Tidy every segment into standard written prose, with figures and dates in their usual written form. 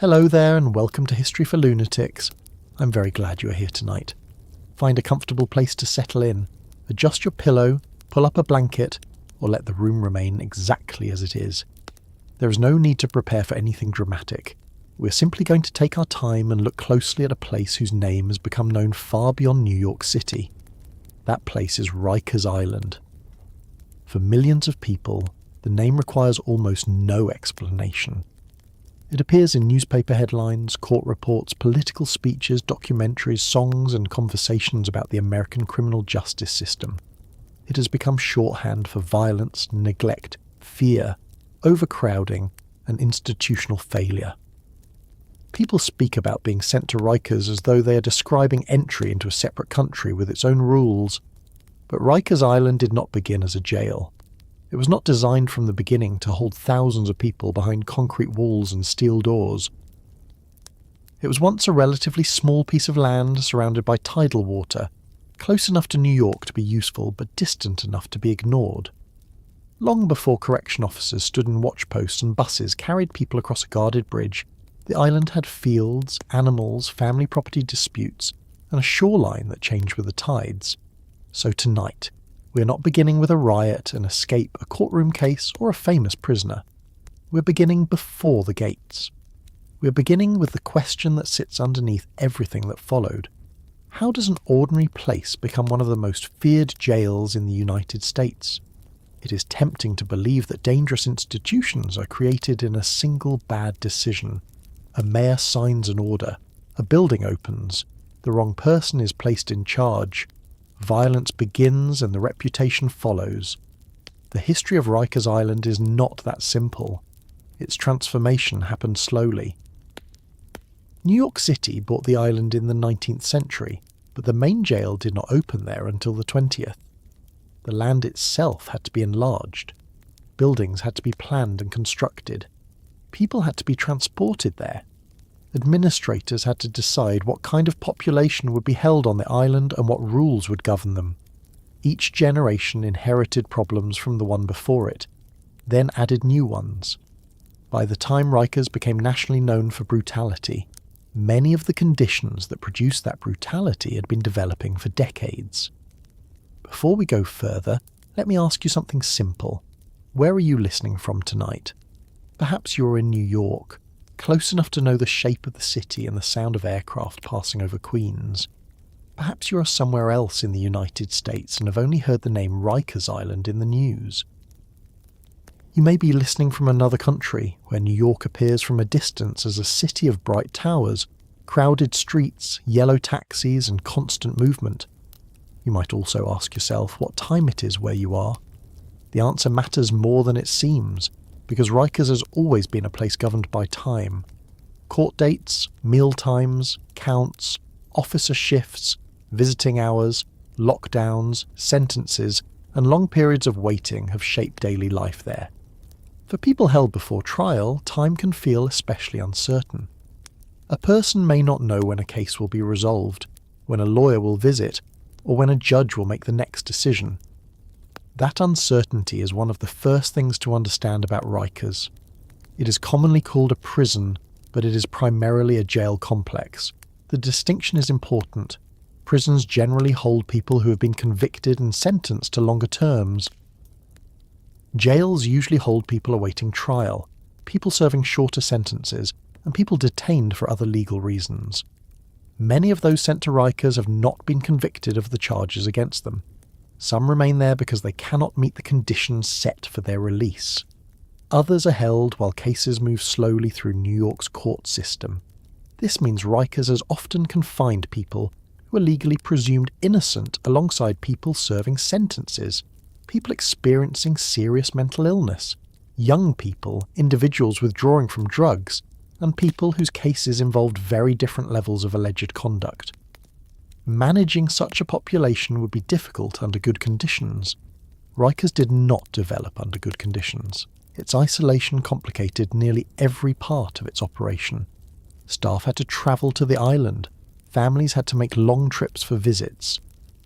Hello there and welcome to History for Lunatics. I'm very glad you are here tonight. Find a comfortable place to settle in, adjust your pillow, pull up a blanket, or let the room remain exactly as it is. There is no need to prepare for anything dramatic. We're simply going to take our time and look closely at a place whose name has become known far beyond New York City. That place is Rikers Island. For millions of people, the name requires almost no explanation. It appears in newspaper headlines, court reports, political speeches, documentaries, songs, and conversations about the American criminal justice system. It has become shorthand for violence, neglect, fear, overcrowding, and institutional failure. People speak about being sent to Rikers as though they are describing entry into a separate country with its own rules. But Rikers Island did not begin as a jail. It was not designed from the beginning to hold thousands of people behind concrete walls and steel doors. It was once a relatively small piece of land surrounded by tidal water, close enough to New York to be useful but distant enough to be ignored. Long before correction officers stood in watchposts and buses carried people across a guarded bridge, the island had fields, animals, family property disputes, and a shoreline that changed with the tides. So tonight, we are not beginning with a riot, an escape, a courtroom case, or a famous prisoner. We're beginning before the gates. We're beginning with the question that sits underneath everything that followed. How does an ordinary place become one of the most feared jails in the United States? It is tempting to believe that dangerous institutions are created in a single bad decision. A mayor signs an order, a building opens, the wrong person is placed in charge, violence begins and the reputation follows. The history of Rikers Island is not that simple. Its transformation happened slowly. New York City bought the island in the 19th century, but the main jail did not open there until the 20th. The land itself had to be enlarged. Buildings had to be planned and constructed. People had to be transported there. Administrators had to decide what kind of population would be held on the island and what rules would govern them. Each generation inherited problems from the one before it, then added new ones. By the time Rikers became nationally known for brutality, many of the conditions that produced that brutality had been developing for decades. Before we go further, let me ask you something simple. Where are you listening from tonight? Perhaps you're in New York, close enough to know the shape of the city and the sound of aircraft passing over Queens. Perhaps you are somewhere else in the United States and have only heard the name Rikers Island in the news. You may be listening from another country, where New York appears from a distance as a city of bright towers, crowded streets, yellow taxis, and constant movement. You might also ask yourself what time it is where you are. The answer matters more than it seems, because Rikers has always been a place governed by time. Court dates, meal times, counts, officer shifts, visiting hours, lockdowns, sentences, and long periods of waiting have shaped daily life there. For people held before trial, time can feel especially uncertain. A person may not know when a case will be resolved, when a lawyer will visit, or when a judge will make the next decision. That uncertainty is one of the first things to understand about Rikers. It is commonly called a prison, but it is primarily a jail complex. The distinction is important. Prisons generally hold people who have been convicted and sentenced to longer terms. Jails usually hold people awaiting trial, people serving shorter sentences, and people detained for other legal reasons. Many of those sent to Rikers have not been convicted of the charges against them. Some remain there because they cannot meet the conditions set for their release. Others are held while cases move slowly through New York's court system. This means Rikers has often confined people who are legally presumed innocent alongside people serving sentences, people experiencing serious mental illness, young people, individuals withdrawing from drugs, and people whose cases involved very different levels of alleged conduct. Managing such a population would be difficult under good conditions. Rikers did not develop under good conditions. Its isolation complicated nearly every part of its operation. Staff had to travel to the island. Families had to make long trips for visits.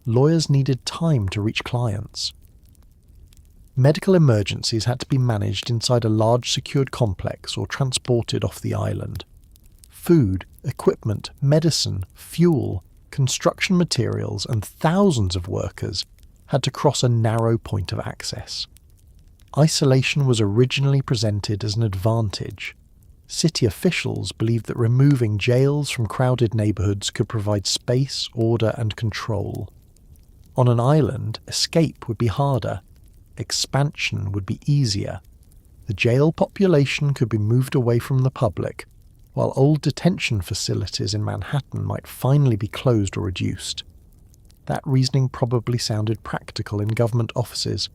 Lawyers needed time to reach clients. Medical emergencies had to be managed inside a large secured complex or transported off the island. food, equipment, medicine, fuel, construction materials, and thousands of workers had to cross a narrow point of access. Isolation was originally presented as an advantage. City officials believed that removing jails from crowded neighbourhoods could provide space, order, and control. On an island, escape would be harder. Expansion would be easier. The jail population could be moved away from the public, while old detention facilities in Manhattan might finally be closed or reduced. That reasoning probably sounded practical in government offices.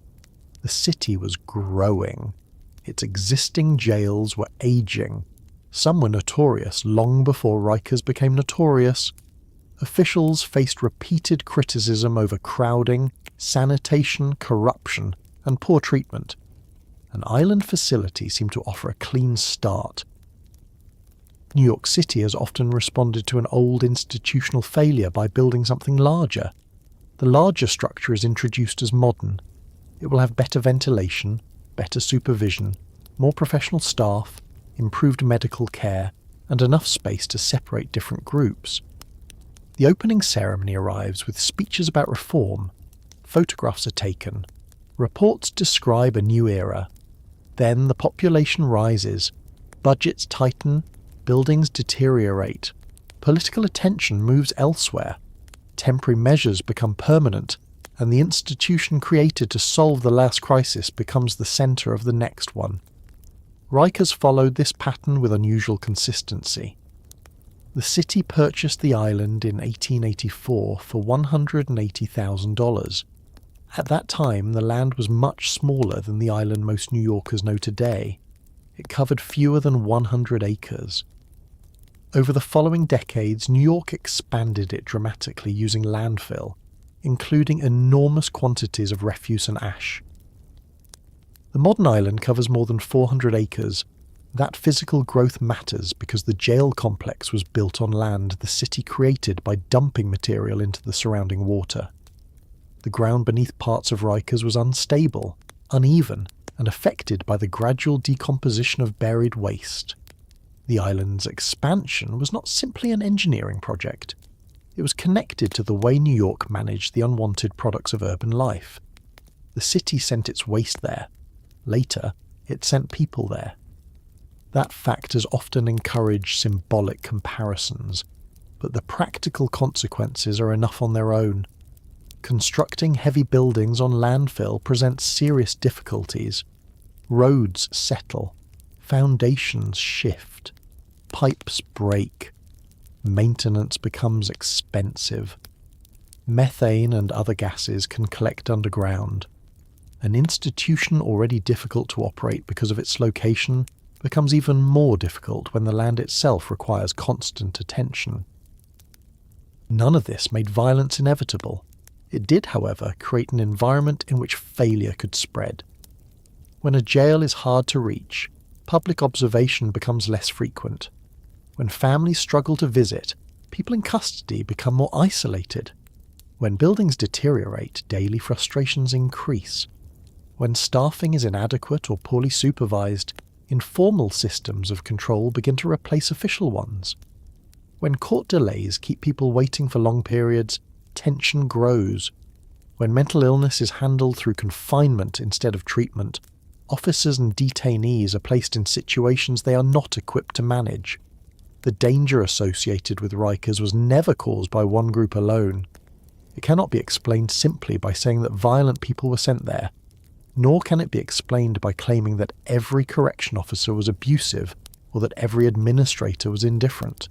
The city was growing. Its existing jails were aging. Some were notorious long before Rikers became notorious. Officials faced repeated criticism over crowding, sanitation, corruption, and poor treatment. An island facility seemed to offer a clean start. New York City has often responded to an old institutional failure by building something larger. The larger structure is introduced as modern. It will have better ventilation, better supervision, more professional staff, improved medical care, and enough space to separate different groups. The opening ceremony arrives with speeches about reform. Photographs are taken. Reports describe a new era. Then the population rises. Budgets tighten. Buildings deteriorate. Political attention moves elsewhere. Temporary measures become permanent, and the institution created to solve the last crisis becomes the centre of the next one. Rikers followed this pattern with unusual consistency. The city purchased the island in 1884 for $180,000. At that time, the land was much smaller than the island most New Yorkers know today. It covered fewer than 100 acres. Over the following decades, New York expanded it dramatically using landfill, including enormous quantities of refuse and ash. The modern island covers more than 400 acres. That physical growth matters because the jail complex was built on land the city created by dumping material into the surrounding water. The ground beneath parts of Rikers was unstable, uneven, and affected by the gradual decomposition of buried waste. The island's expansion was not simply an engineering project. It was connected to the way New York managed the unwanted products of urban life. The city sent its waste there. Later, it sent people there. That fact has often encouraged symbolic comparisons, but the practical consequences are enough on their own. Constructing heavy buildings on landfill presents serious difficulties. Roads settle. Foundations shift. Pipes break. Maintenance becomes expensive. Methane and other gases can collect underground. An institution already difficult to operate because of its location becomes even more difficult when the land itself requires constant attention. None of this made violence inevitable. It did, however, create an environment in which failure could spread. When a jail is hard to reach, public observation becomes less frequent. When families struggle to visit, people in custody become more isolated. When buildings deteriorate, daily frustrations increase. When staffing is inadequate or poorly supervised, informal systems of control begin to replace official ones. When court delays keep people waiting for long periods, tension grows. When mental illness is handled through confinement instead of treatment, officers and detainees are placed in situations they are not equipped to manage. The danger associated with Rikers was never caused by one group alone. It cannot be explained simply by saying that violent people were sent there, nor can it be explained by claiming that every correction officer was abusive or that every administrator was indifferent.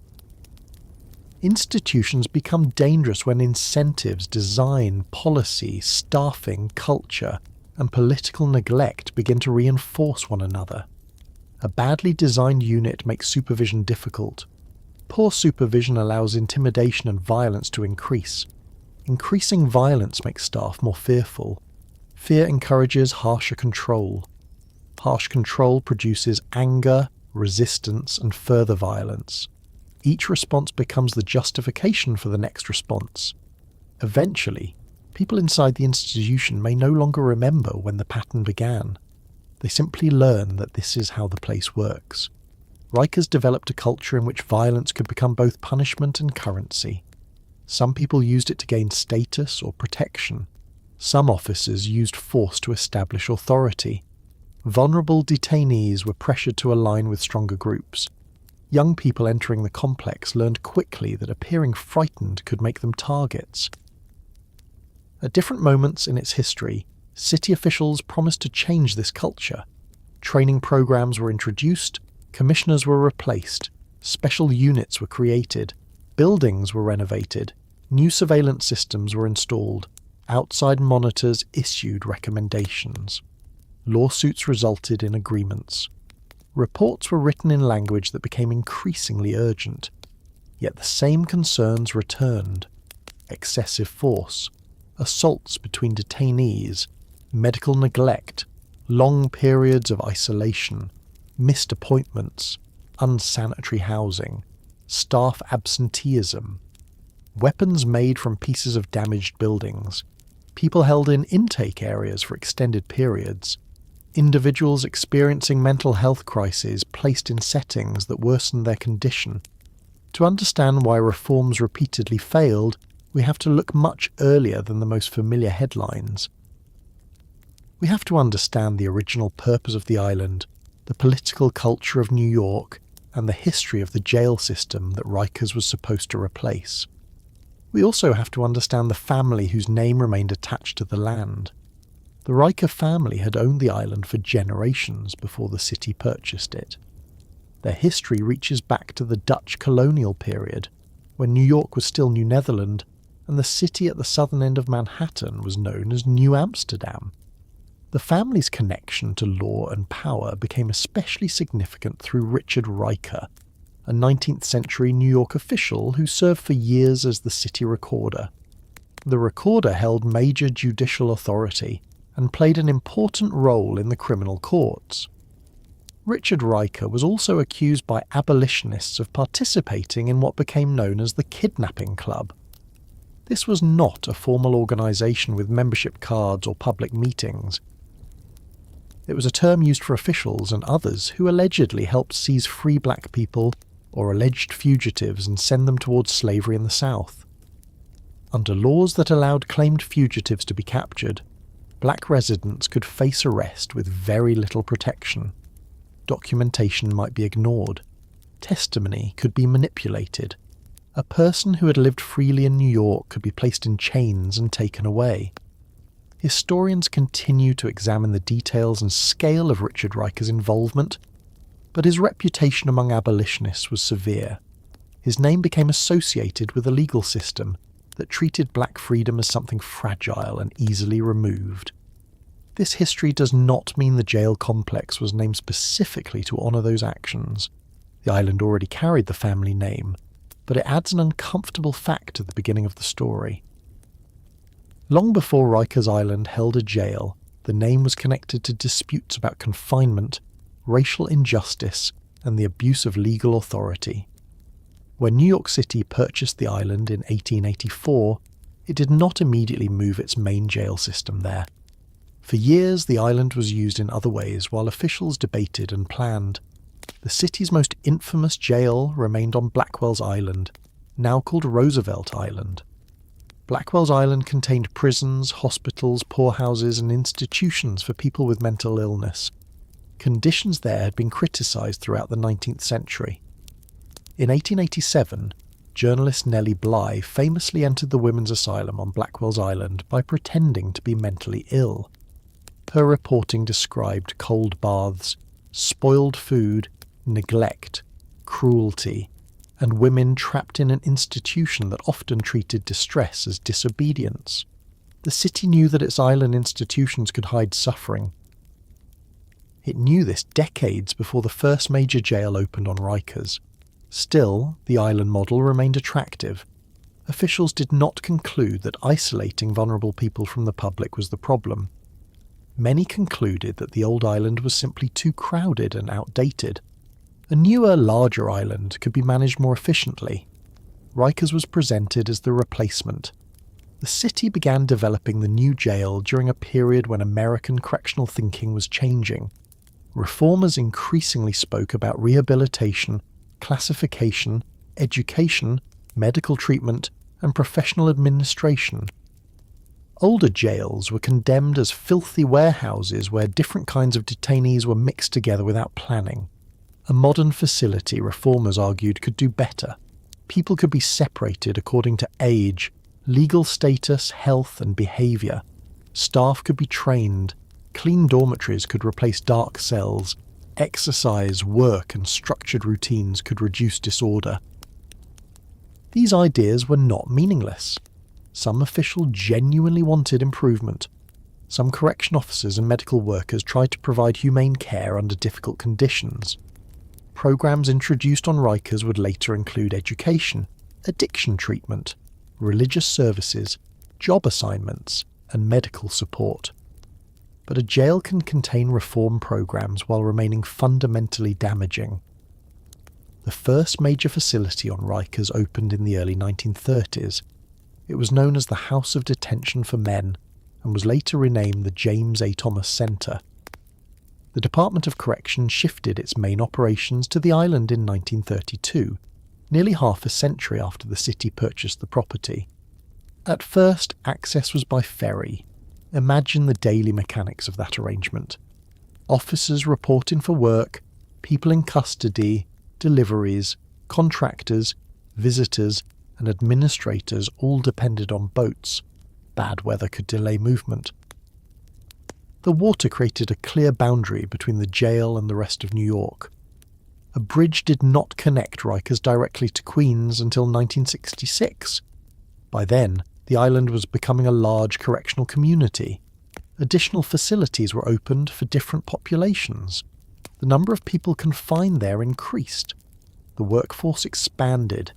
Institutions become dangerous when incentives, design, policy, staffing, culture, and political neglect begin to reinforce one another. A badly designed unit makes supervision difficult. Poor supervision allows intimidation and violence to increase. Increasing violence makes staff more fearful. Fear encourages harsher control. Harsh control produces anger, resistance, and further violence. Each response becomes the justification for the next response. Eventually, people inside the institution may no longer remember when the pattern began. They simply learn that this is how the place works. Rikers developed a culture in which violence could become both punishment and currency. Some people used it to gain status or protection. Some officers used force to establish authority. Vulnerable detainees were pressured to align with stronger groups. Young people entering the complex learned quickly that appearing frightened could make them targets. At different moments in its history, city officials promised to change this culture. Training programs were introduced, commissioners were replaced, special units were created, buildings were renovated, new surveillance systems were installed, outside monitors issued recommendations. Lawsuits resulted in agreements. Reports were written in language that became increasingly urgent. Yet the same concerns returned: excessive force, assaults between detainees, medical neglect, long periods of isolation, missed appointments, unsanitary housing, staff absenteeism, weapons made from pieces of damaged buildings, people held in intake areas for extended periods, individuals experiencing mental health crises placed in settings that worsened their condition. To understand why reforms repeatedly failed, we have to look much earlier than the most familiar headlines. We have to understand the original purpose of the island, the political culture of New York, and the history of the jail system that Rikers was supposed to replace. We also have to understand the family whose name remained attached to the land. The Riker family had owned the island for generations before the city purchased it. Their history reaches back to the Dutch colonial period, when New York was still New Netherland, and the city at the southern end of Manhattan was known as New Amsterdam. The family's connection to law and power became especially significant through Richard Riker, a 19th-century New York official who served for years as the city recorder. The recorder held major judicial authority and played an important role in the criminal courts. Richard Riker was also accused by abolitionists of participating in what became known as the Kidnapping Club. This was not a formal organisation with membership cards or public meetings. It was a term used for officials and others who allegedly helped seize free black people or alleged fugitives and send them towards slavery in the South. Under laws that allowed claimed fugitives to be captured, black residents could face arrest with very little protection. Documentation might be ignored. Testimony could be manipulated. A person who had lived freely in New York could be placed in chains and taken away. Historians continue to examine the details and scale of Richard Riker's involvement, but his reputation among abolitionists was severe. His name became associated with a legal system that treated black freedom as something fragile and easily removed. This history does not mean the jail complex was named specifically to honour those actions. The island already carried the family name, but it adds an uncomfortable fact to the beginning of the story. Long before Rikers Island held a jail, the name was connected to disputes about confinement, racial injustice, and the abuse of legal authority. When New York City purchased the island in 1884, it did not immediately move its main jail system there. For years, the island was used in other ways while officials debated and planned. The city's most infamous jail remained on Blackwell's Island, now called Roosevelt Island. Blackwell's Island contained prisons, hospitals, poorhouses, and institutions for people with mental illness. Conditions there had been criticised throughout the 19th century. In 1887, journalist Nellie Bly famously entered the women's asylum on Blackwell's Island by pretending to be mentally ill. Her reporting described cold baths, spoiled food, neglect, cruelty, and women trapped in an institution that often treated distress as disobedience. The city knew that its island institutions could hide suffering. It knew this decades before the first major jail opened on Rikers. Still, the island model remained attractive. Officials did not conclude that isolating vulnerable people from the public was the problem. Many concluded that the old island was simply too crowded and outdated. A newer, larger island could be managed more efficiently. Rikers was presented as the replacement. The city began developing the new jail during a period when American correctional thinking was changing. reformers increasingly spoke about rehabilitation, classification, education, medical treatment, and professional administration. Older jails were condemned as filthy warehouses where different kinds of detainees were mixed together without planning. A modern facility, reformers argued, could do better. People could be separated according to age, legal status, health, and behaviour. Staff could be trained. Clean dormitories could replace dark cells. Exercise, work, and structured routines could reduce disorder. These ideas were not meaningless. Some officials genuinely wanted improvement. Some correction officers and medical workers tried to provide humane care under difficult conditions. Programs introduced on Rikers would later include education, addiction treatment, religious services, job assignments, and medical support. But a jail can contain reform programs while remaining fundamentally damaging. The first major facility on Rikers opened in the early 1930s. It was known as the House of Detention for Men and was later renamed the James A. Thomas Centre. The Department of Correction shifted its main operations to the island in 1932, nearly half a century after the city purchased the property. At first, access was by ferry. Imagine the daily mechanics of that arrangement. Officers reporting for work, people in custody, deliveries, contractors, visitors, and administrators all depended on boats. Bad weather could delay movement. The water created a clear boundary between the jail and the rest of New York. A bridge did not connect Rikers directly to Queens until 1966. By then, the island was becoming a large correctional community. Additional facilities were opened for different populations. The number of people confined there increased. The workforce expanded.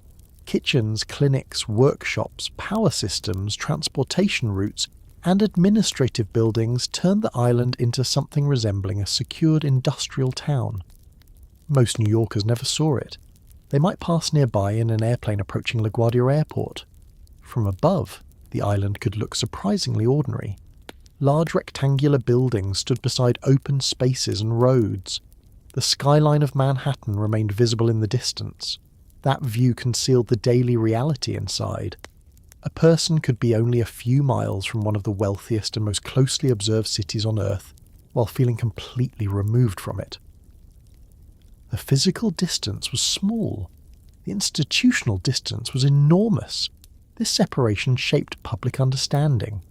Kitchens, clinics, workshops, power systems, transportation routes, and administrative buildings turned the island into something resembling a secured industrial town. Most New Yorkers never saw it. They might pass nearby in an airplane approaching LaGuardia Airport. From above, the island could look surprisingly ordinary. Large rectangular buildings stood beside open spaces and roads. The skyline of Manhattan remained visible in the distance. That view concealed the daily reality inside. A person could be only a few miles from one of the wealthiest and most closely observed cities on Earth, while feeling completely removed from it. The physical distance was small. The institutional distance was enormous. This separation shaped public understanding.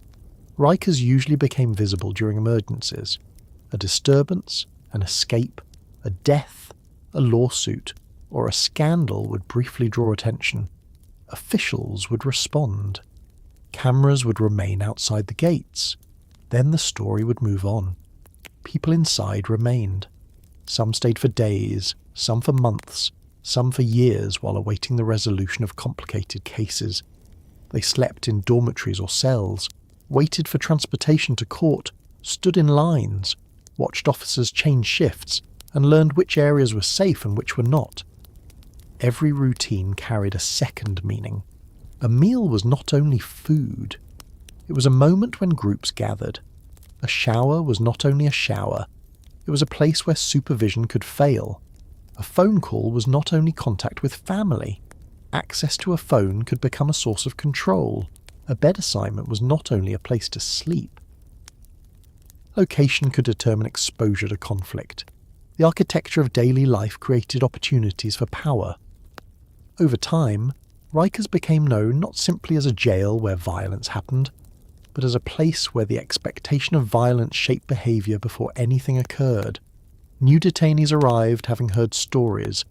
Rikers usually became visible during emergencies. A disturbance, an escape, a death, a lawsuit, or a scandal would briefly draw attention. Officials would respond. Cameras would remain outside the gates. Then the story would move on. People inside remained. Some stayed for days, some for months, some for years while awaiting the resolution of complicated cases. They slept in dormitories or cells, waited for transportation to court, stood in lines, watched officers change shifts, and learned which areas were safe and which were not. Every routine carried a second meaning. A meal was not only food. It was a moment when groups gathered. A shower was not only a shower. It was a place where supervision could fail. A phone call was not only contact with family. Access to a phone could become a source of control. A bed assignment was not only a place to sleep. Location could determine exposure to conflict. The architecture of daily life created opportunities for power. Over time, Rikers became known not simply as a jail where violence happened, but as a place where the expectation of violence shaped behaviour before anything occurred. New detainees arrived having heard stories.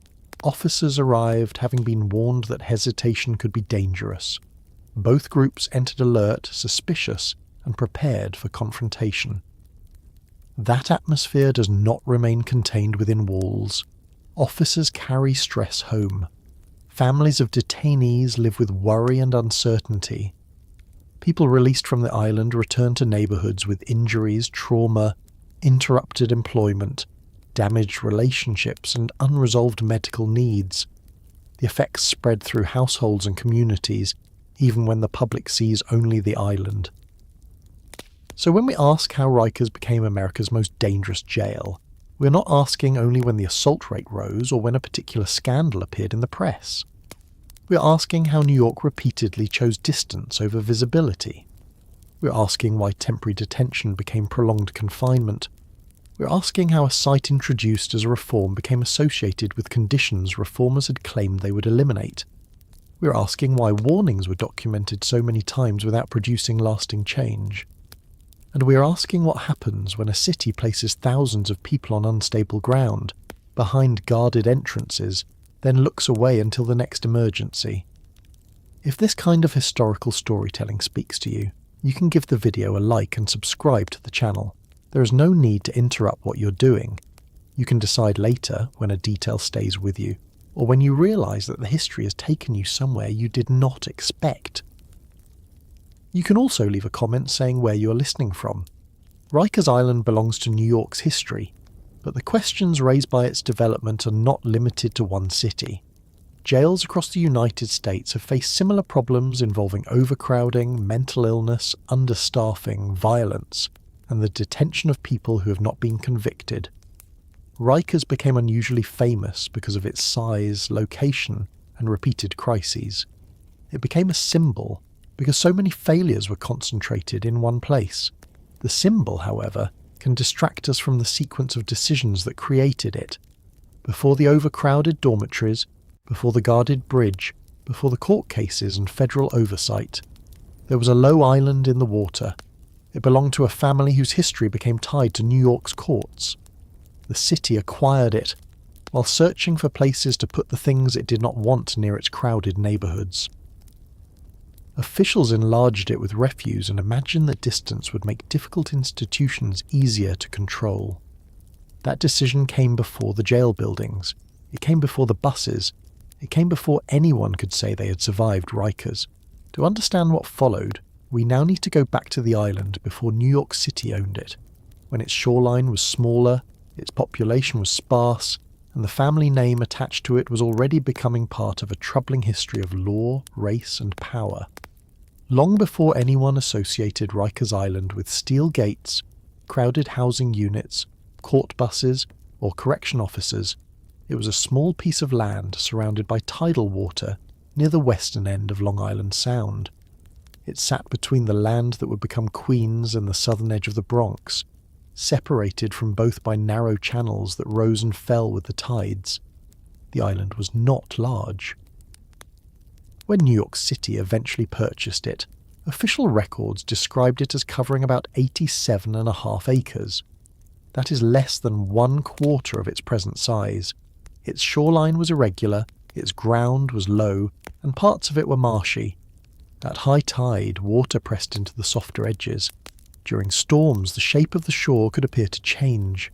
Officers arrived having been warned that hesitation could be dangerous. Both groups entered alert, suspicious, and prepared for confrontation. That atmosphere does not remain contained within walls. Officers carry stress home. Families of detainees live with worry and uncertainty. People released from the island return to neighbourhoods with injuries, trauma, interrupted employment, damaged relationships, and unresolved medical needs. The effects spread through households and communities, even when the public sees only the island. So when we ask how Rikers became America's most dangerous jail, We're not asking only when the assault rate rose or when a particular scandal appeared in the press. We're asking how New York repeatedly chose distance over visibility. We're asking why temporary detention became prolonged confinement. We're asking how a site introduced as a reform became associated with conditions reformers had claimed they would eliminate. We're asking why warnings were documented so many times without producing lasting change. And we're asking what happens when a city places thousands of people on unstable ground, behind guarded entrances, then looks away until the next emergency. If this kind of historical storytelling speaks to you, you can give the video a like and subscribe to the channel. There is no need to interrupt what you're doing. You can decide later when a detail stays with you, or when you realise that the history has taken you somewhere you did not expect. You can also leave a comment saying where you're listening from. Rikers Island belongs to New York's history, but the questions raised by its development are not limited to one city. Jails across the United States have faced similar problems involving overcrowding, mental illness, understaffing, violence, and the detention of people who have not been convicted. Rikers became unusually famous because of its size, location, and repeated crises. It became a symbol because so many failures were concentrated in one place. The symbol, however, can distract us from the sequence of decisions that created it. Before the overcrowded dormitories, before the guarded bridge, before the court cases and federal oversight, there was a low island in the water. It belonged to a family whose history became tied to New York's courts. The city acquired it, while searching for places to put the things it did not want near its crowded neighbourhoods. Officials enlarged it with refuse and imagined that distance would make difficult institutions easier to control. That decision came before the jail buildings. It came before the buses. It came before anyone could say they had survived Rikers. To understand what followed, we now need to go back to the island before New York City owned it, when its shoreline was smaller, its population was sparse, and the family name attached to it was already becoming part of a troubling history of law, race, and power. Long before anyone associated Rikers Island with steel gates, crowded housing units, court buses, or correction officers, it was a small piece of land surrounded by tidal water near the western end of Long Island Sound. It sat between the land that would become Queens and the southern edge of the Bronx, separated from both by narrow channels that rose and fell with the tides. The island was not large. When New York City eventually purchased it, official records described it as covering about 87.5 acres. That is less than 1/4 of its present size. Its shoreline was irregular, its ground was low, and parts of it were marshy. At high tide, water pressed into the softer edges. During storms, the shape of the shore could appear to change.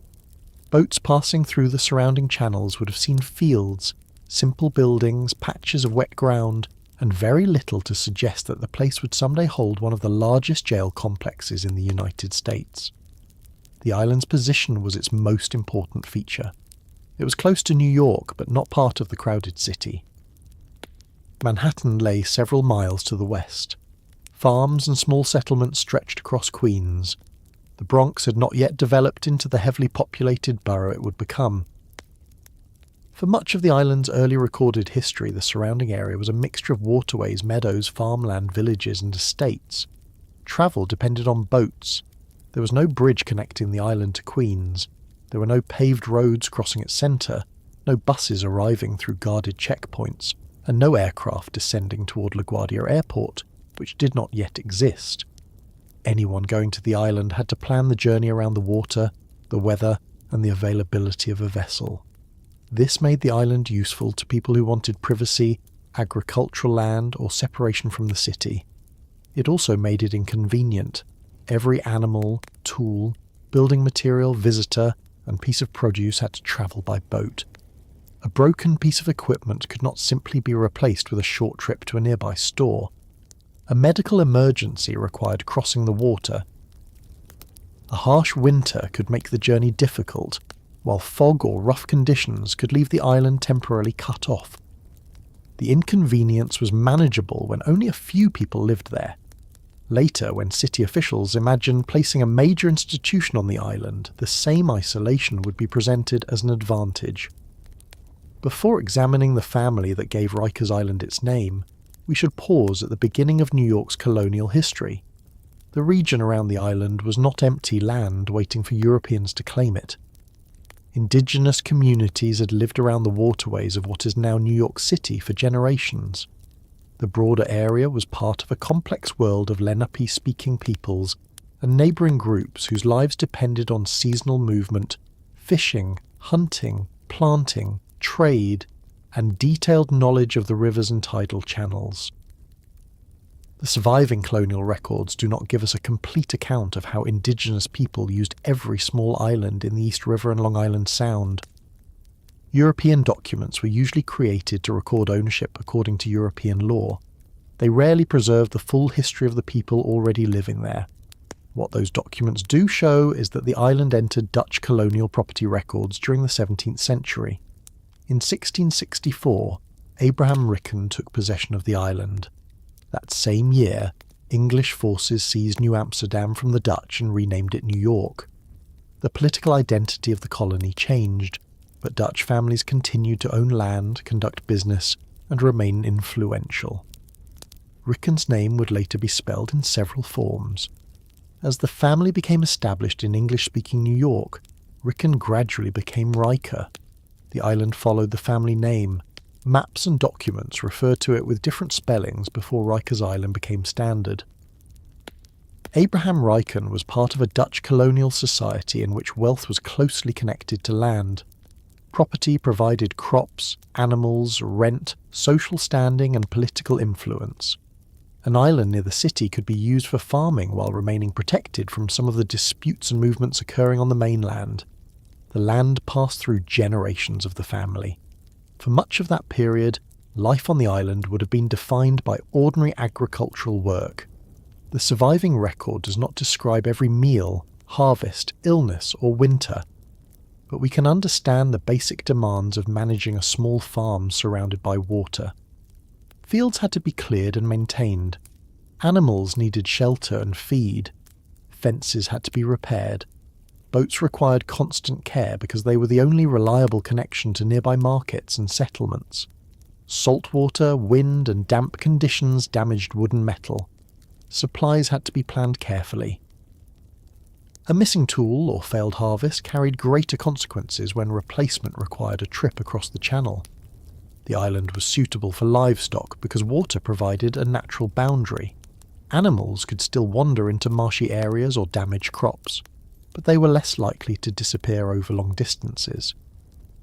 Boats passing through the surrounding channels would have seen fields, simple buildings, patches of wet ground, and very little to suggest that the place would someday hold one of the largest jail complexes in the United States. The island's position was its most important feature. It was close to New York, but not part of the crowded city. Manhattan lay several miles to the west. Farms and small settlements stretched across Queens. The Bronx had not yet developed into the heavily populated borough it would become. For much of the island's early recorded history, the surrounding area was a mixture of waterways, meadows, farmland, villages, and estates. Travel depended on boats. There was no bridge connecting the island to Queens. There were no paved roads crossing its centre, no buses arriving through guarded checkpoints, and no aircraft descending toward LaGuardia Airport, which did not yet exist. Anyone going to the island had to plan the journey around the water, the weather, and the availability of a vessel. This made the island useful to people who wanted privacy, agricultural land, or separation from the city. It also made it inconvenient. Every animal, tool, building material, visitor, and piece of produce had to travel by boat. A broken piece of equipment could not simply be replaced with a short trip to a nearby store. A medical emergency required crossing the water. A harsh winter could make the journey difficult, while fog or rough conditions could leave the island temporarily cut off. The inconvenience was manageable when only a few people lived there. Later, when city officials imagined placing a major institution on the island, the same isolation would be presented as an advantage. Before examining the family that gave Rikers Island its name, we should pause at the beginning of New York's colonial history. The region around the island was not empty land waiting for Europeans to claim it. Indigenous communities had lived around the waterways of what is now New York City for generations. The broader area was part of a complex world of Lenape-speaking peoples and neighbouring groups whose lives depended on seasonal movement, fishing, hunting, planting, trade, and detailed knowledge of the rivers and tidal channels. The surviving colonial records do not give us a complete account of how indigenous people used every small island in the East River and Long Island Sound. European documents were usually created to record ownership according to European law. They rarely preserved the full history of the people already living there. What those documents do show is that the island entered Dutch colonial property records during the 17th century. In 1664, Abraham Ricken took possession of the island. That same year, English forces seized New Amsterdam from the Dutch and renamed it New York. The political identity of the colony changed, but Dutch families continued to own land, conduct business, and remain influential. Ricken's name would later be spelled in several forms. As the family became established in English-speaking New York, Ricken gradually became Riker. The island followed the family name. Maps and documents referred to it with different spellings before Rikers Island became standard. Abraham Riken was part of a Dutch colonial society in which wealth was closely connected to land. Property provided crops, animals, rent, social standing, and political influence. An island near the city could be used for farming while remaining protected from some of the disputes and movements occurring on the mainland. The land passed through generations of the family. For much of that period, life on the island would have been defined by ordinary agricultural work. The surviving record does not describe every meal, harvest, illness, or winter, but we can understand the basic demands of managing a small farm surrounded by water. Fields had to be cleared and maintained. Animals needed shelter and feed. Fences had to be repaired. Boats required constant care because they were the only reliable connection to nearby markets and settlements. Saltwater, wind, and damp conditions damaged wood and metal. Supplies had to be planned carefully. A missing tool or failed harvest carried greater consequences when replacement required a trip across the channel. The island was suitable for livestock because water provided a natural boundary. Animals could still wander into marshy areas or damage crops, but they were less likely to disappear over long distances.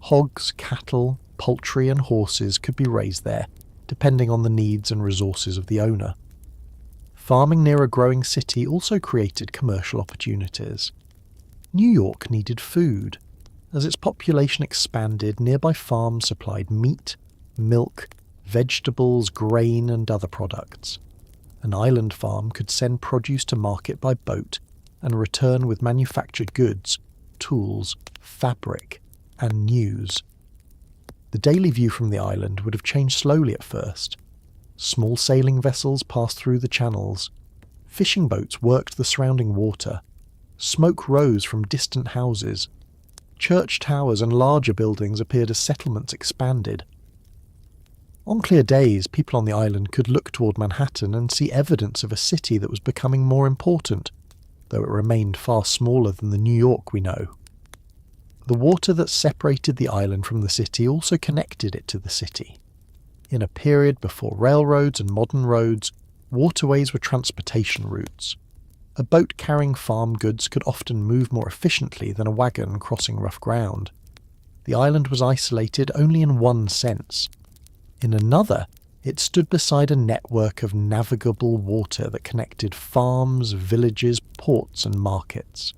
Hogs, cattle, poultry and horses could be raised there, depending on the needs and resources of the owner. Farming near a growing city also created commercial opportunities. New York needed food. As its population expanded, nearby farms supplied meat, milk, vegetables, grain and other products. An island farm could send produce to market by boat and return with manufactured goods, tools, fabric, and news. The daily view from the island would have changed slowly at first. Small sailing vessels passed through the channels. Fishing boats worked the surrounding water. Smoke rose from distant houses. Church towers and larger buildings appeared as settlements expanded. On clear days, people on the island could look toward Manhattan and see evidence of a city that was becoming more important, though it remained far smaller than the New York we know. The water that separated the island from the city also connected it to the city. In a period before railroads and modern roads, waterways were transportation routes. A boat carrying farm goods could often move more efficiently than a wagon crossing rough ground. The island was isolated only in one sense. In another, it stood beside a network of navigable water that connected farms, villages, ports and markets.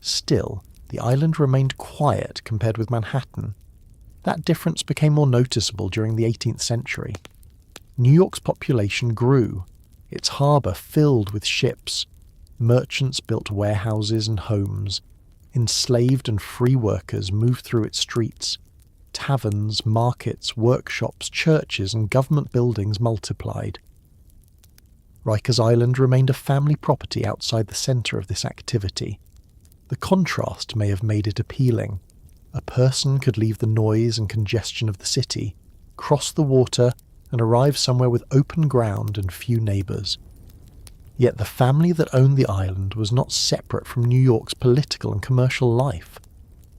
Still, the island remained quiet compared with Manhattan. That difference became more noticeable during the 18th century. New York's population grew, its harbour filled with ships. Merchants built warehouses and homes. Enslaved and free workers moved through its streets. Taverns, markets, workshops, churches and government buildings multiplied. Rikers Island remained a family property outside the centre of this activity. The contrast may have made it appealing. A person could leave the noise and congestion of the city, cross the water, and arrive somewhere with open ground and few neighbours. Yet the family that owned the island was not separate from New York's political and commercial life.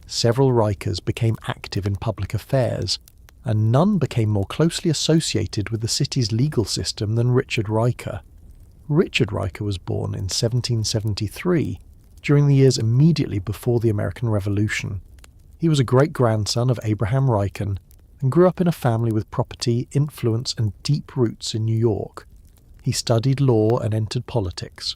Several Rikers became active in public affairs, and none became more closely associated with the city's legal system than Richard Riker. Richard Riker was born in 1773, during the years immediately before the American Revolution. He was a great-grandson of Abraham Riken and grew up in a family with property, influence, and deep roots in New York. He studied law and entered politics.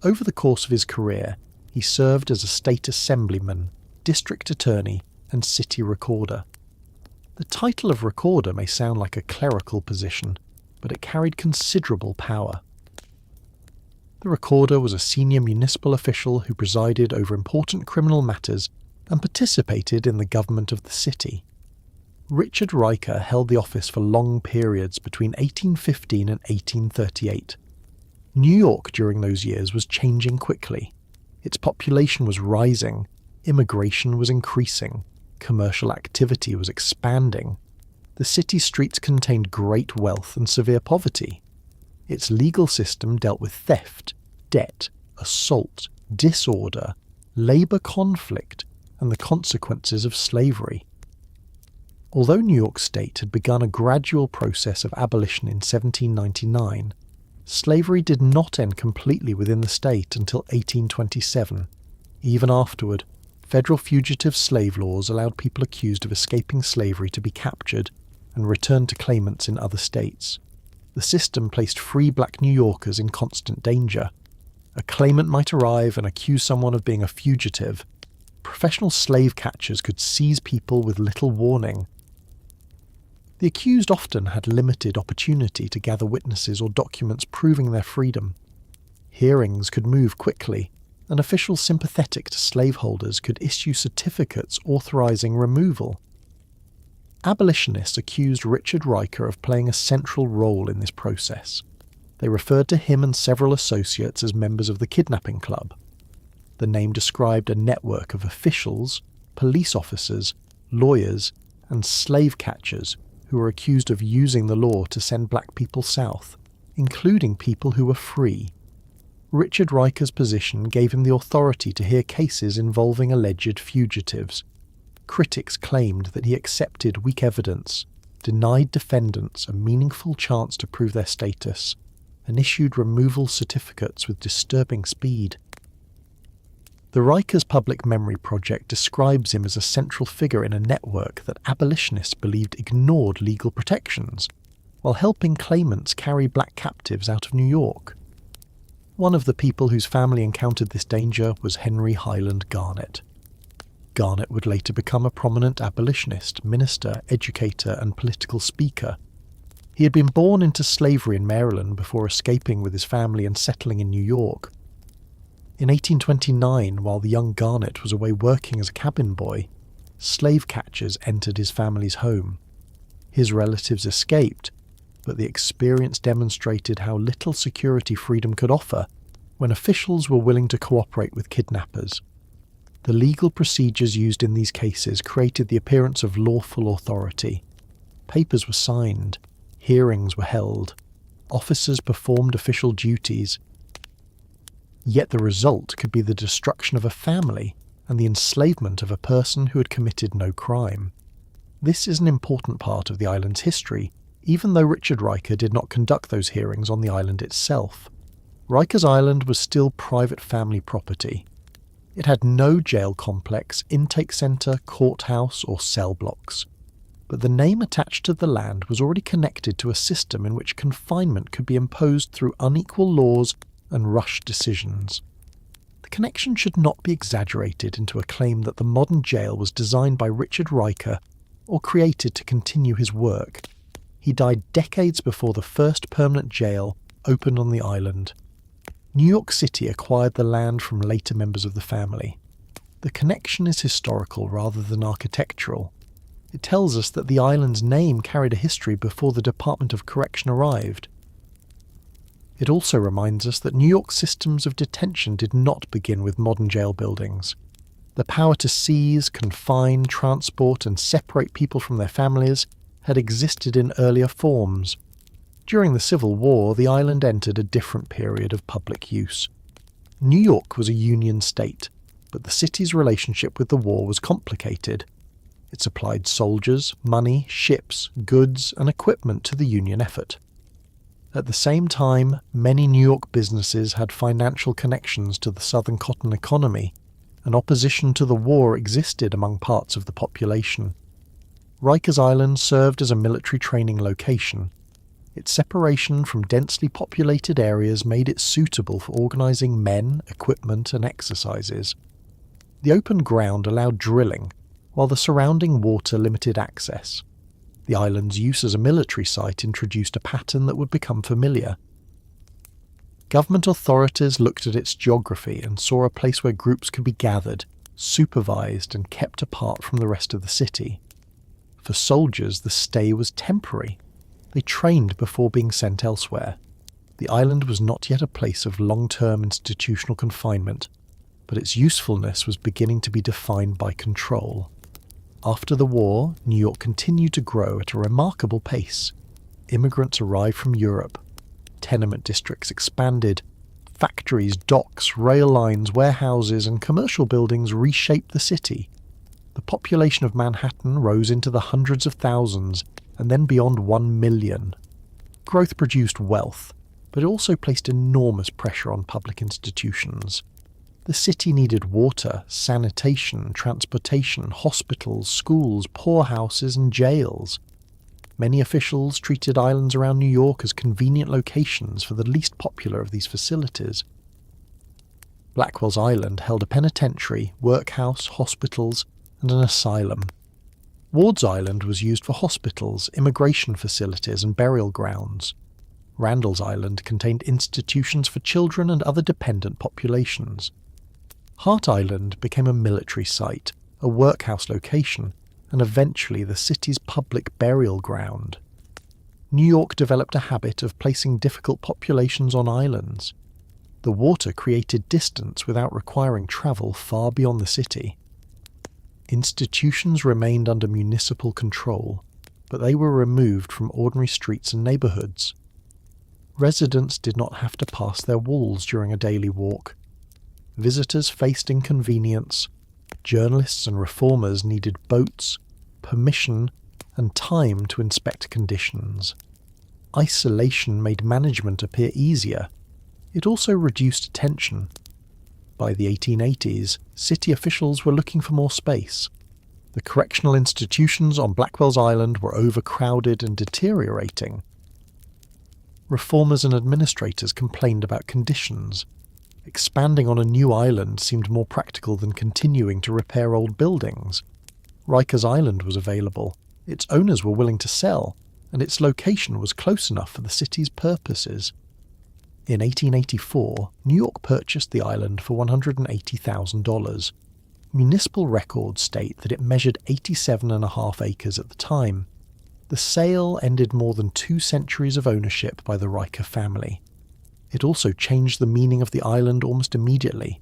Over the course of his career, he served as a state assemblyman, district attorney, and city recorder. The title of recorder may sound like a clerical position, but it carried considerable power. The recorder was a senior municipal official who presided over important criminal matters and participated in the government of the city. Richard Riker held the office for long periods between 1815 and 1838. New York during those years was changing quickly. Its population was rising, immigration was increasing, commercial activity was expanding. The city streets contained great wealth and severe poverty. Its legal system dealt with theft, debt, assault, disorder, labour conflict, and the consequences of slavery. Although New York State had begun a gradual process of abolition in 1799, slavery did not end completely within the state until 1827. Even afterward, federal fugitive slave laws allowed people accused of escaping slavery to be captured and returned to claimants in other states. The system placed free black New Yorkers in constant danger. A claimant might arrive and accuse someone of being a fugitive. Professional slave catchers could seize people with little warning. The accused often had limited opportunity to gather witnesses or documents proving their freedom. Hearings could move quickly, and officials sympathetic to slaveholders could issue certificates authorizing removal. Abolitionists accused Richard Riker of playing a central role in this process. They referred to him and several associates as members of the Kidnapping Club. The name described a network of officials, police officers, lawyers, and slave catchers who were accused of using the law to send black people south, including people who were free. Richard Riker's position gave him the authority to hear cases involving alleged fugitives. Critics claimed that he accepted weak evidence, denied defendants a meaningful chance to prove their status, and issued removal certificates with disturbing speed. The Rikers Public Memory Project describes him as a central figure in a network that abolitionists believed ignored legal protections, while helping claimants carry black captives out of New York. One of the people whose family encountered this danger was Henry Highland Garnet. Garnet would later become a prominent abolitionist, minister, educator, and political speaker. He had been born into slavery in Maryland before escaping with his family and settling in New York. In 1829, while the young Garnet was away working as a cabin boy, slave catchers entered his family's home. His relatives escaped, but the experience demonstrated how little security freedom could offer when officials were willing to cooperate with kidnappers. The legal procedures used in these cases created the appearance of lawful authority. Papers were signed, hearings were held, officers performed official duties. Yet the result could be the destruction of a family and the enslavement of a person who had committed no crime. This is an important part of the island's history, even though Richard Riker did not conduct those hearings on the island itself. Rikers Island was still private family property. It had no jail complex, intake centre, courthouse, or cell blocks. But the name attached to the land was already connected to a system in which confinement could be imposed through unequal laws and rushed decisions. The connection should not be exaggerated into a claim that the modern jail was designed by Richard Riker or created to continue his work. He died decades before the first permanent jail opened on the island. New York City acquired the land from later members of the family. The connection is historical rather than architectural. It tells us that the island's name carried a history before the Department of Correction arrived. It also reminds us that New York's systems of detention did not begin with modern jail buildings. The power to seize, confine, transport, and separate people from their families had existed in earlier forms. During the Civil War, the island entered a different period of public use. New York was a Union state, but the city's relationship with the war was complicated. It supplied soldiers, money, ships, goods, and equipment to the Union effort. At the same time, many New York businesses had financial connections to the Southern cotton economy, and opposition to the war existed among parts of the population. Rikers Island served as a military training location. Its separation from densely populated areas made it suitable for organising men, equipment, and exercises. The open ground allowed drilling, while the surrounding water limited access. The island's use as a military site introduced a pattern that would become familiar. Government authorities looked at its geography and saw a place where groups could be gathered, supervised, and kept apart from the rest of the city. For soldiers, the stay was temporary. They trained before being sent elsewhere. The island was not yet a place of long-term institutional confinement, but its usefulness was beginning to be defined by control. After the war, New York continued to grow at a remarkable pace. Immigrants arrived from Europe. Tenement districts expanded. Factories, docks, rail lines, warehouses, and commercial buildings reshaped the city. The population of Manhattan rose into the hundreds of thousands, and then beyond 1 million. Growth produced wealth, but it also placed enormous pressure on public institutions. The city needed water, sanitation, transportation, hospitals, schools, poorhouses, and jails. Many officials treated islands around New York as convenient locations for the least popular of these facilities. Blackwell's Island held a penitentiary, workhouse, hospitals, and an asylum. Ward's Island was used for hospitals, immigration facilities, and burial grounds. Randall's Island contained institutions for children and other dependent populations. Hart Island became a military site, a workhouse location, and eventually the city's public burial ground. New York developed a habit of placing difficult populations on islands. The water created distance without requiring travel far beyond the city. Institutions remained under municipal control, but they were removed from ordinary streets and neighborhoods. Residents did not have to pass their walls during a daily walk. Visitors faced inconvenience. Journalists and reformers needed boats, permission, and time to inspect conditions. Isolation made management appear easier. It also reduced tension. By the 1880s, city officials were looking for more space. The correctional institutions on Blackwell's Island were overcrowded and deteriorating. Reformers and administrators complained about conditions. Expanding on a new island seemed more practical than continuing to repair old buildings. Rikers Island was available, its owners were willing to sell, and its location was close enough for the city's purposes. In 1884, New York purchased the island for $180,000. Municipal records state that it measured 87.5 acres at the time. The sale ended more than 2 centuries of ownership by the Riker family. It also changed the meaning of the island almost immediately.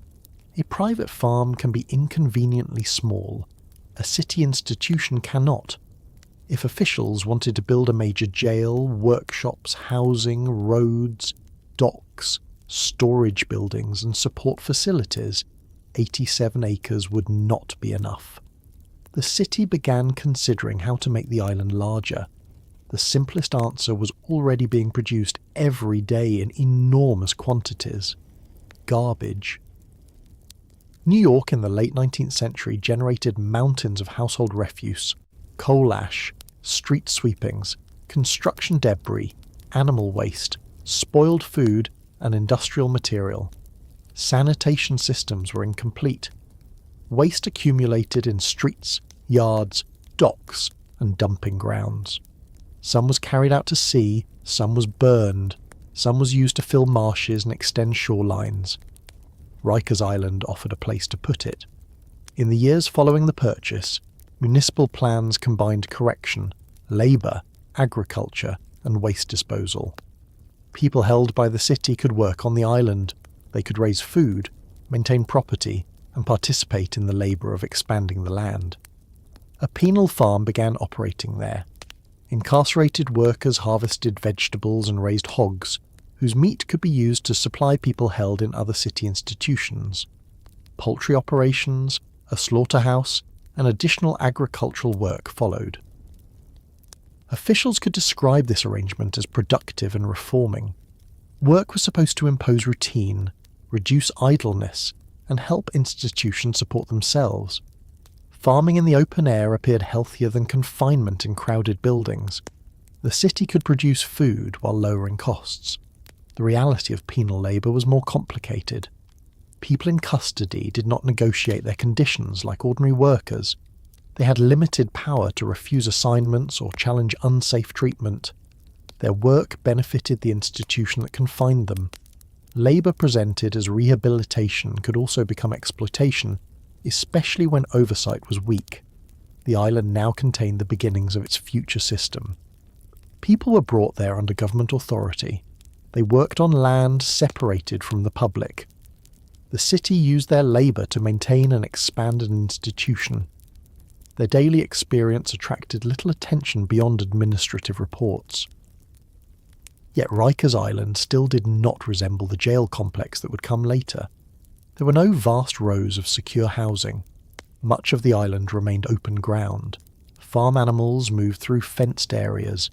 A private farm can be inconveniently small. A city institution cannot. If officials wanted to build a major jail, workshops, housing, roads, docks, storage buildings, and support facilities, 87 acres would not be enough. The city began considering how to make the island larger. The simplest answer was already being produced every day in enormous quantities: garbage. New York in the late 19th century generated mountains of household refuse, coal ash, street sweepings, construction debris, animal waste, spoiled food, and industrial material. Sanitation systems were incomplete. Waste accumulated in streets, yards, docks, and dumping grounds. Some was carried out to sea, some was burned, some was used to fill marshes and extend shorelines. Rikers Island offered a place to put it. In the years following the purchase, municipal plans combined correction, labour, agriculture, and waste disposal. People held by the city could work on the island. They could raise food, maintain property, and participate in the labour of expanding the land. A penal farm began operating there. Incarcerated workers harvested vegetables and raised hogs, whose meat could be used to supply people held in other city institutions. Poultry operations, a slaughterhouse, and additional agricultural work followed. Officials could describe this arrangement as productive and reforming. Work was supposed to impose routine, reduce idleness, and help institutions support themselves. Farming in the open air appeared healthier than confinement in crowded buildings. The city could produce food while lowering costs. The reality of penal labour was more complicated. People in custody did not negotiate their conditions like ordinary workers. They had limited power to refuse assignments or challenge unsafe treatment. Their work benefited the institution that confined them. Labour presented as rehabilitation could also become exploitation, especially when oversight was weak. The island now contained the beginnings of its future system. People were brought there under government authority. They worked on land separated from the public. The city used their labour to maintain and expand an institution. Their daily experience attracted little attention beyond administrative reports. Yet Rikers Island still did not resemble the jail complex that would come later. There were no vast rows of secure housing. Much of the island remained open ground. Farm animals moved through fenced areas.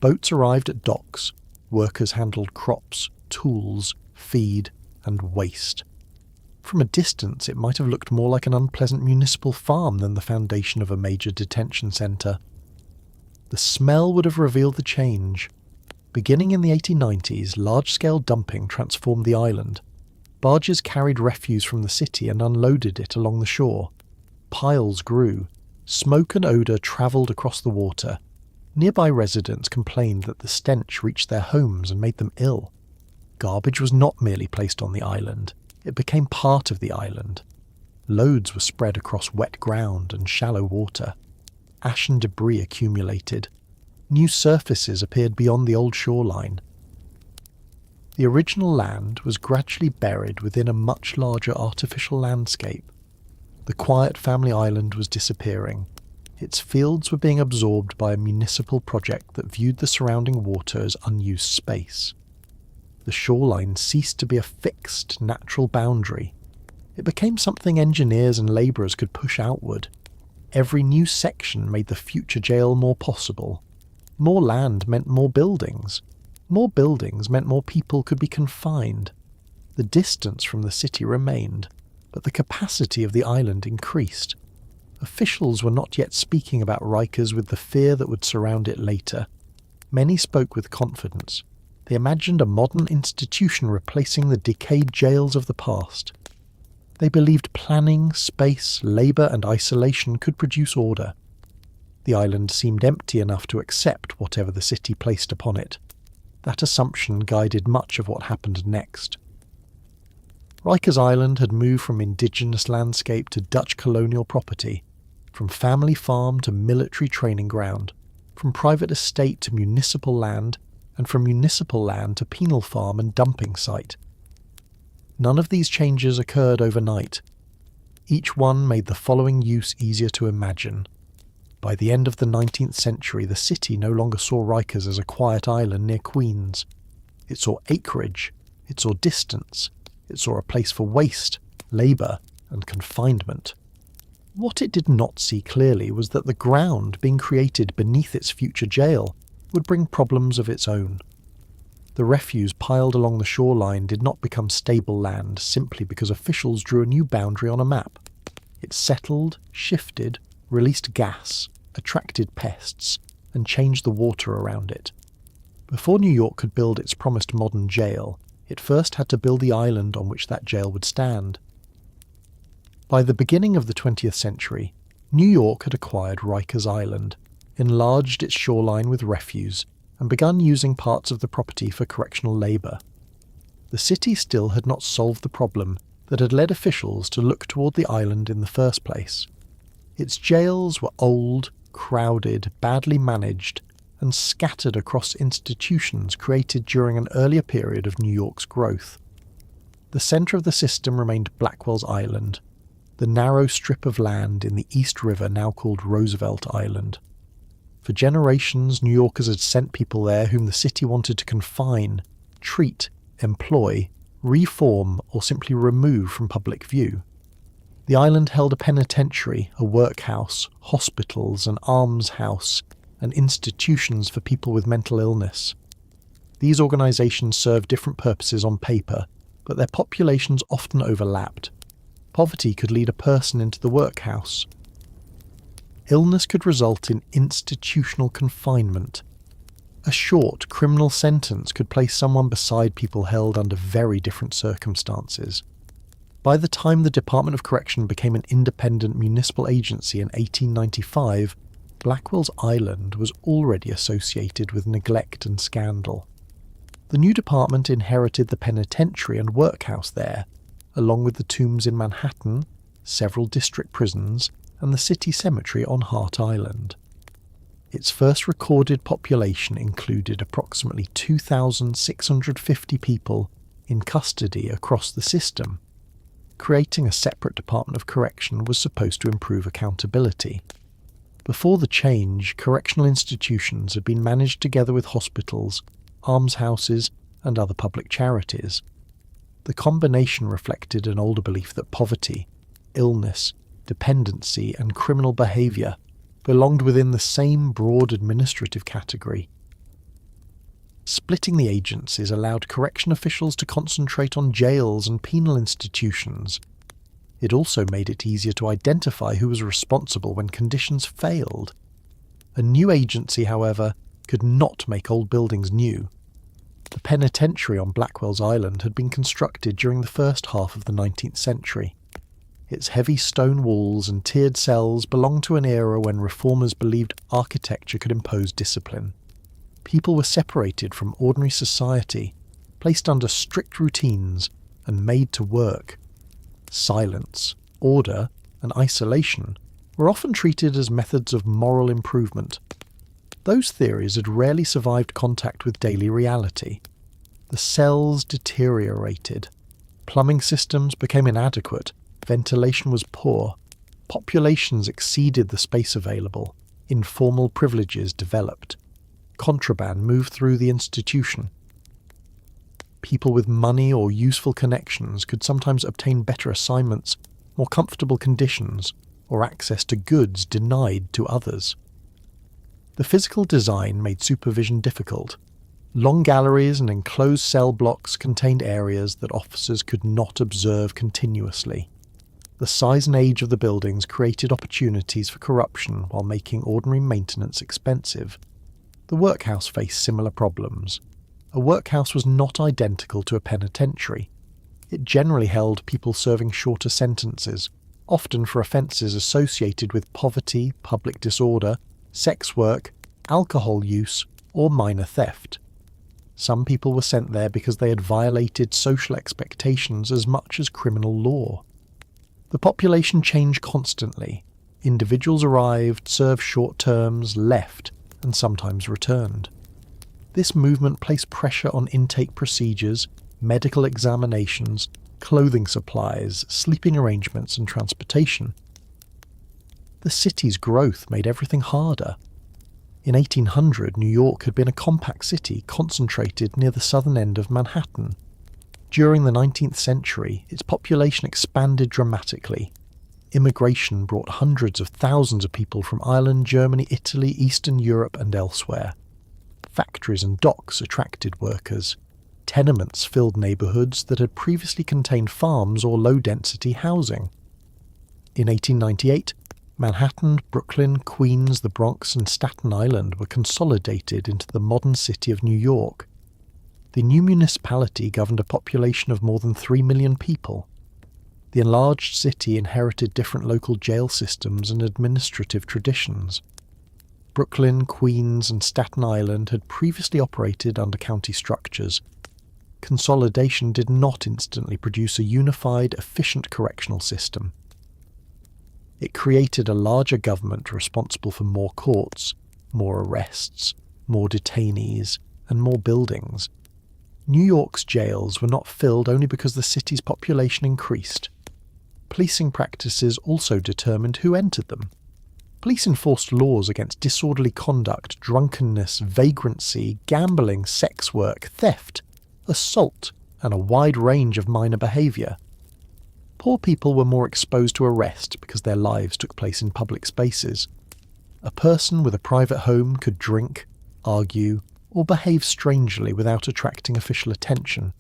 Boats arrived at docks. Workers handled crops, tools, feed, and waste. From a distance, it might have looked more like an unpleasant municipal farm than the foundation of a major detention centre. The smell would have revealed the change. Beginning in the 1890s, large-scale dumping transformed the island. Barges carried refuse from the city and unloaded it along the shore. Piles grew. Smoke and odour travelled across the water. Nearby residents complained that the stench reached their homes and made them ill. Garbage was not merely placed on the island. It became part of the island. Loads were spread across wet ground and shallow water. Ash and debris accumulated. New surfaces appeared beyond the old shoreline. The original land was gradually buried within a much larger artificial landscape. The quiet family island was disappearing. Its fields were being absorbed by a municipal project that viewed the surrounding water as unused space. The shoreline ceased to be a fixed, natural boundary. It became something engineers and labourers could push outward. Every new section made the future jail more possible. More land meant more buildings. More buildings meant more people could be confined. The distance from the city remained, but the capacity of the island increased. Officials were not yet speaking about Rikers with the fear that would surround it later. Many spoke with confidence. They imagined a modern institution replacing the decayed jails of the past. They believed planning, space, labour and isolation could produce order. The island seemed empty enough to accept whatever the city placed upon it. That assumption guided much of what happened next. Rikers Island had moved from indigenous landscape to Dutch colonial property, from family farm to military training ground, from private estate to municipal land, and from municipal land to penal farm and dumping site. None of these changes occurred overnight. Each one made the following use easier to imagine. By the end of the 19th century, the city no longer saw Rikers as a quiet island near Queens. It saw acreage, it saw distance, it saw a place for waste, labour, and confinement. What it did not see clearly was that the ground being created beneath its future jail would bring problems of its own. The refuse piled along the shoreline did not become stable land simply because officials drew a new boundary on a map. It settled, shifted, released gas, attracted pests, and changed the water around it. Before New York could build its promised modern jail, it first had to build the island on which that jail would stand. By the beginning of the 20th century, New York had acquired Rikers Island, enlarged its shoreline with refuse, and begun using parts of the property for correctional labour. The city still had not solved the problem that had led officials to look toward the island in the first place. Its jails were old, crowded, badly managed, and scattered across institutions created during an earlier period of New York's growth. The centre of the system remained Blackwell's Island, the narrow strip of land in the East River now called Roosevelt Island. For generations, New Yorkers had sent people there whom the city wanted to confine, treat, employ, reform, or simply remove from public view. The island held a penitentiary, a workhouse, hospitals, an almshouse, and institutions for people with mental illness. These organisations served different purposes on paper, but their populations often overlapped. Poverty could lead a person into the workhouse. Illness could result in institutional confinement. A short criminal sentence could place someone beside people held under very different circumstances. By the time the Department of Correction became an independent municipal agency in 1895, Blackwell's Island was already associated with neglect and scandal. The new department inherited the penitentiary and workhouse there, along with the tombs in Manhattan, several district prisons, and the city cemetery on Hart Island. Its first recorded population included approximately 2,650 people in custody across the system. Creating a separate Department of Correction was supposed to improve accountability. Before the change, correctional institutions had been managed together with hospitals, almshouses, and other public charities. The combination reflected an older belief that poverty, illness, dependency, and criminal behaviour belonged within the same broad administrative category. Splitting the agencies allowed correction officials to concentrate on jails and penal institutions. It also made it easier to identify who was responsible when conditions failed. A new agency, however, could not make old buildings new. The penitentiary on Blackwell's Island had been constructed during the first half of the 19th century. Its heavy stone walls and tiered cells belonged to an era when reformers believed architecture could impose discipline. People were separated from ordinary society, placed under strict routines, and made to work. Silence, order, and isolation were often treated as methods of moral improvement. Those theories had rarely survived contact with daily reality. The cells deteriorated. Plumbing systems became inadequate. Ventilation was poor. Populations exceeded the space available. Informal privileges developed. Contraband moved through the institution. People with money or useful connections could sometimes obtain better assignments, more comfortable conditions, or access to goods denied to others. The physical design made supervision difficult. Long galleries and enclosed cell blocks contained areas that officers could not observe continuously. The size and age of the buildings created opportunities for corruption while making ordinary maintenance expensive. The workhouse faced similar problems. A workhouse was not identical to a penitentiary. It generally held people serving shorter sentences, often for offences associated with poverty, public disorder, sex work, alcohol use, or minor theft. Some people were sent there because they had violated social expectations as much as criminal law. The population changed constantly. Individuals arrived, served short terms, left, and sometimes returned. This movement placed pressure on intake procedures, medical examinations, clothing supplies, sleeping arrangements, and transportation. The city's growth made everything harder. In 1800, New York had been a compact city concentrated near the southern end of Manhattan. During the 19th century, its population expanded dramatically. Immigration brought hundreds of thousands of people from Ireland, Germany, Italy, Eastern Europe, and elsewhere. Factories and docks attracted workers. Tenements filled neighbourhoods that had previously contained farms or low-density housing. In 1898, Manhattan, Brooklyn, Queens, the Bronx, and Staten Island were consolidated into the modern city of New York. The new municipality governed a population of more than 3 million people. The enlarged city inherited different local jail systems and administrative traditions. Brooklyn, Queens, and Staten Island had previously operated under county structures. Consolidation did not instantly produce a unified, efficient correctional system. It created a larger government responsible for more courts, more arrests, more detainees, and more buildings. New York's jails were not filled only because the city's population increased. Policing practices also determined who entered them. Police enforced laws against disorderly conduct, drunkenness, vagrancy, gambling, sex work, theft, assault, and a wide range of minor behaviour. Poor people were more exposed to arrest because their lives took place in public spaces. A person with a private home could drink, argue, or behave strangely without attracting official attention.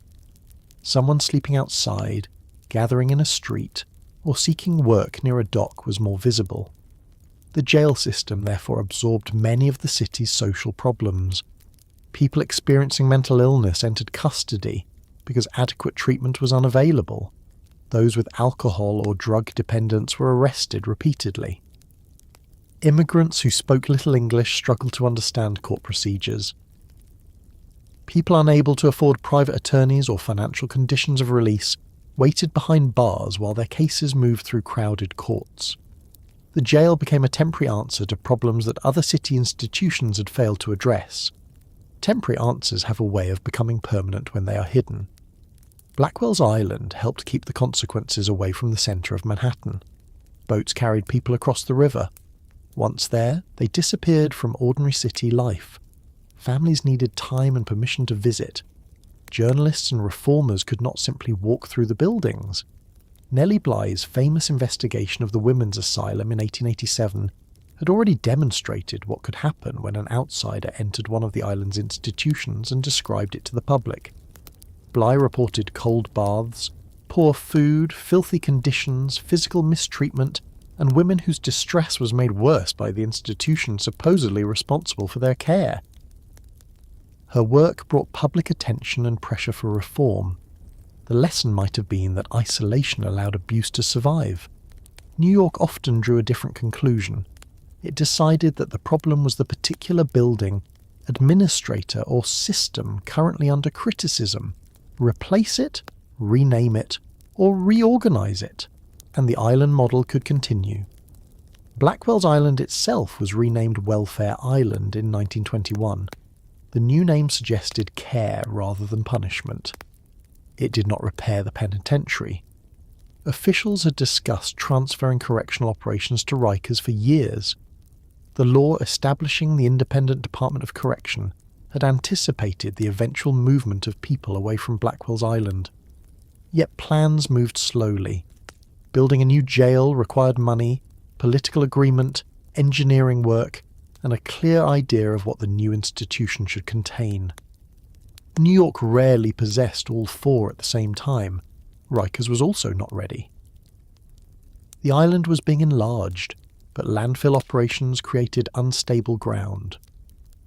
Someone sleeping outside, gathering in a street, or seeking work near a dock was more visible. The jail system therefore absorbed many of the city's social problems. People experiencing mental illness entered custody because adequate treatment was unavailable. Those with alcohol or drug dependence were arrested repeatedly. Immigrants who spoke little English struggled to understand court procedures. People unable to afford private attorneys or financial conditions of release waited behind bars while their cases moved through crowded courts. The jail became a temporary answer to problems that other city institutions had failed to address. Temporary answers have a way of becoming permanent when they are hidden. Blackwell's Island helped keep the consequences away from the centre of Manhattan. Boats carried people across the river. Once there, they disappeared from ordinary city life. Families needed time and permission to visit. Journalists and reformers could not simply walk through the buildings. Nellie Bly's famous investigation of the women's asylum in 1887 had already demonstrated what could happen when an outsider entered one of the island's institutions and described it to the public. Bly reported cold baths, poor food, filthy conditions, physical mistreatment, and women whose distress was made worse by the institution supposedly responsible for their care. Her work brought public attention and pressure for reform. The lesson might have been that isolation allowed abuse to survive. New York often drew a different conclusion. It decided that the problem was the particular building, administrator, or system currently under criticism. Replace it, rename it, or reorganize it, and the island model could continue. Blackwell's Island itself was renamed Welfare Island in 1921. The new name suggested care rather than punishment. It did not repair the penitentiary. Officials had discussed transferring correctional operations to Rikers for years. The law establishing the Independent Department of Correction had anticipated the eventual movement of people away from Blackwell's Island. Yet plans moved slowly. Building a new jail required money, political agreement, engineering work, and a clear idea of what the new institution should contain. New York rarely possessed all four at the same time. Rikers was also not ready. The island was being enlarged, but landfill operations created unstable ground.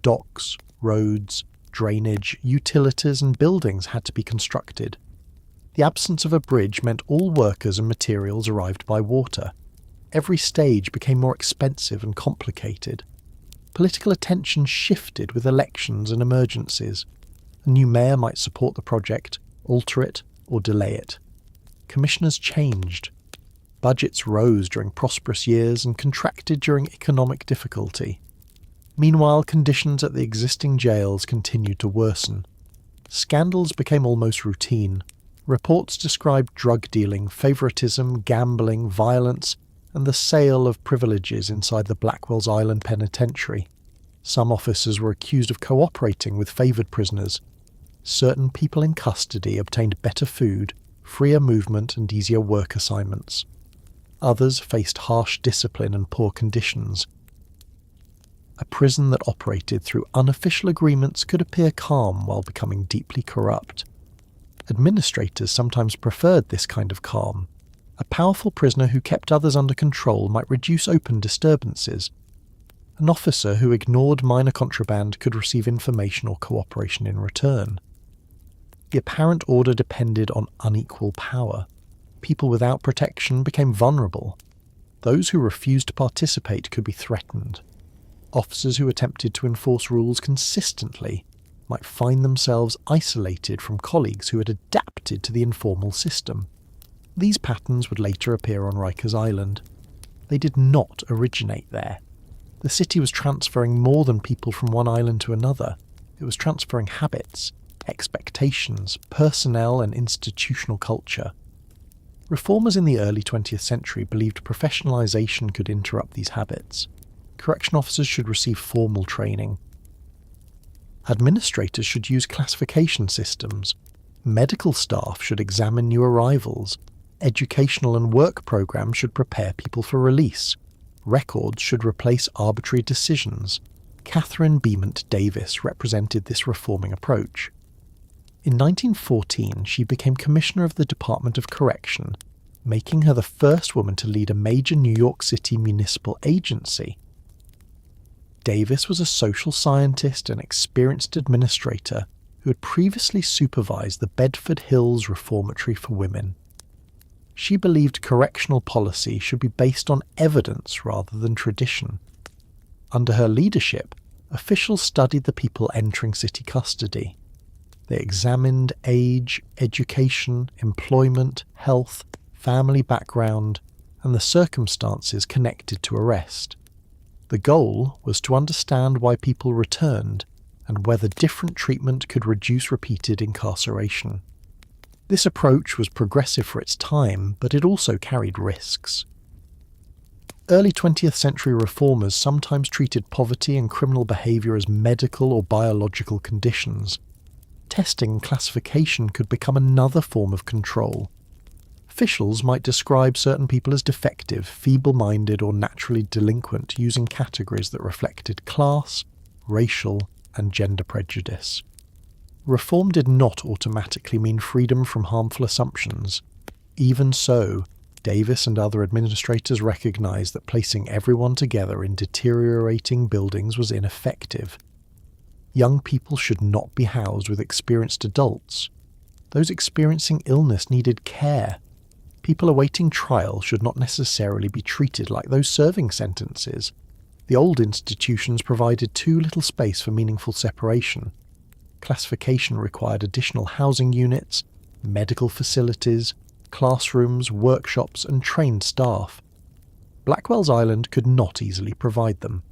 Docks, roads, drainage, utilities and buildings had to be constructed. The absence of a bridge meant all workers and materials arrived by water. Every stage became more expensive and complicated. Political attention shifted with elections and emergencies. A new mayor might support the project, alter it, or delay it. Commissioners changed. Budgets rose during prosperous years and contracted during economic difficulty. Meanwhile, conditions at the existing jails continued to worsen. Scandals became almost routine. Reports described drug dealing, favouritism, gambling, violence, and the sale of privileges inside the Blackwell's Island Penitentiary. Some officers were accused of cooperating with favoured prisoners. Certain people in custody obtained better food, freer movement and easier work assignments. Others faced harsh discipline and poor conditions. A prison that operated through unofficial agreements could appear calm while becoming deeply corrupt. Administrators sometimes preferred this kind of calm. A powerful prisoner who kept others under control might reduce open disturbances. An officer who ignored minor contraband could receive information or cooperation in return. The apparent order depended on unequal power. People without protection became vulnerable. Those who refused to participate could be threatened. Officers who attempted to enforce rules consistently might find themselves isolated from colleagues who had adapted to the informal system. These patterns would later appear on Rikers Island. They did not originate there. The city was transferring more than people from one island to another. It was transferring habits, expectations, personnel and institutional culture. Reformers in the early 20th century believed professionalisation could interrupt these habits. Correction officers should receive formal training. Administrators should use classification systems. Medical staff should examine new arrivals. Educational and work programs should prepare people for release. Records should replace arbitrary decisions. Catherine Beament Davis represented this reforming approach. In 1914, she became Commissioner of the Department of Correction, making her the first woman to lead a major New York City municipal agency. Davis was a social scientist and experienced administrator who had previously supervised the Bedford Hills Reformatory for Women. She believed correctional policy should be based on evidence rather than tradition. Under her leadership, officials studied the people entering city custody. They examined age, education, employment, health, family background, and the circumstances connected to arrest. The goal was to understand why people returned and whether different treatment could reduce repeated incarceration. This approach was progressive for its time, but it also carried risks. Early 20th century reformers sometimes treated poverty and criminal behaviour as medical or biological conditions. Testing and classification could become another form of control. Officials might describe certain people as defective, feeble-minded or naturally delinquent using categories that reflected class, racial and gender prejudice. Reform did not automatically mean freedom from harmful assumptions. Even so, Davis and other administrators recognised that placing everyone together in deteriorating buildings was ineffective. Young people should not be housed with experienced adults. Those experiencing illness needed care. People awaiting trial should not necessarily be treated like those serving sentences. The old institutions provided too little space for meaningful separation. Classification required additional housing units, medical facilities, classrooms, workshops, and trained staff. Blackwell's Island could not easily provide them.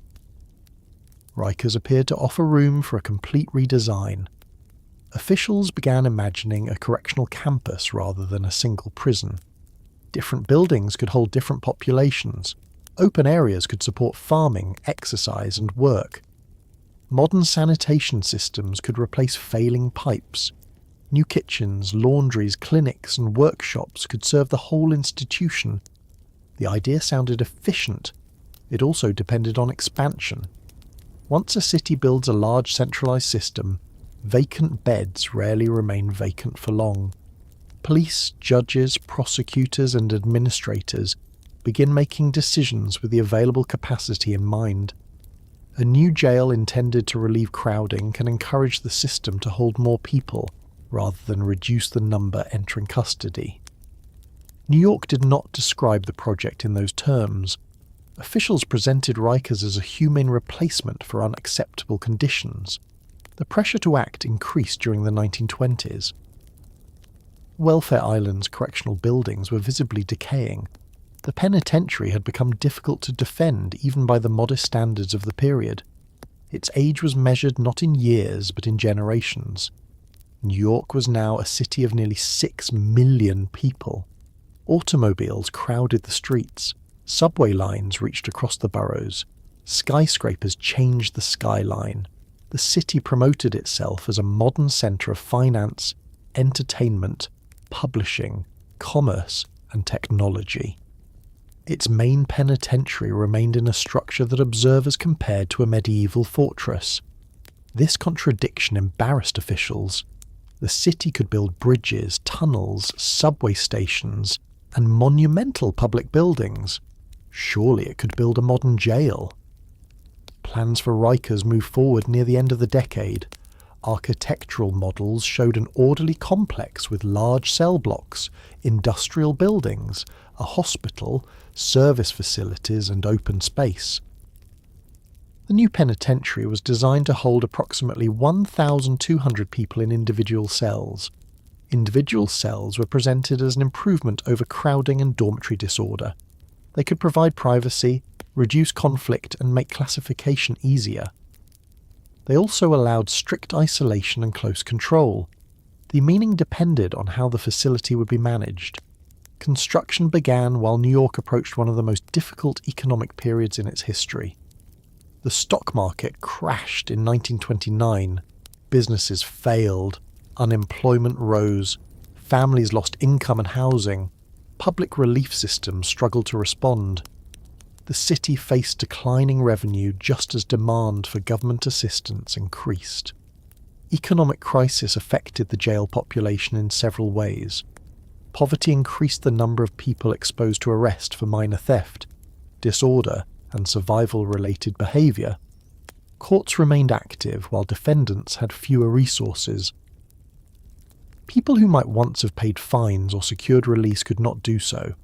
Rikers appeared to offer room for a complete redesign. Officials began imagining a correctional campus rather than a single prison. Different buildings could hold different populations. Open areas could support farming, exercise, and work. Modern sanitation systems could replace failing pipes. New kitchens, laundries, clinics, and workshops could serve the whole institution. The idea sounded efficient. It also depended on expansion. Once a city builds a large centralised system, vacant beds rarely remain vacant for long. Police, judges, prosecutors, and administrators begin making decisions with the available capacity in mind. A new jail intended to relieve crowding can encourage the system to hold more people, rather than reduce the number entering custody. New York did not describe the project in those terms. Officials presented Rikers as a humane replacement for unacceptable conditions. The pressure to act increased during the 1920s. Welfare Island's correctional buildings were visibly decaying. The penitentiary had become difficult to defend even by the modest standards of the period. Its age was measured not in years but in generations. New York was now a city of nearly 6 million people. Automobiles crowded the streets. Subway lines reached across the boroughs. Skyscrapers changed the skyline. The city promoted itself as a modern centre of finance, entertainment, publishing, commerce, and technology. Its main penitentiary remained in a structure that observers compared to a medieval fortress. This contradiction embarrassed officials. The city could build bridges, tunnels, subway stations, and monumental public buildings. Surely it could build a modern jail. Plans for Rikers moved forward near the end of the decade. Architectural models showed an orderly complex with large cell blocks, industrial buildings, a hospital, service facilities, and open space. The new penitentiary was designed to hold approximately 1,200 people in individual cells. Individual cells were presented as an improvement over crowding and dormitory disorder. They could provide privacy, reduce conflict and make classification easier. They also allowed strict isolation and close control. The meaning depended on how the facility would be managed. Construction began while New York approached one of the most difficult economic periods in its history. The stock market crashed in 1929, businesses failed, unemployment rose, families lost income and housing, public relief systems struggled to respond. The city faced declining revenue just as demand for government assistance increased. Economic crisis affected the jail population in several ways. Poverty increased the number of people exposed to arrest for minor theft, disorder, and survival-related behaviour. Courts remained active while defendants had fewer resources. People who might once have paid fines or secured release could not do so.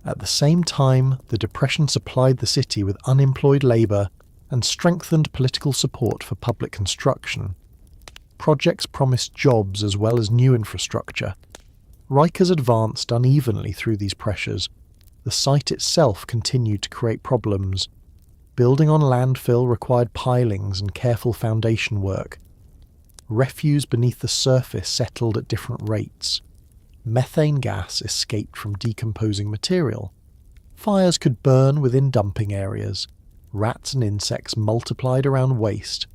At the same time, the Depression supplied the city with unemployed labour and strengthened political support for public construction. Projects promised jobs as well as new infrastructure. Rikers advanced unevenly through these pressures. The site itself continued to create problems. Building on landfill required pilings and careful foundation work. Refuse beneath the surface settled at different rates. Methane gas escaped from decomposing material. Fires could burn within dumping areas. Rats and insects multiplied around waste.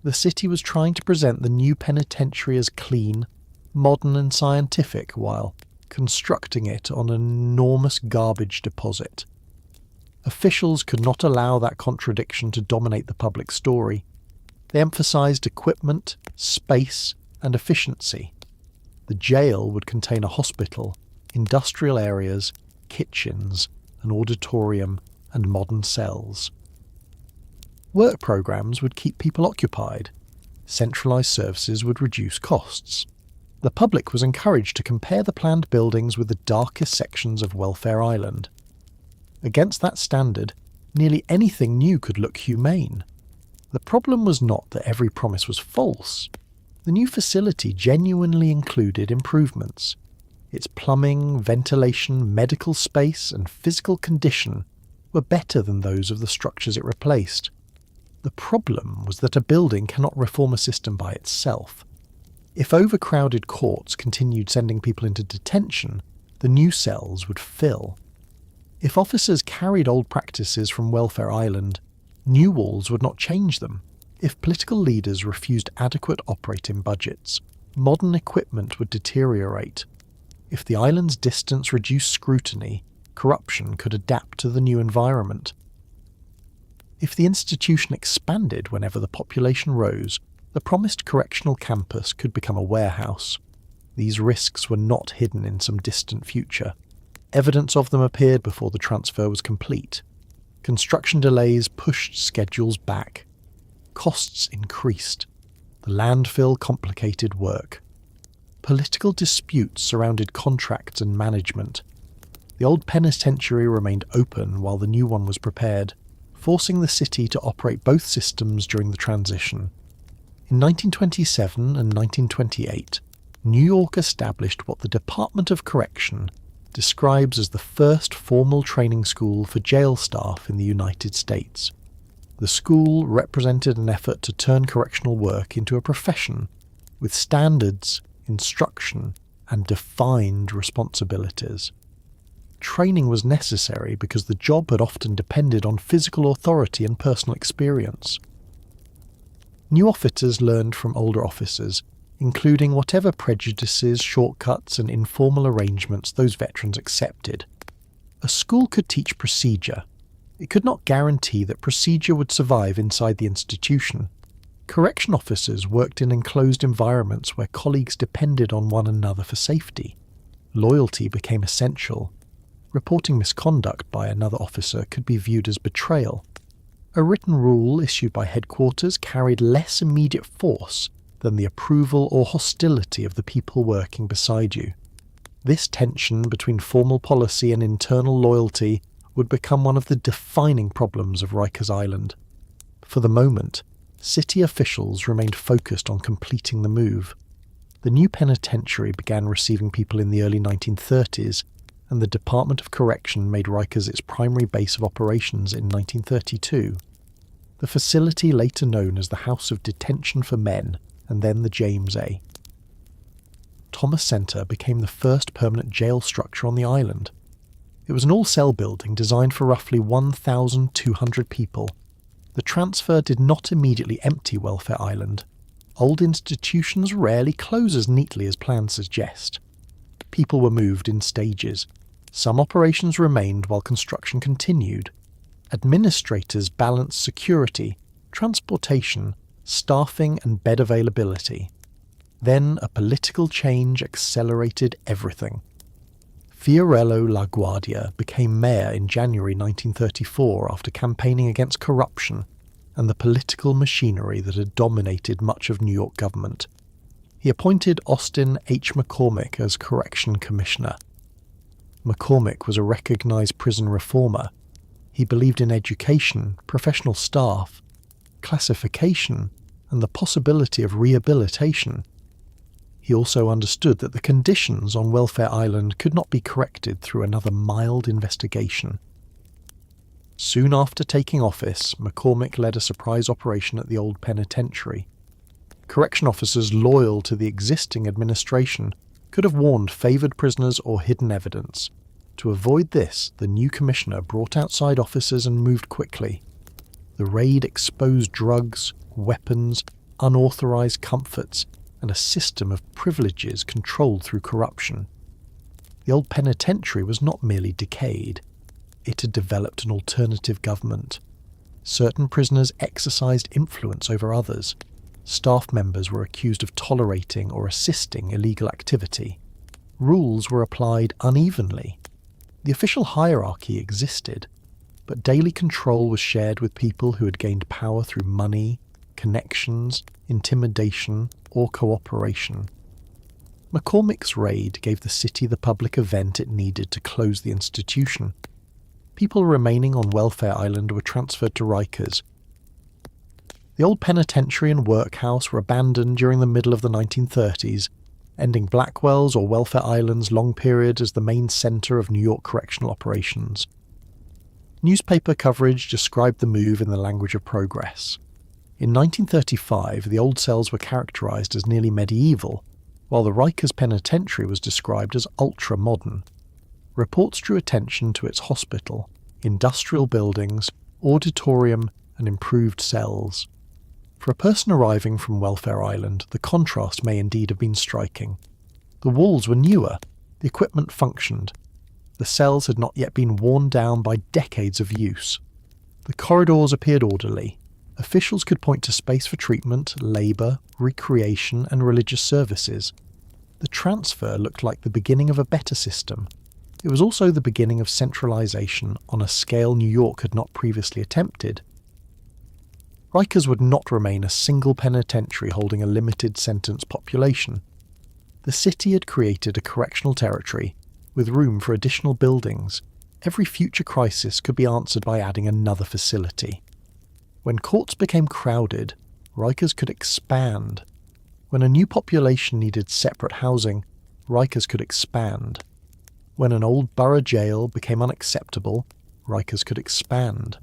The city was trying to present the new penitentiary as clean, modern and scientific while constructing it on an enormous garbage deposit. Officials could not allow that contradiction to dominate the public story. They emphasized equipment, space, and efficiency. The jail would contain a hospital, industrial areas, kitchens, an auditorium, and modern cells. Work programs would keep people occupied. Centralized services would reduce costs. The public was encouraged to compare the planned buildings with the darkest sections of Welfare Island. Against that standard, nearly anything new could look humane. The problem was not that every promise was false. The new facility genuinely included improvements. Its plumbing, ventilation, medical space, and physical condition were better than those of the structures it replaced. The problem was that a building cannot reform a system by itself. If overcrowded courts continued sending people into detention, the new cells would fill. If officers carried old practices from Welfare Island, new walls would not change them. If political leaders refused adequate operating budgets, modern equipment would deteriorate. If the island's distance reduced scrutiny, corruption could adapt to the new environment. If the institution expanded whenever the population rose, the promised correctional campus could become a warehouse. These risks were not hidden in some distant future. Evidence of them appeared before the transfer was complete. Construction delays pushed schedules back. Costs increased. The landfill complicated work. Political disputes surrounded contracts and management. The old penitentiary remained open while the new one was prepared, forcing the city to operate both systems during the transition. In 1927 and 1928, New York established what the Department of Correction describes as the first formal training school for jail staff in the United States. The school represented an effort to turn correctional work into a profession, with standards, instruction, and defined responsibilities. Training was necessary because the job had often depended on physical authority and personal experience. New officers learned from older officers, including whatever prejudices, shortcuts, and informal arrangements those veterans accepted. A school could teach procedure. It could not guarantee that procedure would survive inside the institution. Correction officers worked in enclosed environments where colleagues depended on one another for safety. Loyalty became essential. Reporting misconduct by another officer could be viewed as betrayal. A written rule issued by headquarters carried less immediate force than the approval or hostility of the people working beside you. This tension between formal policy and internal loyalty would become one of the defining problems of Rikers Island. For the moment, city officials remained focused on completing the move. The new penitentiary began receiving people in the early 1930s, and the Department of Correction made Rikers its primary base of operations in 1932. The facility, later known as the House of Detention for Men, and then the James A. Thomas Centre became the first permanent jail structure on the island. It was an all-cell building designed for roughly 1,200 people. The transfer did not immediately empty Welfare Island. Old institutions rarely close as neatly as plans suggest. People were moved in stages. Some operations remained while construction continued. Administrators balanced security, transportation, staffing and bed availability. Then a political change accelerated everything. Fiorello LaGuardia became mayor in January 1934 after campaigning against corruption and the political machinery that had dominated much of New York government. He appointed Austin H. McCormick as Correction Commissioner. McCormick was a recognized prison reformer. He believed in education, professional staff, classification, and the possibility of rehabilitation. He also understood that the conditions on Welfare Island could not be corrected through another mild investigation. Soon after taking office, McCormick led a surprise operation at the old penitentiary. Correction officers loyal to the existing administration could have warned favoured prisoners or hidden evidence. To avoid this, the new commissioner brought outside officers and moved quickly. The raid exposed drugs, weapons, unauthorised comforts, and a system of privileges controlled through corruption. The old penitentiary was not merely decayed. It had developed an alternative government. Certain prisoners exercised influence over others. Staff members were accused of tolerating or assisting illegal activity. Rules were applied unevenly. The official hierarchy existed, but daily control was shared with people who had gained power through money, connections, intimidation, or cooperation. McCormick's raid gave the city the public event it needed to close the institution. People remaining on Welfare Island were transferred to Rikers. The old penitentiary and workhouse were abandoned during the middle of the 1930s, ending Blackwell's or Welfare Island's long period as the main centre of New York correctional operations. Newspaper coverage described the move in the language of progress. In 1935, the old cells were characterised as nearly medieval, while the Rikers Penitentiary was described as ultra-modern. Reports drew attention to its hospital, industrial buildings, auditorium, and improved cells. For a person arriving from Welfare Island, the contrast may indeed have been striking. The walls were newer, the equipment functioned. The cells had not yet been worn down by decades of use. The corridors appeared orderly. Officials could point to space for treatment, labour, recreation, and religious services. The transfer looked like the beginning of a better system. It was also the beginning of centralisation on a scale New York had not previously attempted. Rikers would not remain a single penitentiary holding a limited sentence population. The city had created a correctional territory, with room for additional buildings. Every future crisis could be answered by adding another facility. When courts became crowded, Rikers could expand. When a new population needed separate housing, Rikers could expand. When an old borough jail became unacceptable, Rikers could expand.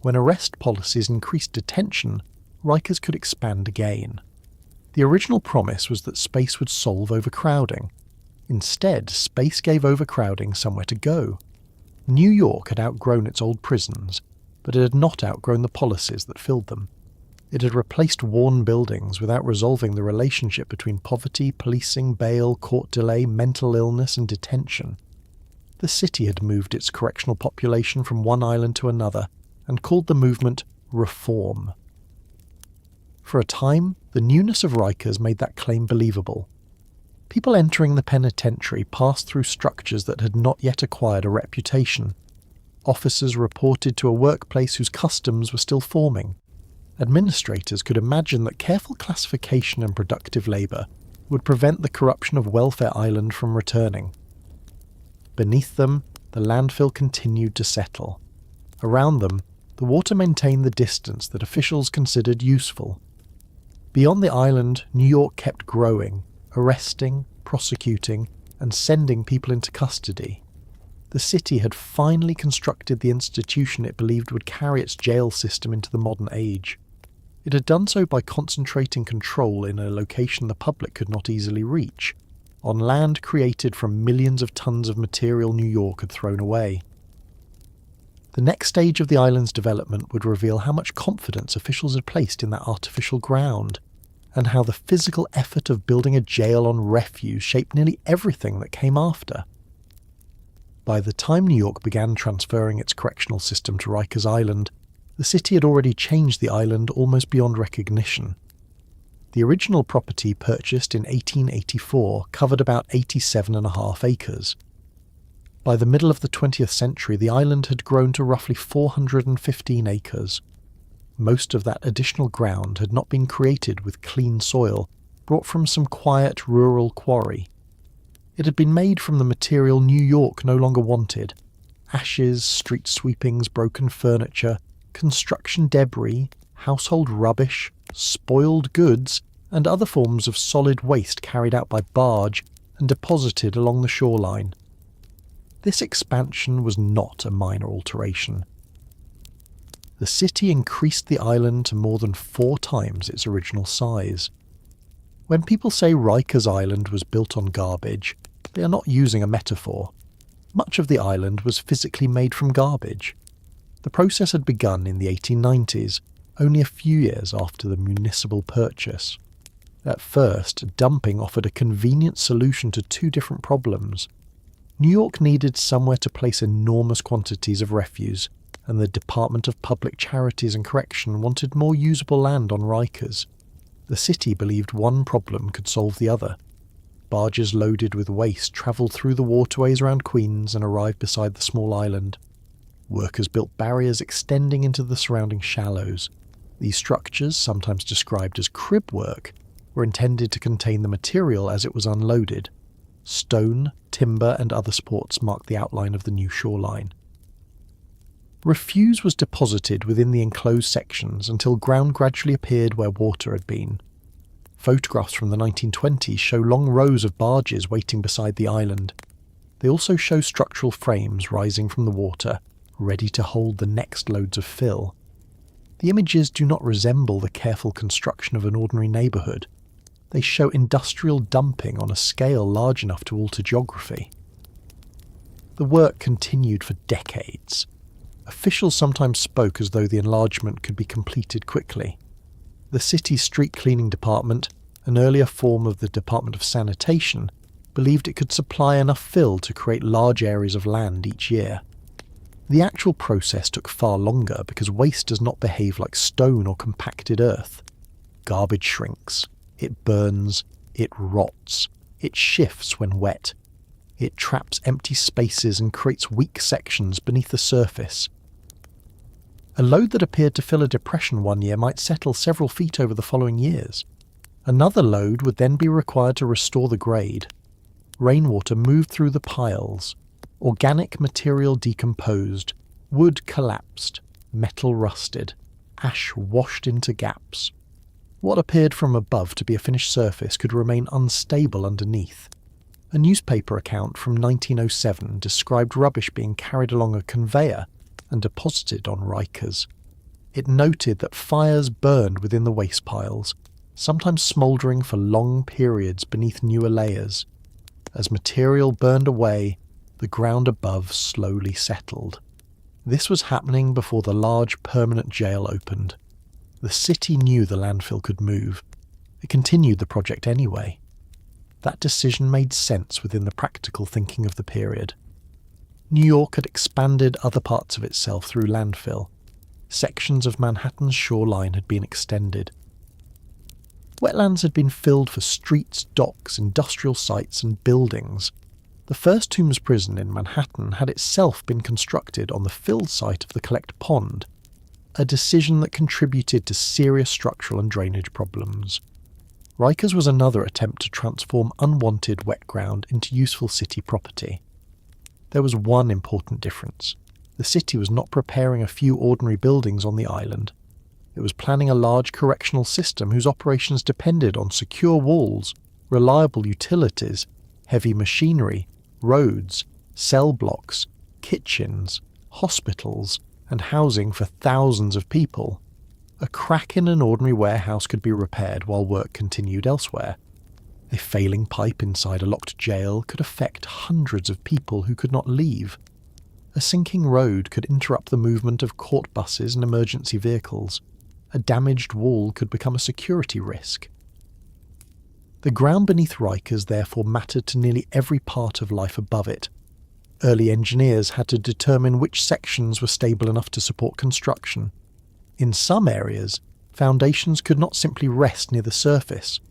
When arrest policies increased detention, Rikers could expand again. The original promise was that space would solve overcrowding. Instead, space gave overcrowding somewhere to go. New York had outgrown its old prisons, but it had not outgrown the policies that filled them. It had replaced worn buildings without resolving the relationship between poverty, policing, bail, court delay, mental illness, and detention. The city had moved its correctional population from one island to another, and called the movement reform. For a time, the newness of Rikers made that claim believable. People entering the penitentiary passed through structures that had not yet acquired a reputation. Officers reported to a workplace whose customs were still forming. Administrators could imagine that careful classification and productive labour would prevent the corruption of Welfare Island from returning. Beneath them, the landfill continued to settle. Around them, the water maintained the distance that officials considered useful. Beyond the island, New York kept growing, arresting, prosecuting, and sending people into custody. the city had finally constructed the institution it believed would carry its jail system into the modern age. It had done so by concentrating control in a location the public could not easily reach, on land created from millions of tons of material New York had thrown away. The next stage of the island's development would reveal how much confidence officials had placed in that artificial ground, and how the physical effort of building a jail on refuse shaped nearly everything that came after. By the time New York began transferring its correctional system to Rikers Island, the city had already changed the island almost beyond recognition. The original property, purchased in 1884, covered about 87.5 acres. By the middle of the 20th century, the island had grown to roughly 415 acres. Most of that additional ground had not been created with clean soil, brought from some quiet rural quarry. It had been made from the material New York no longer wanted: ashes, street sweepings, broken furniture, construction debris, household rubbish, spoiled goods, and other forms of solid waste carried out by barge and deposited along the shoreline. This expansion was not a minor alteration. The city increased the island to more than 4 times its original size. When people say Rikers Island was built on garbage, they are not using a metaphor. Much of the island was physically made from garbage. The process had begun in the 1890s, only a few years after the municipal purchase. At first, dumping offered a convenient solution to 2 different problems. New York needed somewhere to place enormous quantities of refuse, and the Department of Public Charities and Correction wanted more usable land on Rikers. The city believed one problem could solve the other. Barges loaded with waste travelled through the waterways around Queens and arrived beside the small island. Workers built barriers extending into the surrounding shallows. These structures, sometimes described as crib work, were intended to contain the material as it was unloaded. Stone, timber, and other supports marked the outline of the new shoreline. Refuse was deposited within the enclosed sections until ground gradually appeared where water had been. Photographs from the 1920s show long rows of barges waiting beside the island. They also show structural frames rising from the water, ready to hold the next loads of fill. The images do not resemble the careful construction of an ordinary neighbourhood. They show industrial dumping on a scale large enough to alter geography. The work continued for decades. Officials sometimes spoke as though the enlargement could be completed quickly. The city's street cleaning department, an earlier form of the Department of Sanitation, believed it could supply enough fill to create large areas of land each year. The actual process took far longer because waste does not behave like stone or compacted earth. Garbage shrinks. It burns. It rots. It shifts when wet. It traps empty spaces and creates weak sections beneath the surface. A load that appeared to fill a depression one year might settle several feet over the following years. Another load would then be required to restore the grade. Rainwater moved through the piles. Organic material decomposed. Wood collapsed. Metal rusted. Ash washed into gaps. What appeared from above to be a finished surface could remain unstable underneath. A newspaper account from 1907 described rubbish being carried along a conveyor and deposited on Rikers. It noted that fires burned within the waste piles, sometimes smouldering for long periods beneath newer layers. As material burned away, the ground above slowly settled. This was happening before the large permanent jail opened. The city knew the landfill could move. It continued the project anyway. That decision made sense within the practical thinking of the period. New York had expanded other parts of itself through landfill. Sections of Manhattan's shoreline had been extended. Wetlands had been filled for streets, docks, industrial sites, and buildings. The first Tombs prison in Manhattan had itself been constructed on the filled site of the Collect Pond, a decision that contributed to serious structural and drainage problems. Rikers was another attempt to transform unwanted wet ground into useful city property. There was one important difference. The city was not preparing a few ordinary buildings on the island. It was planning a large correctional system whose operations depended on secure walls, reliable utilities, heavy machinery, roads, cell blocks, kitchens, hospitals, and housing for thousands of people. A crack in an ordinary warehouse could be repaired while work continued elsewhere. A failing pipe inside a locked jail could affect hundreds of people who could not leave. A sinking road could interrupt the movement of court buses and emergency vehicles. A damaged wall could become a security risk. The ground beneath Rikers therefore mattered to nearly every part of life above it. Early engineers had to determine which sections were stable enough to support construction. In some areas, foundations could not simply rest near the surface.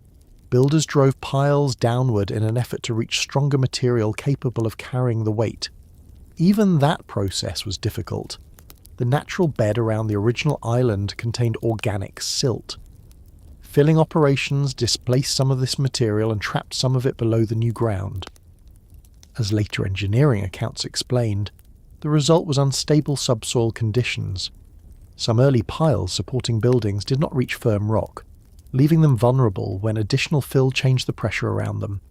Builders drove piles downward in an effort to reach stronger material capable of carrying the weight. Even that process was difficult. The natural bed around the original island contained organic silt. Filling operations displaced some of this material and trapped some of it below the new ground. As later engineering accounts explained, the result was unstable subsoil conditions. Some early piles supporting buildings did not reach firm rock, leaving them vulnerable when additional fill changed the pressure around them.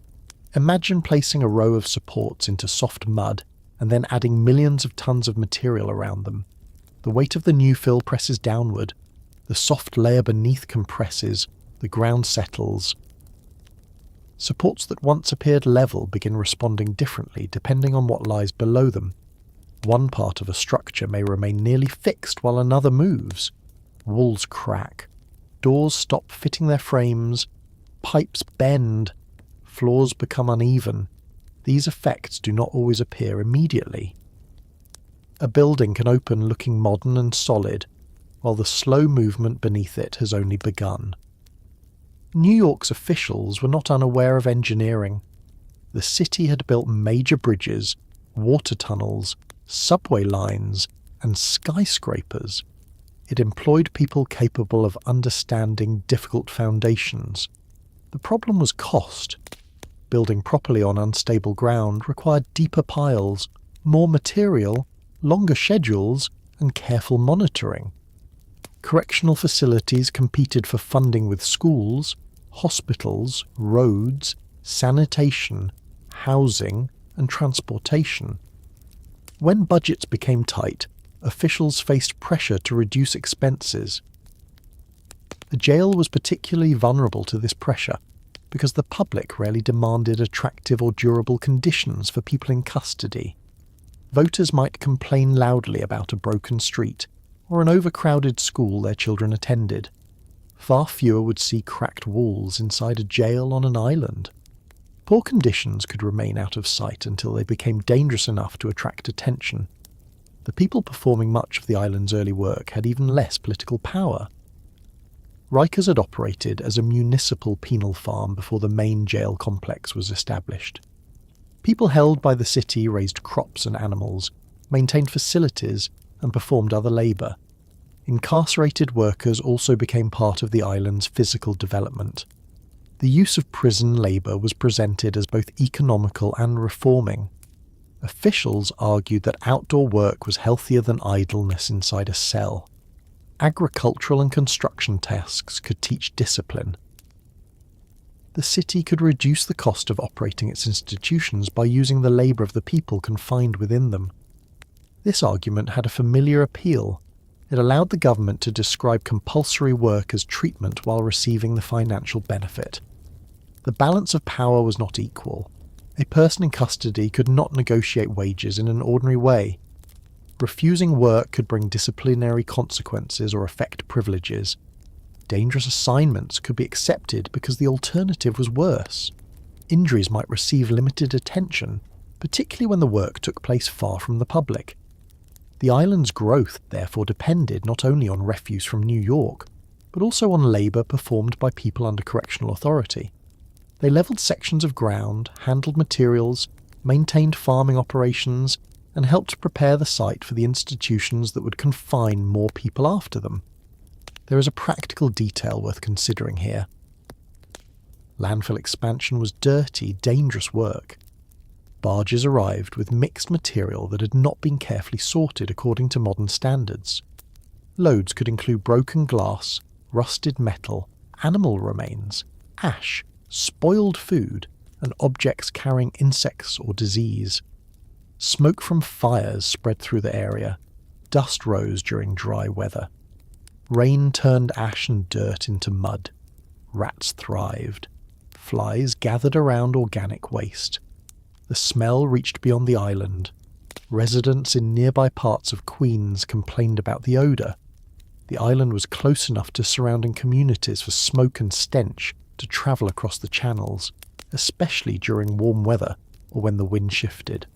Imagine placing a row of supports into soft mud and then adding millions of tons of material around them. The weight of the new fill presses downward. The soft layer beneath compresses. The ground settles. Supports that once appeared level begin responding differently depending on what lies below them. One part of a structure may remain nearly fixed while another moves. Walls crack. Doors stop fitting their frames. Pipes bend. Floors become uneven. These effects do not always appear immediately. A building can open looking modern and solid, while the slow movement beneath it has only begun. New York's officials were not unaware of engineering. The city had built major bridges, water tunnels, subway lines, and skyscrapers. It employed people capable of understanding difficult foundations. The problem was cost. Building properly on unstable ground required deeper piles, more material, longer schedules, and careful monitoring. Correctional facilities competed for funding with schools, hospitals, roads, sanitation, housing, and transportation. When budgets became tight, officials faced pressure to reduce expenses. The jail was particularly vulnerable to this pressure because the public rarely demanded attractive or durable conditions for people in custody. Voters might complain loudly about a broken street or an overcrowded school their children attended. Far fewer would see cracked walls inside a jail on an island. Poor conditions could remain out of sight until they became dangerous enough to attract attention. The people performing much of the island's early work had even less political power. Rikers had operated as a municipal penal farm before the main jail complex was established. People held by the city raised crops and animals, maintained facilities, and performed other labour. Incarcerated workers also became part of the island's physical development. The use of prison labour was presented as both economical and reforming. Officials argued that outdoor work was healthier than idleness inside a cell. Agricultural and construction tasks could teach discipline. The city could reduce the cost of operating its institutions by using the labour of the people confined within them. This argument had a familiar appeal. It allowed the government to describe compulsory work as treatment while receiving the financial benefit. The balance of power was not equal. A person in custody could not negotiate wages in an ordinary way. Refusing work could bring disciplinary consequences or affect privileges. Dangerous assignments could be accepted because the alternative was worse. Injuries might receive limited attention, particularly when the work took place far from the public. The island's growth therefore depended not only on refuse from New York, but also on labour performed by people under correctional authority. They levelled sections of ground, handled materials, maintained farming operations, and helped prepare the site for the institutions that would confine more people after them. There is a practical detail worth considering here. Landfill expansion was dirty, dangerous work. Barges arrived with mixed material that had not been carefully sorted according to modern standards. Loads could include broken glass, rusted metal, animal remains, ash, spoiled food, and objects carrying insects or disease. Smoke from fires spread through the area. Dust rose during dry weather. Rain turned ash and dirt into mud. Rats thrived. Flies gathered around organic waste. The smell reached beyond the island. Residents in nearby parts of Queens complained about the odour. The island was close enough to surrounding communities for smoke and stench to travel across the channels, especially during warm weather or when the wind shifted.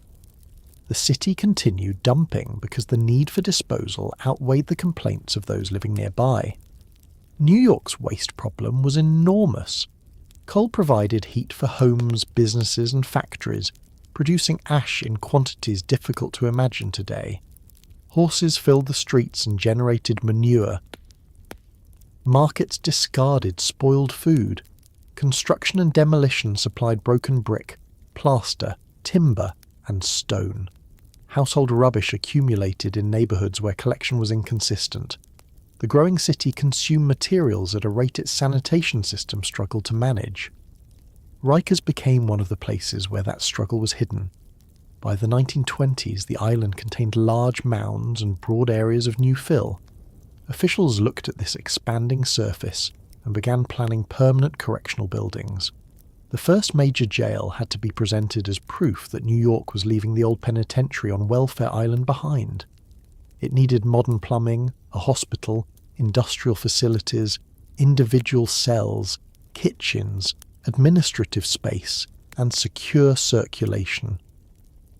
The city continued dumping because the need for disposal outweighed the complaints of those living nearby. New York's waste problem was enormous. Coal provided heat for homes, businesses and factories, producing ash in quantities difficult to imagine today. Horses filled the streets and generated manure. Markets discarded spoiled food. Construction and demolition supplied broken brick, plaster, timber and stone. Household rubbish accumulated in neighbourhoods where collection was inconsistent. The growing city consumed materials at a rate its sanitation system struggled to manage. Rikers became one of the places where that struggle was hidden. By the 1920s, the island contained large mounds and broad areas of new fill. Officials looked at this expanding surface and began planning permanent correctional buildings. The first major jail had to be presented as proof that New York was leaving the old penitentiary on Welfare Island behind. It needed modern plumbing, a hospital, industrial facilities, individual cells, kitchens, administrative space, and secure circulation.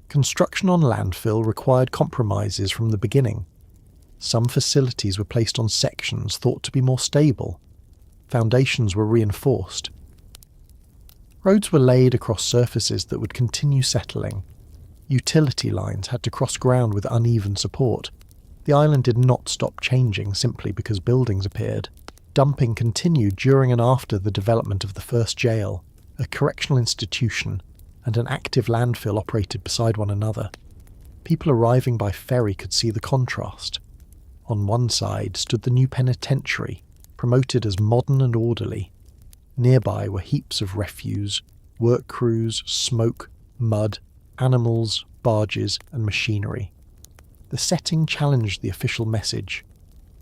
Construction on landfill required compromises from the beginning. Some facilities were placed on sections thought to be more stable. Foundations were reinforced. Roads were laid across surfaces that would continue settling. Utility lines had to cross ground with uneven support. The island did not stop changing simply because buildings appeared. Dumping continued during and after the development of the first jail, a correctional institution, and an active landfill operated beside one another. People arriving by ferry could see the contrast. On one side stood the new penitentiary, promoted as modern and orderly. Nearby were heaps of refuse, work crews, smoke, mud, animals, barges, and machinery. The setting challenged the official message.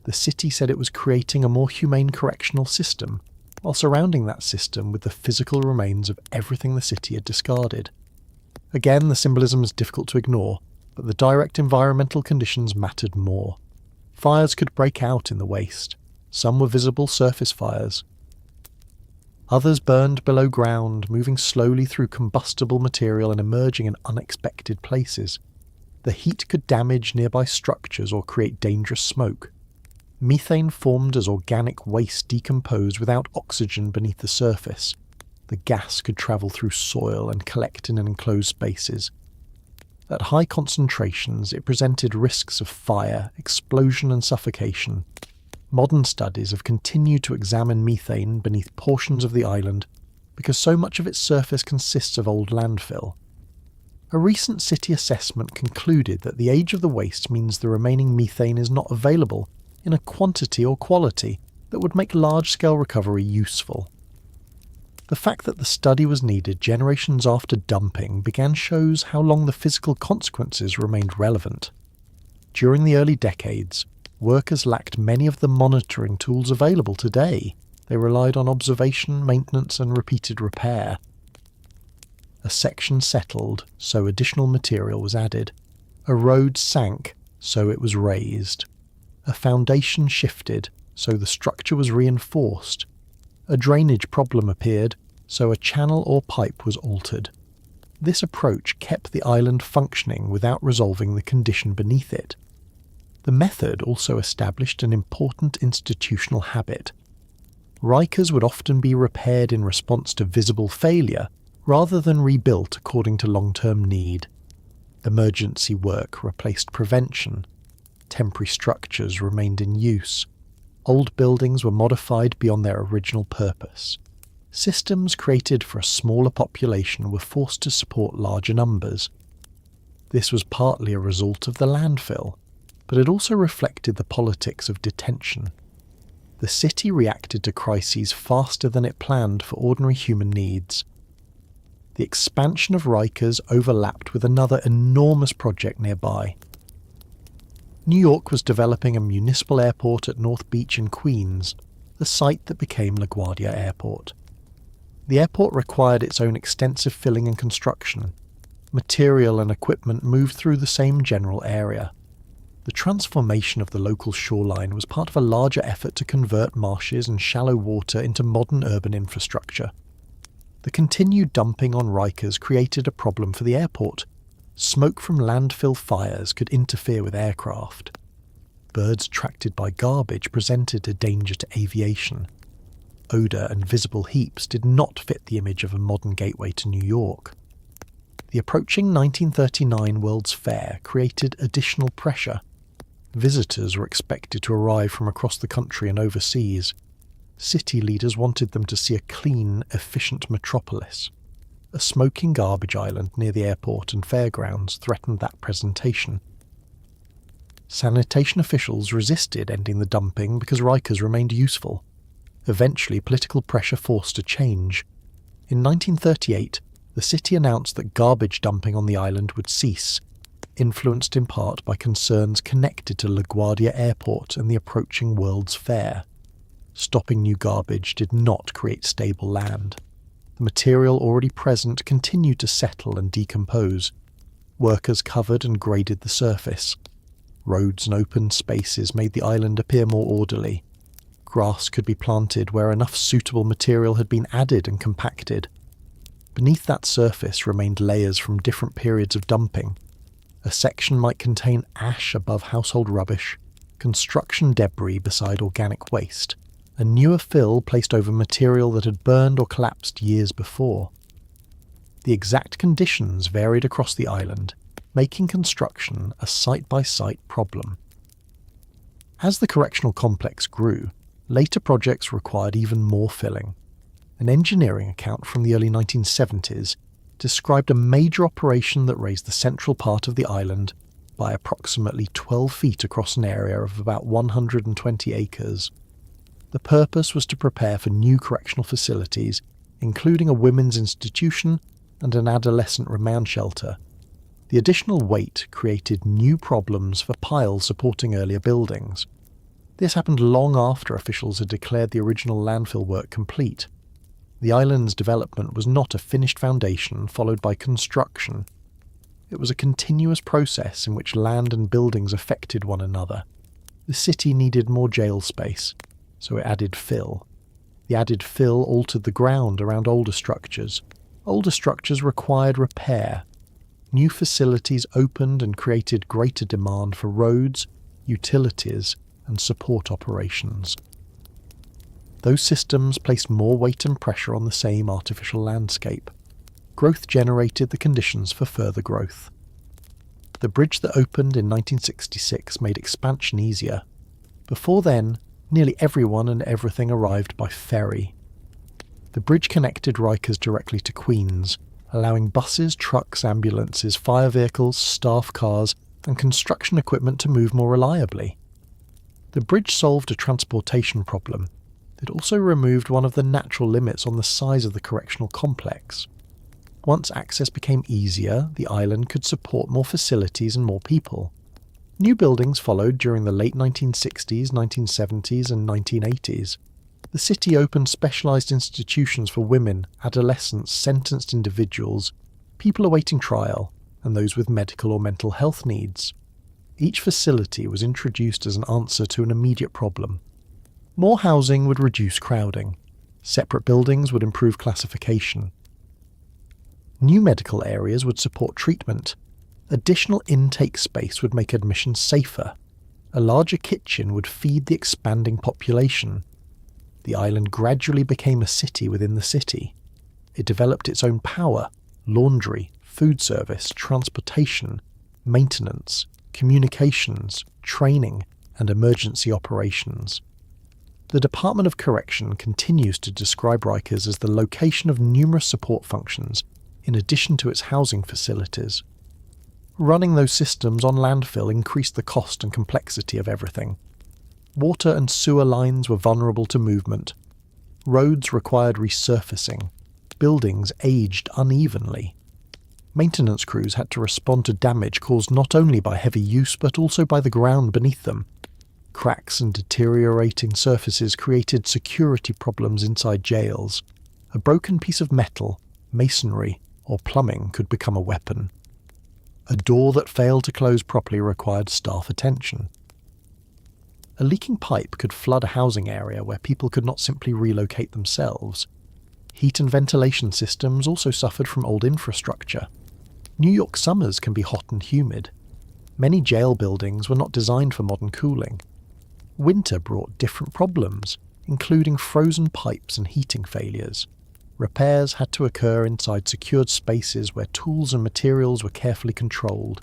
The city said it was creating a more humane correctional system, while surrounding that system with the physical remains of everything the city had discarded. Again, the symbolism is difficult to ignore, but the direct environmental conditions mattered more. Fires could break out in the waste. Some were visible surface fires. Others burned below ground, moving slowly through combustible material and emerging in unexpected places. The heat could damage nearby structures or create dangerous smoke. Methane formed as organic waste decomposed without oxygen beneath the surface. The gas could travel through soil and collect in enclosed spaces. At high concentrations, it presented risks of fire, explosion and suffocation. Modern studies have continued to examine methane beneath portions of the island because so much of its surface consists of old landfill. A recent city assessment concluded that the age of the waste means the remaining methane is not available in a quantity or quality that would make large-scale recovery useful. The fact that the study was needed generations after dumping began shows how long the physical consequences remained relevant. During the early decades, workers lacked many of the monitoring tools available today. They relied on observation, maintenance and repeated repair. A section settled, so additional material was added. A road sank, so it was raised. A foundation shifted, so the structure was reinforced. A drainage problem appeared, so a channel or pipe was altered. This approach kept the island functioning without resolving the condition beneath it. The method also established an important institutional habit. Rikers would often be repaired in response to visible failure, rather than rebuilt according to long-term need. Emergency work replaced prevention. Temporary structures remained in use. Old buildings were modified beyond their original purpose. Systems created for a smaller population were forced to support larger numbers. This was partly a result of the landfill, but it also reflected the politics of detention. The city reacted to crises faster than it planned for ordinary human needs. The expansion of Rikers overlapped with another enormous project nearby. New York was developing a municipal airport at North Beach in Queens, the site that became LaGuardia Airport. The airport required its own extensive filling and construction. Material and equipment moved through the same general area. The transformation of the local shoreline was part of a larger effort to convert marshes and shallow water into modern urban infrastructure. The continued dumping on Rikers created a problem for the airport. Smoke from landfill fires could interfere with aircraft. Birds attracted by garbage presented a danger to aviation. Odour and visible heaps did not fit the image of a modern gateway to New York. The approaching 1939 World's Fair created additional pressure. Visitors were expected to arrive from across the country and overseas. City leaders wanted them to see a clean, efficient metropolis. A smoking garbage island near the airport and fairgrounds threatened that presentation. Sanitation officials resisted ending the dumping because Rikers remained useful. Eventually, political pressure forced a change. In 1938, the city announced that garbage dumping on the island would cease, influenced in part by concerns connected to LaGuardia Airport and the approaching World's Fair. Stopping new garbage did not create stable land. The material already present continued to settle and decompose. Workers covered and graded the surface. Roads and open spaces made the island appear more orderly. Grass could be planted where enough suitable material had been added and compacted. Beneath that surface remained layers from different periods of dumping. A section might contain ash above household rubbish, construction debris beside organic waste, a newer fill placed over material that had burned or collapsed years before. The exact conditions varied across the island, making construction a site-by-site problem. As the correctional complex grew, later projects required even more filling. An engineering account from the early 1970s described a major operation that raised the central part of the island by approximately 12 feet across an area of about 120 acres. The purpose was to prepare for new correctional facilities, including a women's institution and an adolescent remand shelter. The additional weight created new problems for piles supporting earlier buildings. This happened long after officials had declared the original landfill work complete. The island's development was not a finished foundation followed by construction. It was a continuous process in which land and buildings affected one another. The city needed more jail space, so it added fill. The added fill altered the ground around older structures. Older structures required repair. New facilities opened and created greater demand for roads, utilities, and support operations. Those systems placed more weight and pressure on the same artificial landscape. Growth generated the conditions for further growth. The bridge that opened in 1966 made expansion easier. Before then, nearly everyone and everything arrived by ferry. The bridge connected Rikers directly to Queens, allowing buses, trucks, ambulances, fire vehicles, staff cars, and construction equipment to move more reliably. The bridge solved a transportation problem. It also removed one of the natural limits on the size of the correctional complex. Once access became easier, the island could support more facilities and more people. New buildings followed during the late 1960s, 1970s, and 1980s. The city opened specialised institutions for women, adolescents, sentenced individuals, people awaiting trial, and those with medical or mental health needs. Each facility was introduced as an answer to an immediate problem. More housing would reduce crowding. Separate buildings would improve classification. New medical areas would support treatment. Additional intake space would make admission safer. A larger kitchen would feed the expanding population. The island gradually became a city within the city. It developed its own power, laundry, food service, transportation, maintenance, communications, training, and emergency operations. The Department of Correction continues to describe Rikers as the location of numerous support functions, in addition to its housing facilities. Running those systems on landfill increased the cost and complexity of everything. Water and sewer lines were vulnerable to movement. Roads required resurfacing. buildings aged unevenly. Maintenance crews had to respond to damage caused not only by heavy use but also by the ground beneath them. Cracks and deteriorating surfaces created security problems inside jails. A broken piece of metal, masonry, or plumbing could become a weapon. A door that failed to close properly required staff attention. A leaking pipe could flood a housing area where people could not simply relocate themselves. Heat and ventilation systems also suffered from old infrastructure. New York summers can be hot and humid. Many jail buildings were not designed for modern cooling. Winter brought different problems, including frozen pipes and heating failures. Repairs had to occur inside secured spaces where tools and materials were carefully controlled.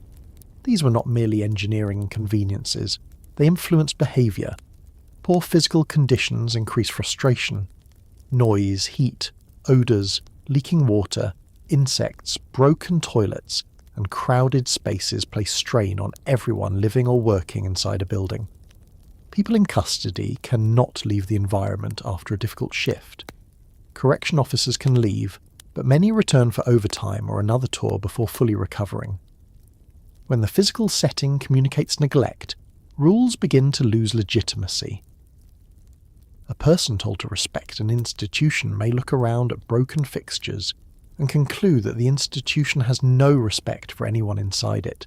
These were not merely engineering inconveniences, they influenced behaviour. Poor physical conditions increased frustration. Noise, heat, odours, leaking water, insects, broken toilets, and crowded spaces place strain on everyone living or working inside a building. People in custody cannot leave the environment after a difficult shift. Correction officers can leave, but many return for overtime or another tour before fully recovering. When the physical setting communicates neglect, rules begin to lose legitimacy. A person told to respect an institution may look around at broken fixtures and conclude that the institution has no respect for anyone inside it.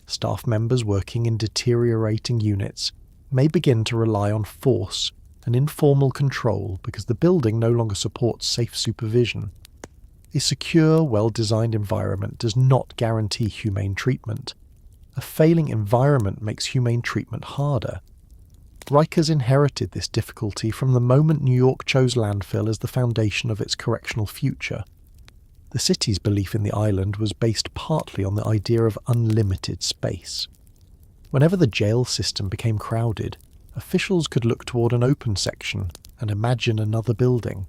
Staff members working in deteriorating units may begin to rely on force and informal control because the building no longer supports safe supervision. A secure, well-designed environment does not guarantee humane treatment. A failing environment makes humane treatment harder. Rikers inherited this difficulty from the moment New York chose landfill as the foundation of its correctional future. The city's belief in the island was based partly on the idea of unlimited space. Whenever the jail system became crowded, officials could look toward an open section and imagine another building.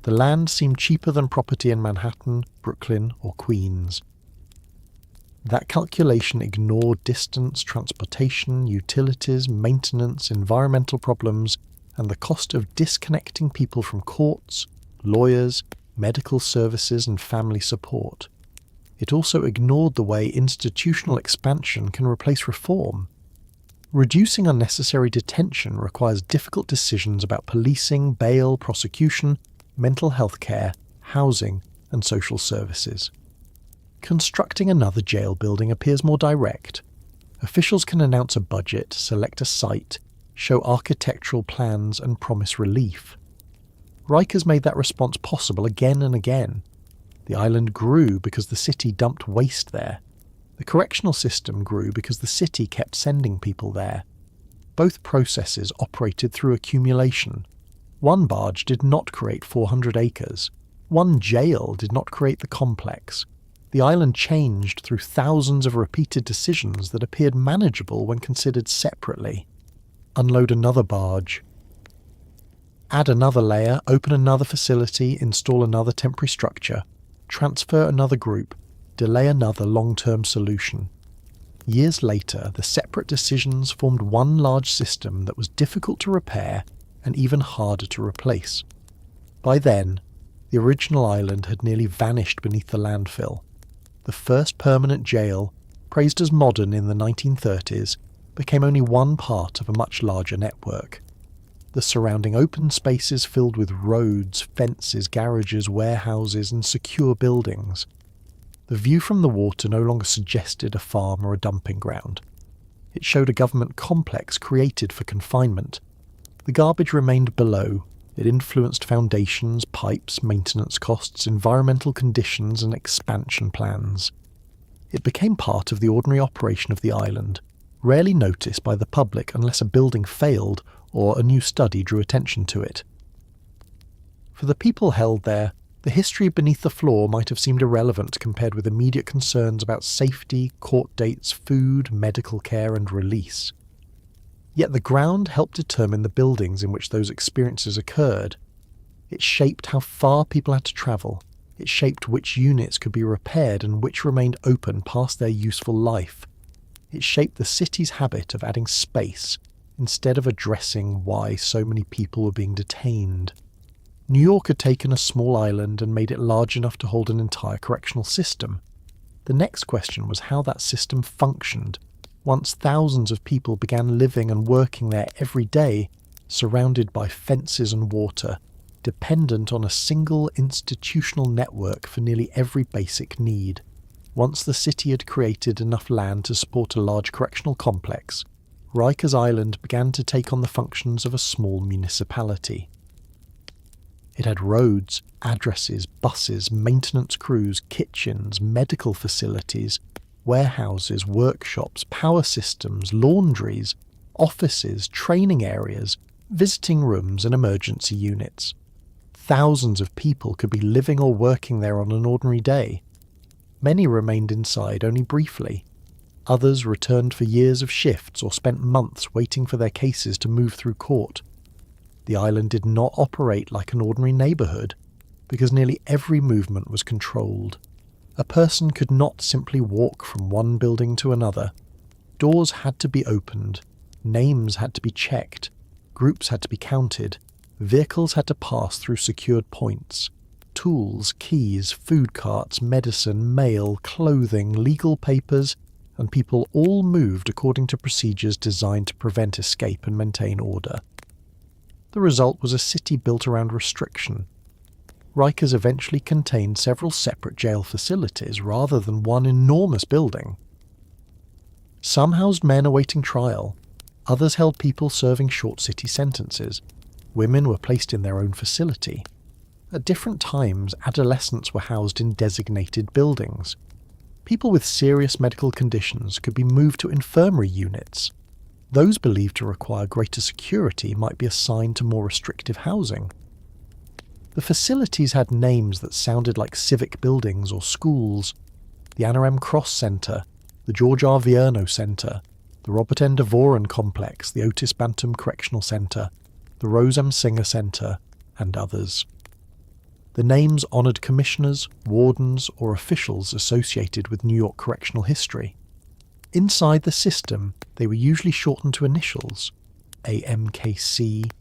The land seemed cheaper than property in Manhattan, Brooklyn, or Queens. That calculation ignored distance, transportation, utilities, maintenance, environmental problems, and the cost of disconnecting people from courts, lawyers, medical services, and family support. It also ignored the way institutional expansion can replace reform. Reducing unnecessary detention requires difficult decisions about policing, bail, prosecution, mental health care, housing, and social services. Constructing another jail building appears more direct. Officials can announce a budget, select a site, show architectural plans, and promise relief. Rikers made that response possible again and again. The island grew because the city dumped waste there. The correctional system grew because the city kept sending people there. Both processes operated through accumulation. One barge did not create 400 acres. One jail did not create the complex. The island changed through thousands of repeated decisions that appeared manageable when considered separately. Unload another barge. Add another layer, open another facility, install another temporary structure, transfer another group, delay another long-term solution. Years later, the separate decisions formed one large system that was difficult to repair and even harder to replace. By then, the original island had nearly vanished beneath the landfill. The first permanent jail, praised as modern in the 1930s, became only one part of a much larger network. The surrounding open spaces filled with roads, fences, garages, warehouses, and secure buildings. The view from the water no longer suggested a farm or a dumping ground. It showed a government complex created for confinement. The garbage remained below. It influenced foundations, pipes, maintenance costs, environmental conditions, and expansion plans. It became part of the ordinary operation of the island, rarely noticed by the public unless a building failed or a new study drew attention to it. For the people held there, the history beneath the floor might have seemed irrelevant compared with immediate concerns about safety, court dates, food, medical care, and release. Yet the ground helped determine the buildings in which those experiences occurred. It shaped how far people had to travel. It shaped which units could be repaired and which remained open past their useful life. It shaped the city's habit of adding space instead of addressing why so many people were being detained. New York had taken a small island and made it large enough to hold an entire correctional system. The next question was how that system functioned once thousands of people began living and working there every day, surrounded by fences and water, dependent on a single institutional network for nearly every basic need. Once the city had created enough land to support a large correctional complex, Rikers Island began to take on the functions of a small municipality. It had roads, addresses, buses, maintenance crews, kitchens, medical facilities, warehouses, workshops, power systems, laundries, offices, training areas, visiting rooms and emergency units. Thousands of people could be living or working there on an ordinary day. Many remained inside only briefly. Others returned for years of shifts or spent months waiting for their cases to move through court. The island did not operate like an ordinary neighbourhood, because nearly every movement was controlled. A person could not simply walk from one building to another. Doors had to be opened, names had to be checked, groups had to be counted, vehicles had to pass through secured points. Tools, keys, food carts, medicine, mail, clothing, legal papers, and people all moved according to procedures designed to prevent escape and maintain order. The result was a city built around restriction. Rikers eventually contained several separate jail facilities rather than one enormous building. Some housed men awaiting trial, others held people serving short city sentences. Women were placed in their own facility. At different times, adolescents were housed in designated buildings. People with serious medical conditions could be moved to infirmary units. Those believed to require greater security might be assigned to more restrictive housing. The facilities had names that sounded like civic buildings or schools: the Anna M. Cross Centre, the George R. Vierno Centre, the Robert N. Devoren Complex, the Otis Bantam Correctional Centre, the Rose M. Singer Centre, and others. The names honoured commissioners, wardens, or officials associated with New York correctional history. Inside the system, they were usually shortened to initials: AMKC,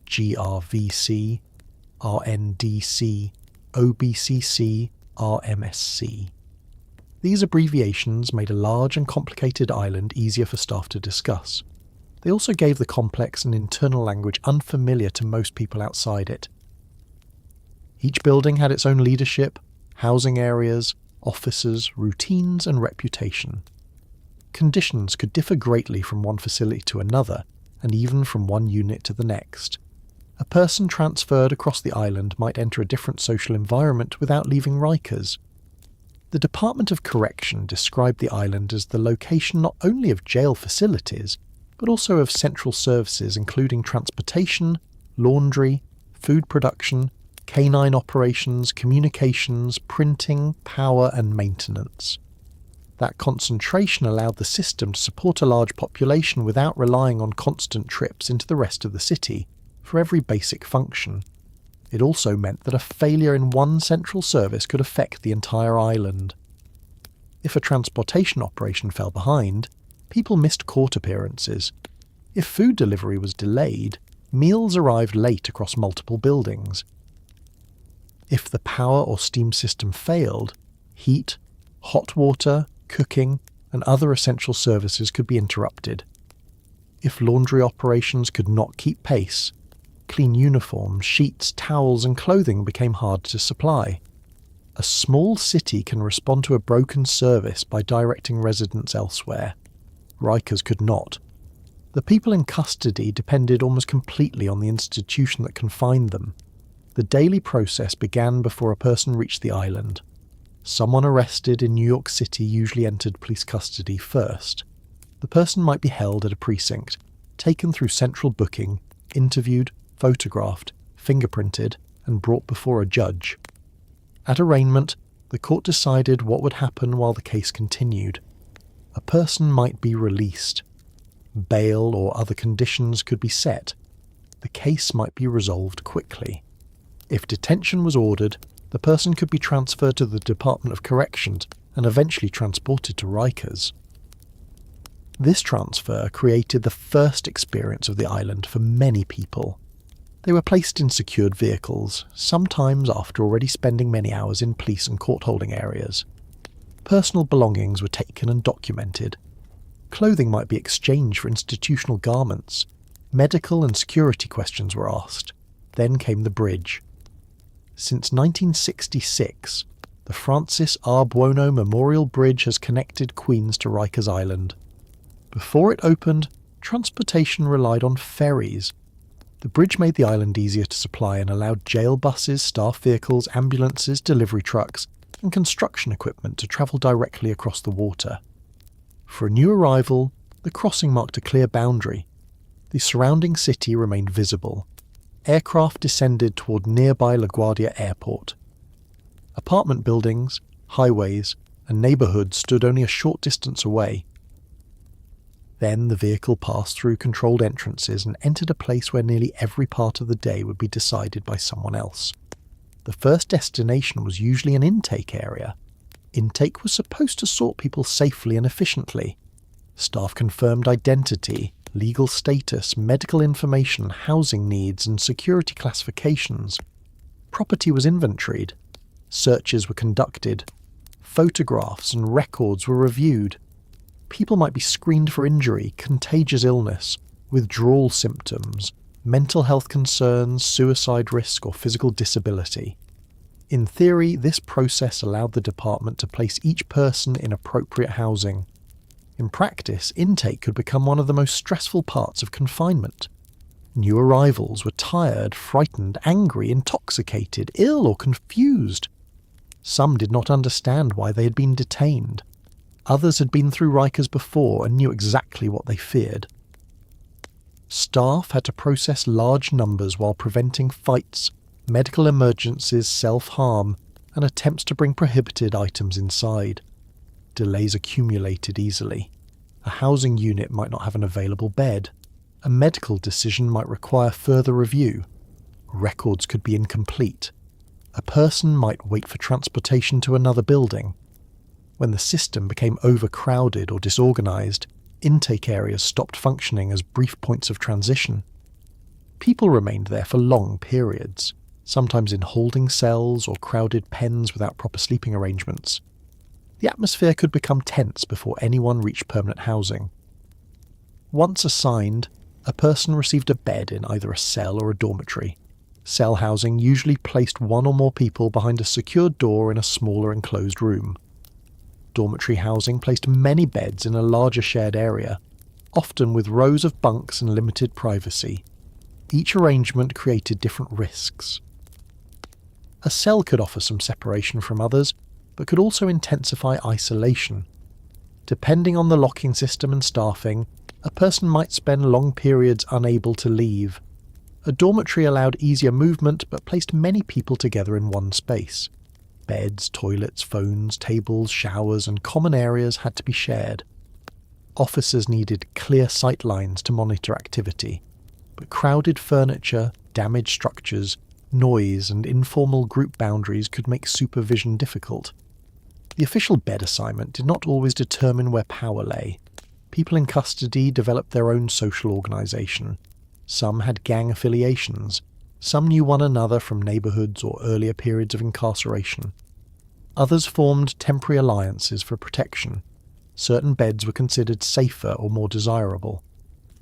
GRVC, RNDC, OBCC, RMSC. These abbreviations made a large and complicated island easier for staff to discuss. They also gave the complex an internal language unfamiliar to most people outside it. Each building had its own leadership, housing areas, officers, routines, and reputation. Conditions could differ greatly from one facility to another, and even from one unit to the next. A person transferred across the island might enter a different social environment without leaving Rikers. The Department of Correction described the island as the location not only of jail facilities, but also of central services including transportation, laundry, food production, canine operations, communications, printing, power, and maintenance. That concentration allowed the system to support a large population without relying on constant trips into the rest of the city for every basic function. It also meant that a failure in one central service could affect the entire island. If a transportation operation fell behind, people missed court appearances. If food delivery was delayed, meals arrived late across multiple buildings. If the power or steam system failed, heat, hot water, cooking, and other essential services could be interrupted. If laundry operations could not keep pace, clean uniforms, sheets, towels, and clothing became hard to supply. A small city can respond to a broken service by directing residents elsewhere. Rikers could not. The people in custody depended almost completely on the institution that confined them. The daily process began before a person reached the island. Someone arrested in New York City usually entered police custody first. The person might be held at a precinct, taken through central booking, interviewed, photographed, fingerprinted, and brought before a judge. At arraignment, the court decided what would happen while the case continued. A person might be released. Bail or other conditions could be set. The case might be resolved quickly. If detention was ordered, the person could be transferred to the Department of Corrections and eventually transported to Rikers. This transfer created the first experience of the island for many people. They were placed in secured vehicles, sometimes after already spending many hours in police and court holding areas. Personal belongings were taken and documented. Clothing might be exchanged for institutional garments. Medical and security questions were asked. Then came the bridge. Since 1966, the Francis R. Buono Memorial Bridge has connected Queens to Rikers Island. Before it opened, transportation relied on ferries. The bridge made the island easier to supply and allowed jail buses, staff vehicles, ambulances, delivery trucks, and construction equipment to travel directly across the water. For a new arrival, the crossing marked a clear boundary. The surrounding city remained visible. Aircraft descended toward nearby LaGuardia Airport. Apartment buildings, highways, and neighbourhoods stood only a short distance away. Then the vehicle passed through controlled entrances and entered a place where nearly every part of the day would be decided by someone else. The first destination was usually an intake area. Intake was supposed to sort people safely and efficiently. Staff confirmed identity, legal status, medical information, housing needs, and security classifications. Property was inventoried. Searches were conducted. Photographs and records were reviewed. People might be screened for injury, contagious illness, withdrawal symptoms, mental health concerns, suicide risk, or physical disability. In theory, this process allowed the department to place each person in appropriate housing. In practice, intake could become one of the most stressful parts of confinement. New arrivals were tired, frightened, angry, intoxicated, ill, or confused. Some did not understand why they had been detained. Others had been through Rikers before and knew exactly what they feared. Staff had to process large numbers while preventing fights, medical emergencies, self-harm, and attempts to bring prohibited items inside. Delays accumulated easily. A housing unit might not have an available bed. A medical decision might require further review. Records could be incomplete. A person might wait for transportation to another building. When the system became overcrowded or disorganised, intake areas stopped functioning as brief points of transition. People remained there for long periods, sometimes in holding cells or crowded pens without proper sleeping arrangements. The atmosphere could become tense before anyone reached permanent housing. Once assigned, a person received a bed in either a cell or a dormitory. Cell housing usually placed one or more people behind a secured door in a smaller enclosed room. Dormitory housing placed many beds in a larger shared area, often with rows of bunks and limited privacy. Each arrangement created different risks. A cell could offer some separation from others, but could also intensify isolation. Depending on the locking system and staffing, a person might spend long periods unable to leave. A dormitory allowed easier movement but placed many people together in one space. Beds, toilets, phones, tables, showers, and common areas had to be shared. Officers needed clear sight lines to monitor activity, but crowded furniture, damaged structures, noise, and informal group boundaries could make supervision difficult. The official bed assignment did not always determine where power lay. People in custody developed their own social organisation. Some had gang affiliations. Some knew one another from neighbourhoods or earlier periods of incarceration. Others formed temporary alliances for protection. Certain beds were considered safer or more desirable.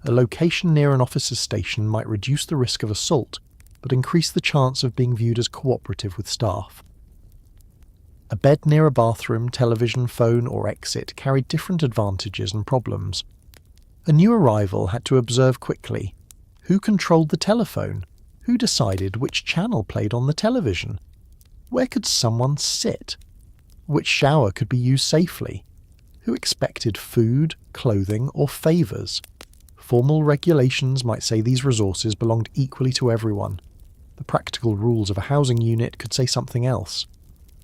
A location near an officer's station might reduce the risk of assault, but increase the chance of being viewed as cooperative with staff. A bed near a bathroom, television, phone, or exit carried different advantages and problems. A new arrival had to observe quickly. Who controlled the telephone? Who decided which channel played on the television? Where could someone sit? Which shower could be used safely? Who expected food, clothing, or favours? Formal regulations might say these resources belonged equally to everyone. The practical rules of a housing unit could say something else.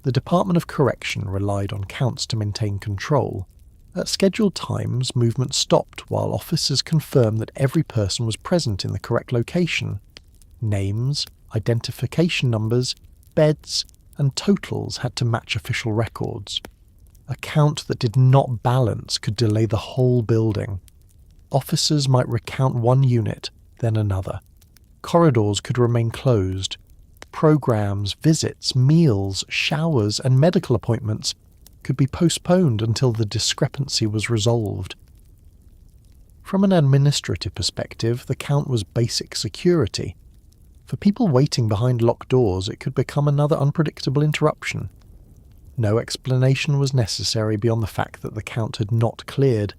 The Department of Correction relied on counts to maintain control. At scheduled times, movement stopped while officers confirmed that every person was present in the correct location. Names, identification numbers, beds, and totals had to match official records. A count that did not balance could delay the whole building. Officers might recount one unit, then another. Corridors could remain closed. Programs, visits, meals, showers, and medical appointments could be postponed until the discrepancy was resolved. From an administrative perspective, the count was basic security. For people waiting behind locked doors, it could become another unpredictable interruption. No explanation was necessary beyond the fact that the count had not cleared.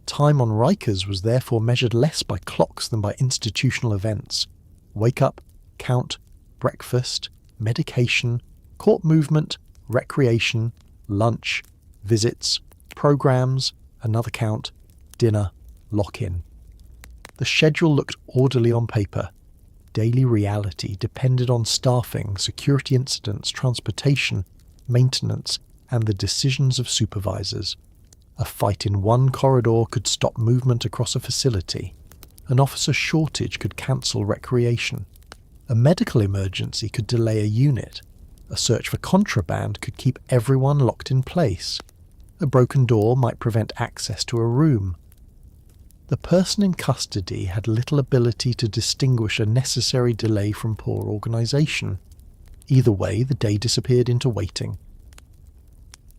Time on Rikers was therefore measured less by clocks than by institutional events. Wake up, count, breakfast, medication, court movement, recreation, lunch, visits, programs, another count, dinner, lock-in. The schedule looked orderly on paper. Daily reality depended on staffing, security incidents, transportation, maintenance, and the decisions of supervisors. A fight in one corridor could stop movement across a facility. An officer shortage could cancel recreation. A medical emergency could delay a unit. A search for contraband could keep everyone locked in place. A broken door might prevent access to a room. The person in custody had little ability to distinguish a necessary delay from poor organisation. Either way, the day disappeared into waiting.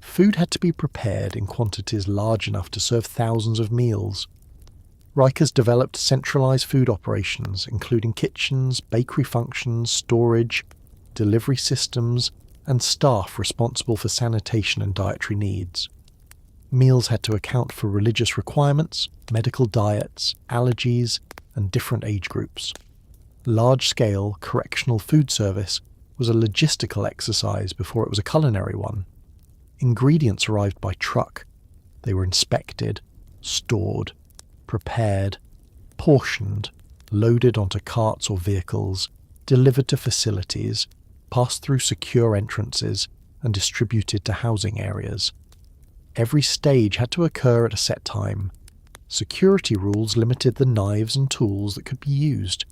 Food had to be prepared in quantities large enough to serve thousands of meals. Rikers developed centralised food operations, including kitchens, bakery functions, storage, delivery systems, and staff responsible for sanitation and dietary needs. Meals had to account for religious requirements, medical diets, allergies, and different age groups. Large-scale correctional food service was a logistical exercise before it was a culinary one. Ingredients arrived by truck. They were inspected, stored, prepared, portioned, loaded onto carts or vehicles, delivered to facilities, passed through secure entrances, and distributed to housing areas. Every stage had to occur at a set time. Security rules limited the knives and tools that could be used.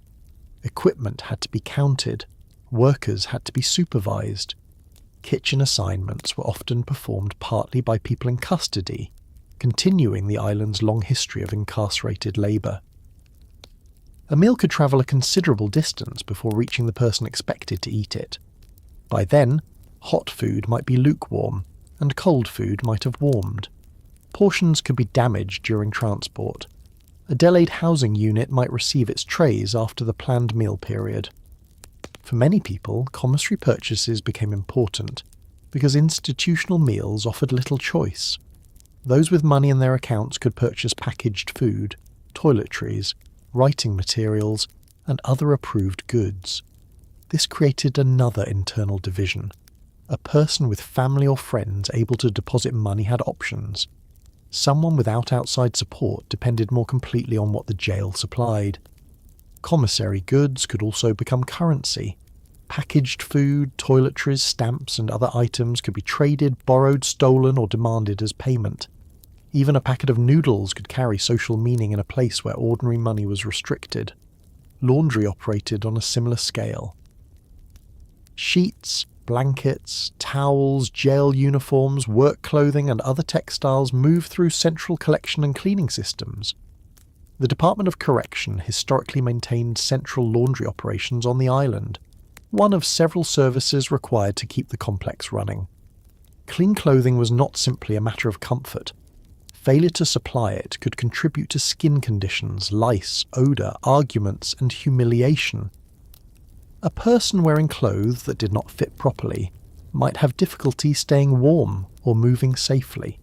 Equipment had to be counted. Workers had to be supervised. Kitchen assignments were often performed partly by people in custody, continuing the island's long history of incarcerated labour. A meal could travel a considerable distance before reaching the person expected to eat it. By then, hot food might be lukewarm, and cold food might have warmed. Portions could be damaged during transport. A delayed housing unit might receive its trays after the planned meal period. For many people, commissary purchases became important because institutional meals offered little choice. Those with money in their accounts could purchase packaged food, toiletries, writing materials, and other approved goods. This created another internal division. A person with family or friends able to deposit money had options. Someone without outside support depended more completely on what the jail supplied. Commissary goods could also become currency. Packaged food, toiletries, stamps, and other items could be traded, borrowed, stolen, or demanded as payment. Even a packet of noodles could carry social meaning in a place where ordinary money was restricted. Laundry operated on a similar scale. Sheets, blankets, towels, jail uniforms, work clothing, and other textiles moved through central collection and cleaning systems. The Department of Correction historically maintained central laundry operations on the island, one of several services required to keep the complex running. Clean clothing was not simply a matter of comfort. Failure to supply it could contribute to skin conditions, lice, odour, arguments, and humiliation. A person wearing clothes that did not fit properly might have difficulty staying warm or moving safely.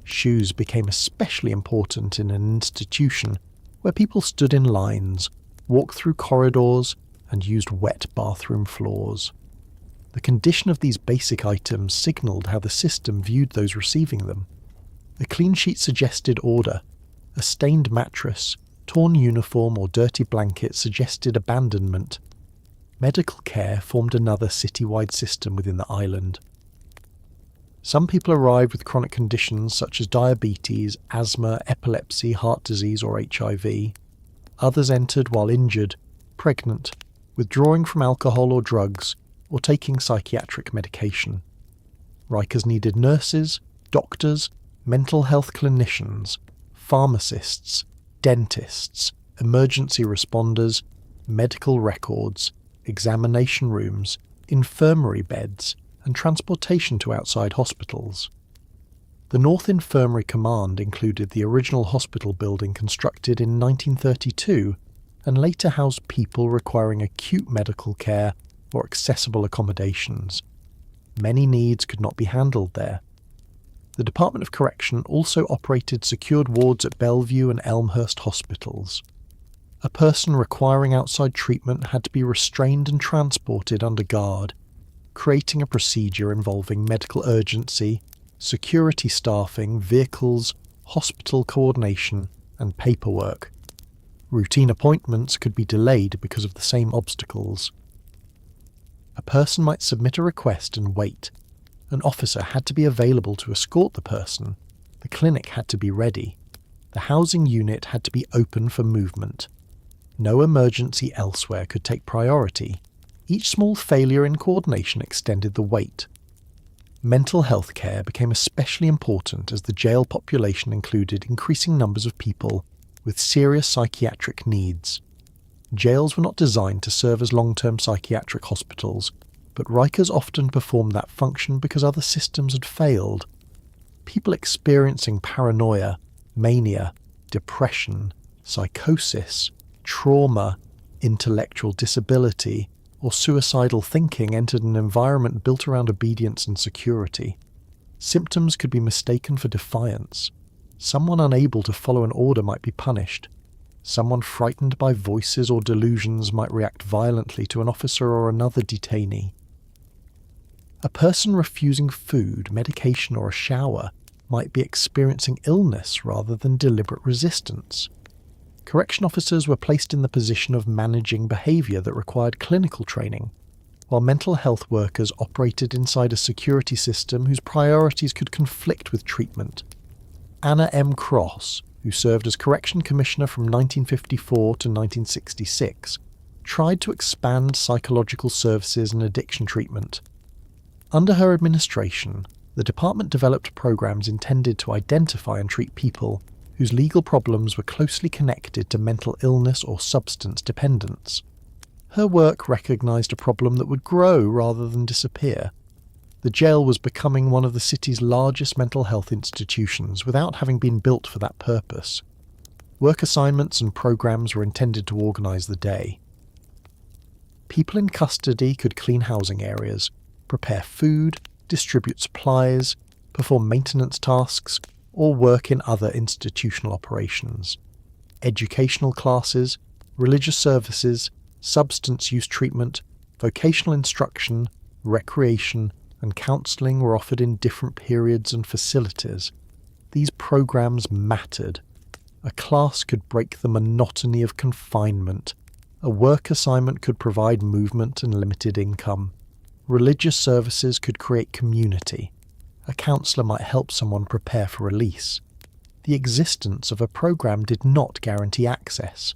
Shoes became especially important in an institution where people stood in lines, walked through corridors, and used wet bathroom floors. The condition of these basic items signalled how the system viewed those receiving them. A clean sheet suggested order. A stained mattress, torn uniform, or dirty blanket suggested abandonment. Medical care formed another citywide system within the island. Some people arrived with chronic conditions such as diabetes, asthma, epilepsy, heart disease, or HIV. Others entered while injured, pregnant, withdrawing from alcohol or drugs, or taking psychiatric medication. Rikers needed nurses, doctors, mental health clinicians, pharmacists, dentists, emergency responders, medical records, examination rooms, infirmary beds, and transportation to outside hospitals. The North Infirmary Command included the original hospital building constructed in 1932 and later housed people requiring acute medical care or accessible accommodations. Many needs could not be handled there. The Department of Correction also operated secured wards at Bellevue and Elmhurst hospitals. A person requiring outside treatment had to be restrained and transported under guard, creating a procedure involving medical urgency, security staffing, vehicles, hospital coordination, and paperwork. Routine appointments could be delayed because of the same obstacles. A person might submit a request and wait. An officer had to be available to escort the person. The clinic had to be ready. The housing unit had to be open for movement. No emergency elsewhere could take priority. Each small failure in coordination extended the wait. Mental health care became especially important as the jail population included increasing numbers of people with serious psychiatric needs. Jails were not designed to serve as long-term psychiatric hospitals, but Rikers often performed that function because other systems had failed. People experiencing paranoia, mania, depression, psychosis, trauma, intellectual disability, or suicidal thinking entered an environment built around obedience and security. Symptoms could be mistaken for defiance. Someone unable to follow an order might be punished. Someone frightened by voices or delusions might react violently to an officer or another detainee. A person refusing food, medication, or a shower might be experiencing illness rather than deliberate resistance. Correction officers were placed in the position of managing behaviour that required clinical training, while mental health workers operated inside a security system whose priorities could conflict with treatment. Anna M. Cross, who served as Correction Commissioner from 1954 to 1966, tried to expand psychological services and addiction treatment. Under her administration, the department developed programs intended to identify and treat people whose legal problems were closely connected to mental illness or substance dependence. Her work recognised a problem that would grow rather than disappear. The jail was becoming one of the city's largest mental health institutions without having been built for that purpose. Work assignments and programs were intended to organise the day. People in custody could clean housing areas, prepare food, distribute supplies, perform maintenance tasks, or work in other institutional operations. Educational classes, religious services, substance use treatment, vocational instruction, recreation, and counselling were offered in different periods and facilities. These programs mattered. A class could break the monotony of confinement. A work assignment could provide movement and limited income. Religious services could create community. A counsellor might help someone prepare for release. The existence of a program did not guarantee access.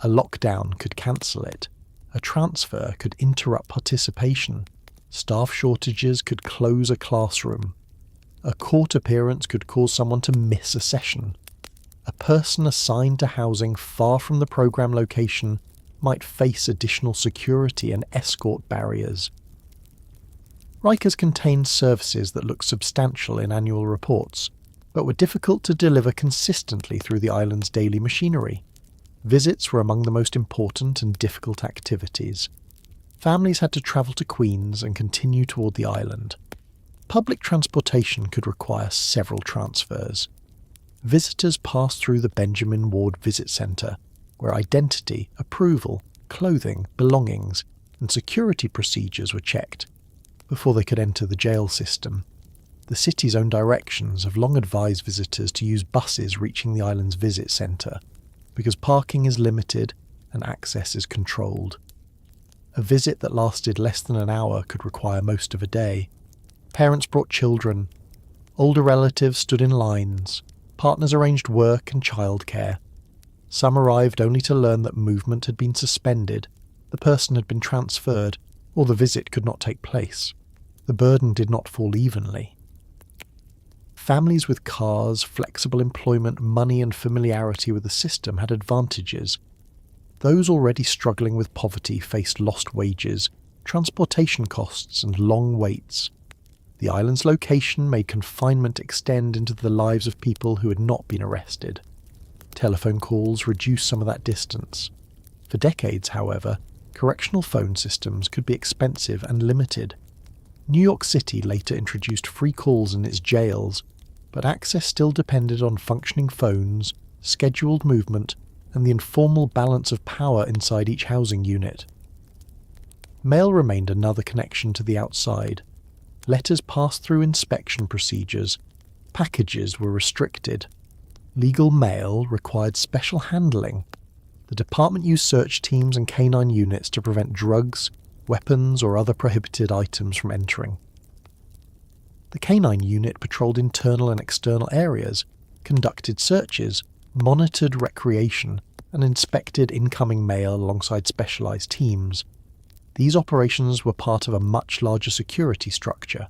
A lockdown could cancel it. A transfer could interrupt participation. Staff shortages could close a classroom. A court appearance could cause someone to miss a session. A person assigned to housing far from the program location might face additional security and escort barriers. Rikers contained services that looked substantial in annual reports, but were difficult to deliver consistently through the island's daily machinery. Visits were among the most important and difficult activities. Families had to travel to Queens and continue toward the island. Public transportation could require several transfers. Visitors passed through the Benjamin Ward Visit Centre, where identity, approval, clothing, belongings, and security procedures were checked before they could enter the jail system. The city's own directions have long advised visitors to use buses reaching the island's visit centre, because parking is limited and access is controlled. A visit that lasted less than an hour could require most of a day. Parents brought children. Older relatives stood in lines. Partners arranged work and childcare. Some arrived only to learn that movement had been suspended, the person had been transferred, or the visit could not take place. The burden did not fall evenly. Families with cars, flexible employment, money and familiarity with the system had advantages. Those already struggling with poverty faced lost wages, transportation costs and long waits. The island's location made confinement extend into the lives of people who had not been arrested. Telephone calls reduced some of that distance. For decades, however, correctional phone systems could be expensive and limited. New York City later introduced free calls in its jails, but access still depended on functioning phones, scheduled movement, and the informal balance of power inside each housing unit. Mail remained another connection to the outside. Letters passed through inspection procedures. Packages were restricted. Legal mail required special handling. The department used search teams and canine units to prevent drugs, weapons, or other prohibited items from entering. The canine unit patrolled internal and external areas, conducted searches, monitored recreation, and inspected incoming mail alongside specialised teams. These operations were part of a much larger security structure.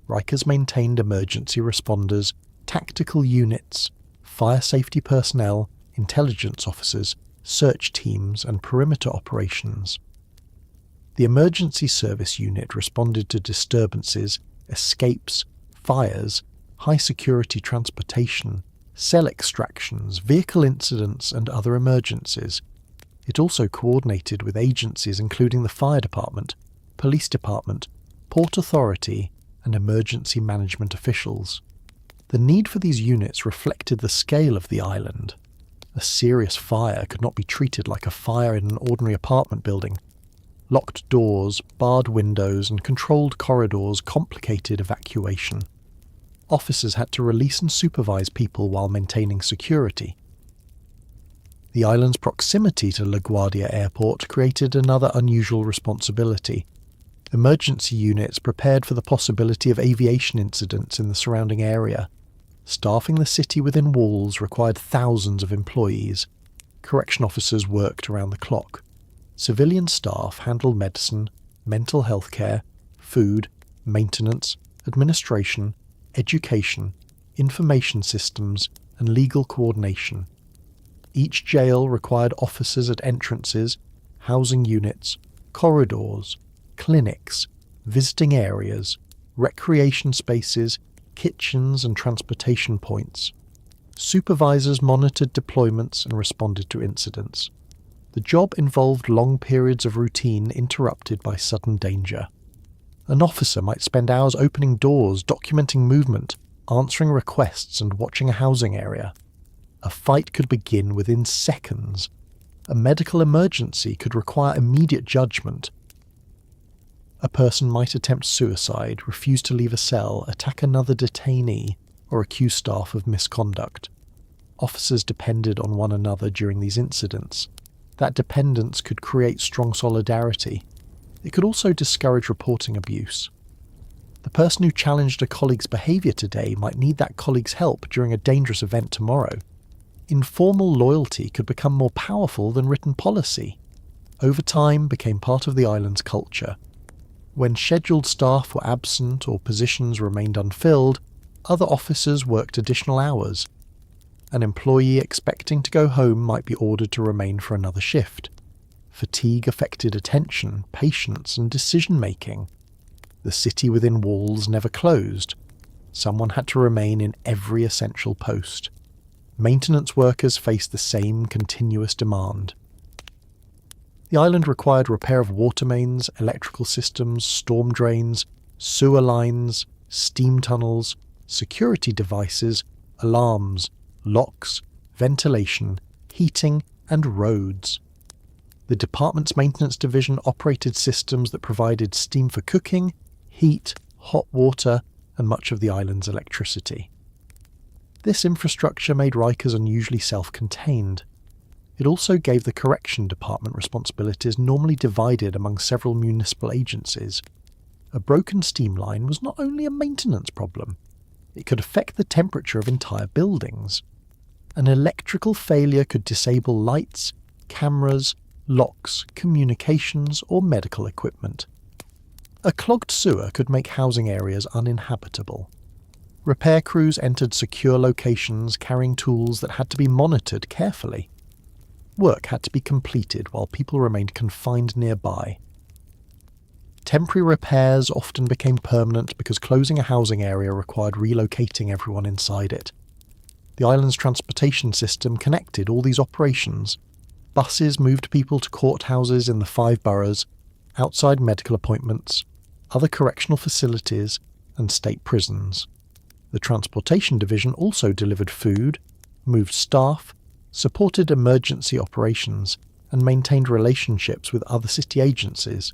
Rikers maintained emergency responders, tactical units, fire safety personnel, intelligence officers, search teams, and perimeter operations. The emergency service unit responded to disturbances, escapes, fires, high-security transportation, cell extractions, vehicle incidents, and other emergencies. It also coordinated with agencies including the fire department, police department, port authority, and emergency management officials. The need for these units reflected the scale of the island. A serious fire could not be treated like a fire in an ordinary apartment building. Locked doors, barred windows, and controlled corridors complicated evacuation. Officers had to release and supervise people while maintaining security. The island's proximity to LaGuardia Airport created another unusual responsibility. Emergency units prepared for the possibility of aviation incidents in the surrounding area. Staffing the city within walls required thousands of employees. Correction officers worked around the clock. Civilian staff handled medicine, mental health care, food, maintenance, administration, education, information systems, and legal coordination. Each jail required officers at entrances, housing units, corridors, clinics, visiting areas, recreation spaces, kitchens, and transportation points. Supervisors monitored deployments and responded to incidents. The job involved long periods of routine interrupted by sudden danger. An officer might spend hours opening doors, documenting movement, answering requests, and watching a housing area. A fight could begin within seconds. A medical emergency could require immediate judgment. A person might attempt suicide, refuse to leave a cell, attack another detainee, or accuse staff of misconduct. Officers depended on one another during these incidents. That dependence could create strong solidarity. It could also discourage reporting abuse. The person who challenged a colleague's behaviour today might need that colleague's help during a dangerous event tomorrow. Informal loyalty could become more powerful than written policy. Overtime became part of the island's culture. When scheduled staff were absent or positions remained unfilled, other officers worked additional hours. An employee expecting to go home might be ordered to remain for another shift. Fatigue affected attention, patience, and decision-making. The city within walls never closed. Someone had to remain in every essential post. Maintenance workers faced the same continuous demand. The island required repair of water mains, electrical systems, storm drains, sewer lines, steam tunnels, security devices, alarms, locks, ventilation, heating, and roads. The department's maintenance division operated systems that provided steam for cooking, heat, hot water, and much of the island's electricity. This infrastructure made Rikers unusually self-contained. It also gave the correction department responsibilities normally divided among several municipal agencies. A broken steam line was not only a maintenance problem, it could affect the temperature of entire buildings. An electrical failure could disable lights, cameras, locks, communications, or medical equipment. A clogged sewer could make housing areas uninhabitable. Repair crews entered secure locations carrying tools that had to be monitored carefully. Work had to be completed while people remained confined nearby. Temporary repairs often became permanent because closing a housing area required relocating everyone inside it. The island's transportation system connected all these operations. Buses moved people to courthouses in the 5 boroughs, outside medical appointments, other correctional facilities, and state prisons. The transportation division also delivered food, moved staff, supported emergency operations, and maintained relationships with other city agencies.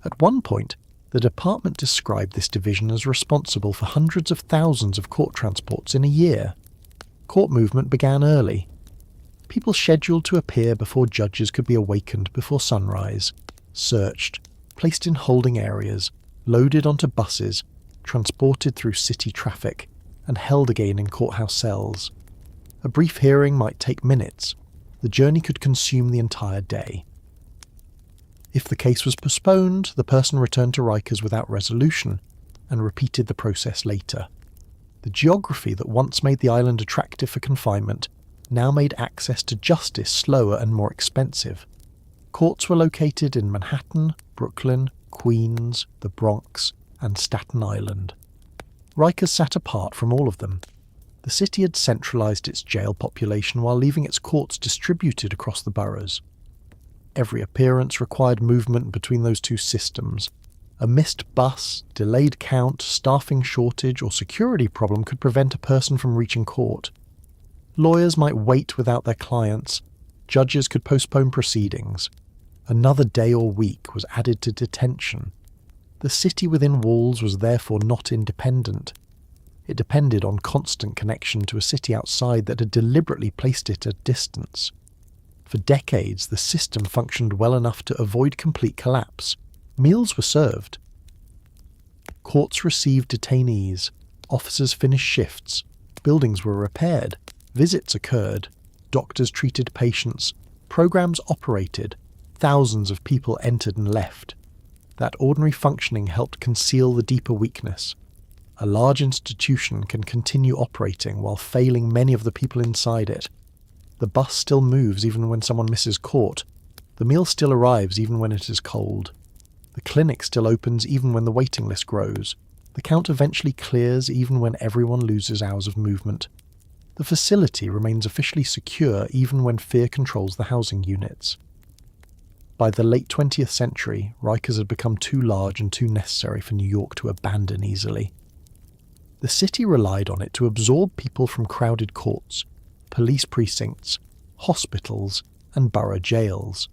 At one point, the department described this division as responsible for hundreds of thousands of court transports in a year. Court movement began early. People scheduled to appear before judges could be awakened before sunrise, searched, placed in holding areas, loaded onto buses, transported through city traffic, and held again in courthouse cells. A brief hearing might take minutes. The journey could consume the entire day. If the case was postponed, the person returned to Rikers without resolution and repeated the process later. The geography that once made the island attractive for confinement now made access to justice slower and more expensive. Courts were located in Manhattan, Brooklyn, Queens, the Bronx, and Staten Island. Rikers sat apart from all of them. The city had centralised its jail population while leaving its courts distributed across the boroughs. Every appearance required movement between those two systems. A missed bus, delayed count, staffing shortage, or security problem could prevent a person from reaching court. Lawyers might wait without their clients. Judges could postpone proceedings. Another day or week was added to detention. The city within walls was therefore not independent. It depended on constant connection to a city outside that had deliberately placed it at distance. For decades, the system functioned well enough to avoid complete collapse. Meals were served. Courts received detainees. Officers finished shifts. Buildings were repaired. Visits occurred. Doctors treated patients. Programs operated. Thousands of people entered and left. That ordinary functioning helped conceal the deeper weakness. A large institution can continue operating while failing many of the people inside it. The bus still moves even when someone misses court. The meal still arrives even when it is cold. The clinic still opens even when the waiting list grows. The count eventually clears even when everyone loses hours of movement. The facility remains officially secure even when fear controls the housing units. By the late 20th century, Rikers had become too large and too necessary for New York to abandon easily. The city relied on it to absorb people from crowded courts, police precincts, hospitals, and borough jails.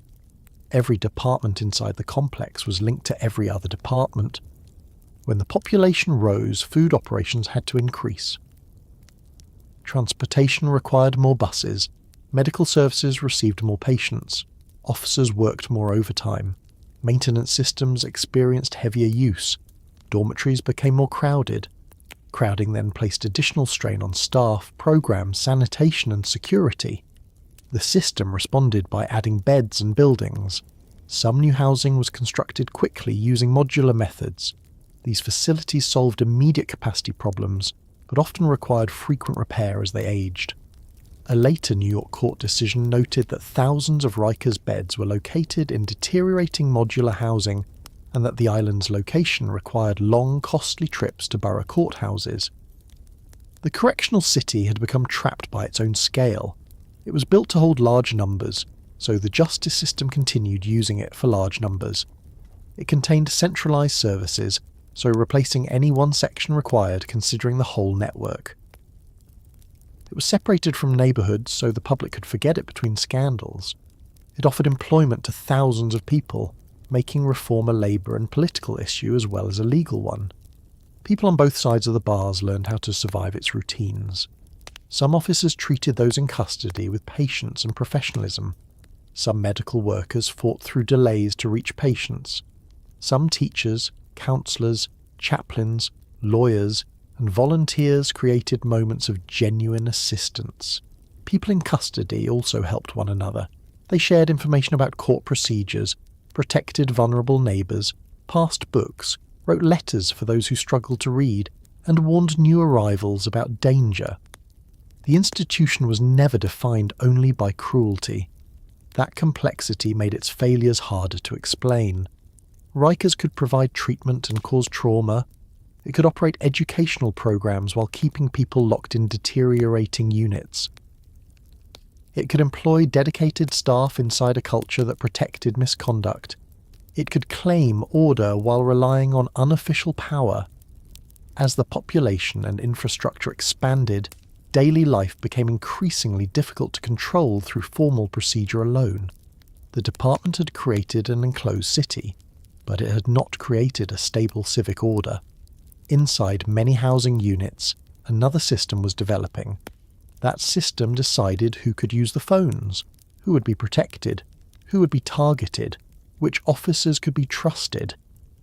Every department inside the complex was linked to every other department. When the population rose, food operations had to increase. Transportation required more buses, medical services received more patients, officers worked more overtime, maintenance systems experienced heavier use, dormitories became more crowded. Crowding then placed additional strain on staff, programs, sanitation and security. The system responded by adding beds and buildings. Some new housing was constructed quickly using modular methods. These facilities solved immediate capacity problems, but often required frequent repair as they aged. A later New York court decision noted that thousands of Rikers beds were located in deteriorating modular housing and that the island's location required long, costly trips to borough courthouses. The correctional city had become trapped by its own scale. It was built to hold large numbers, so the justice system continued using it for large numbers. It contained centralised services, so replacing any one section required considering the whole network. It was separated from neighbourhoods so the public could forget it between scandals. It offered employment to thousands of people, making reform a labour and political issue as well as a legal one. People on both sides of the bars learned how to survive its routines. Some officers treated those in custody with patience and professionalism. Some medical workers fought through delays to reach patients. Some teachers, counsellors, chaplains, lawyers, and volunteers created moments of genuine assistance. People in custody also helped one another. They shared information about court procedures, protected vulnerable neighbours, passed books, wrote letters for those who struggled to read, and warned new arrivals about danger. The institution was never defined only by cruelty. That complexity made its failures harder to explain. Rikers could provide treatment and cause trauma. It could operate educational programs while keeping people locked in deteriorating units. It could employ dedicated staff inside a culture that protected misconduct. It could claim order while relying on unofficial power. As the population and infrastructure expanded, daily life became increasingly difficult to control through formal procedure alone. The department had created an enclosed city, but it had not created a stable civic order. Inside many housing units, another system was developing. That system decided who could use the phones, who would be protected, who would be targeted, which officers could be trusted,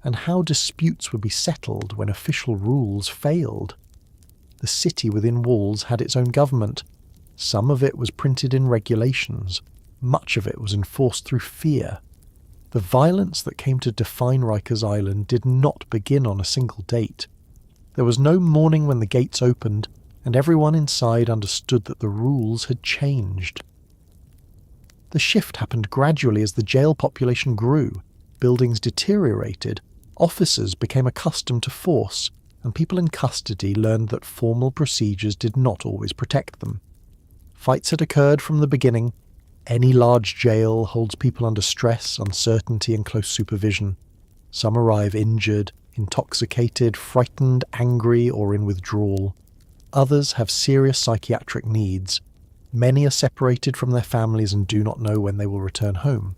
and how disputes would be settled when official rules failed. The city within walls had its own government. Some of it was printed in regulations. Much of it was enforced through fear. The violence that came to define Rikers Island did not begin on a single date. There was no morning when the gates opened, and everyone inside understood that the rules had changed. The shift happened gradually as the jail population grew, buildings deteriorated, officers became accustomed to force, and people in custody learned that formal procedures did not always protect them. Fights had occurred from the beginning. Any large jail holds people under stress, uncertainty, and close supervision. Some arrive injured, intoxicated, frightened, angry, or in withdrawal. Others have serious psychiatric needs. Many are separated from their families and do not know when they will return home.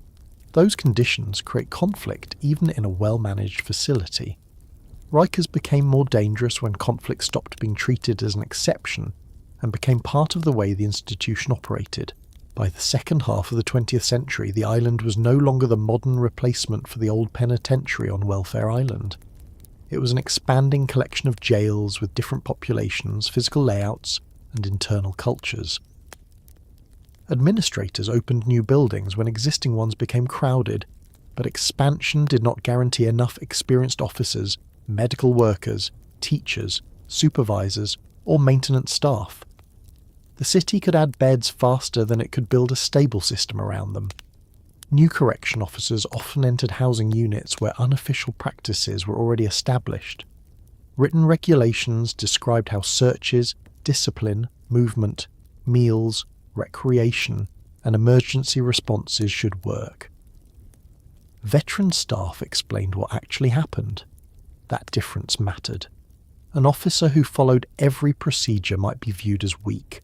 Those conditions create conflict even in a well-managed facility. Rikers became more dangerous when conflict stopped being treated as an exception and became part of the way the institution operated. By the second half of the 20th century, the island was no longer the modern replacement for the old penitentiary on Welfare Island. It was an expanding collection of jails with different populations, physical layouts, and internal cultures. Administrators opened new buildings when existing ones became crowded, but expansion did not guarantee enough experienced officers, medical workers, teachers, supervisors, or maintenance staff. The city could add beds faster than it could build a stable system around them. New correction officers often entered housing units where unofficial practices were already established. Written regulations described how searches, discipline, movement, meals, recreation, and emergency responses should work. Veteran staff explained what actually happened. That difference mattered. An officer who followed every procedure might be viewed as weak,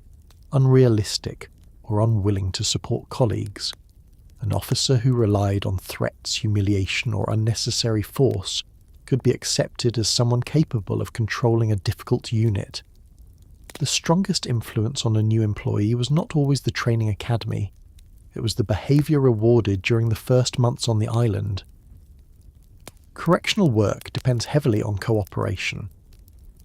unrealistic, or unwilling to support colleagues. An officer who relied on threats, humiliation, or unnecessary force could be accepted as someone capable of controlling a difficult unit. The strongest influence on a new employee was not always the training academy. It was the behaviour rewarded during the first months on the island. Correctional work depends heavily on cooperation.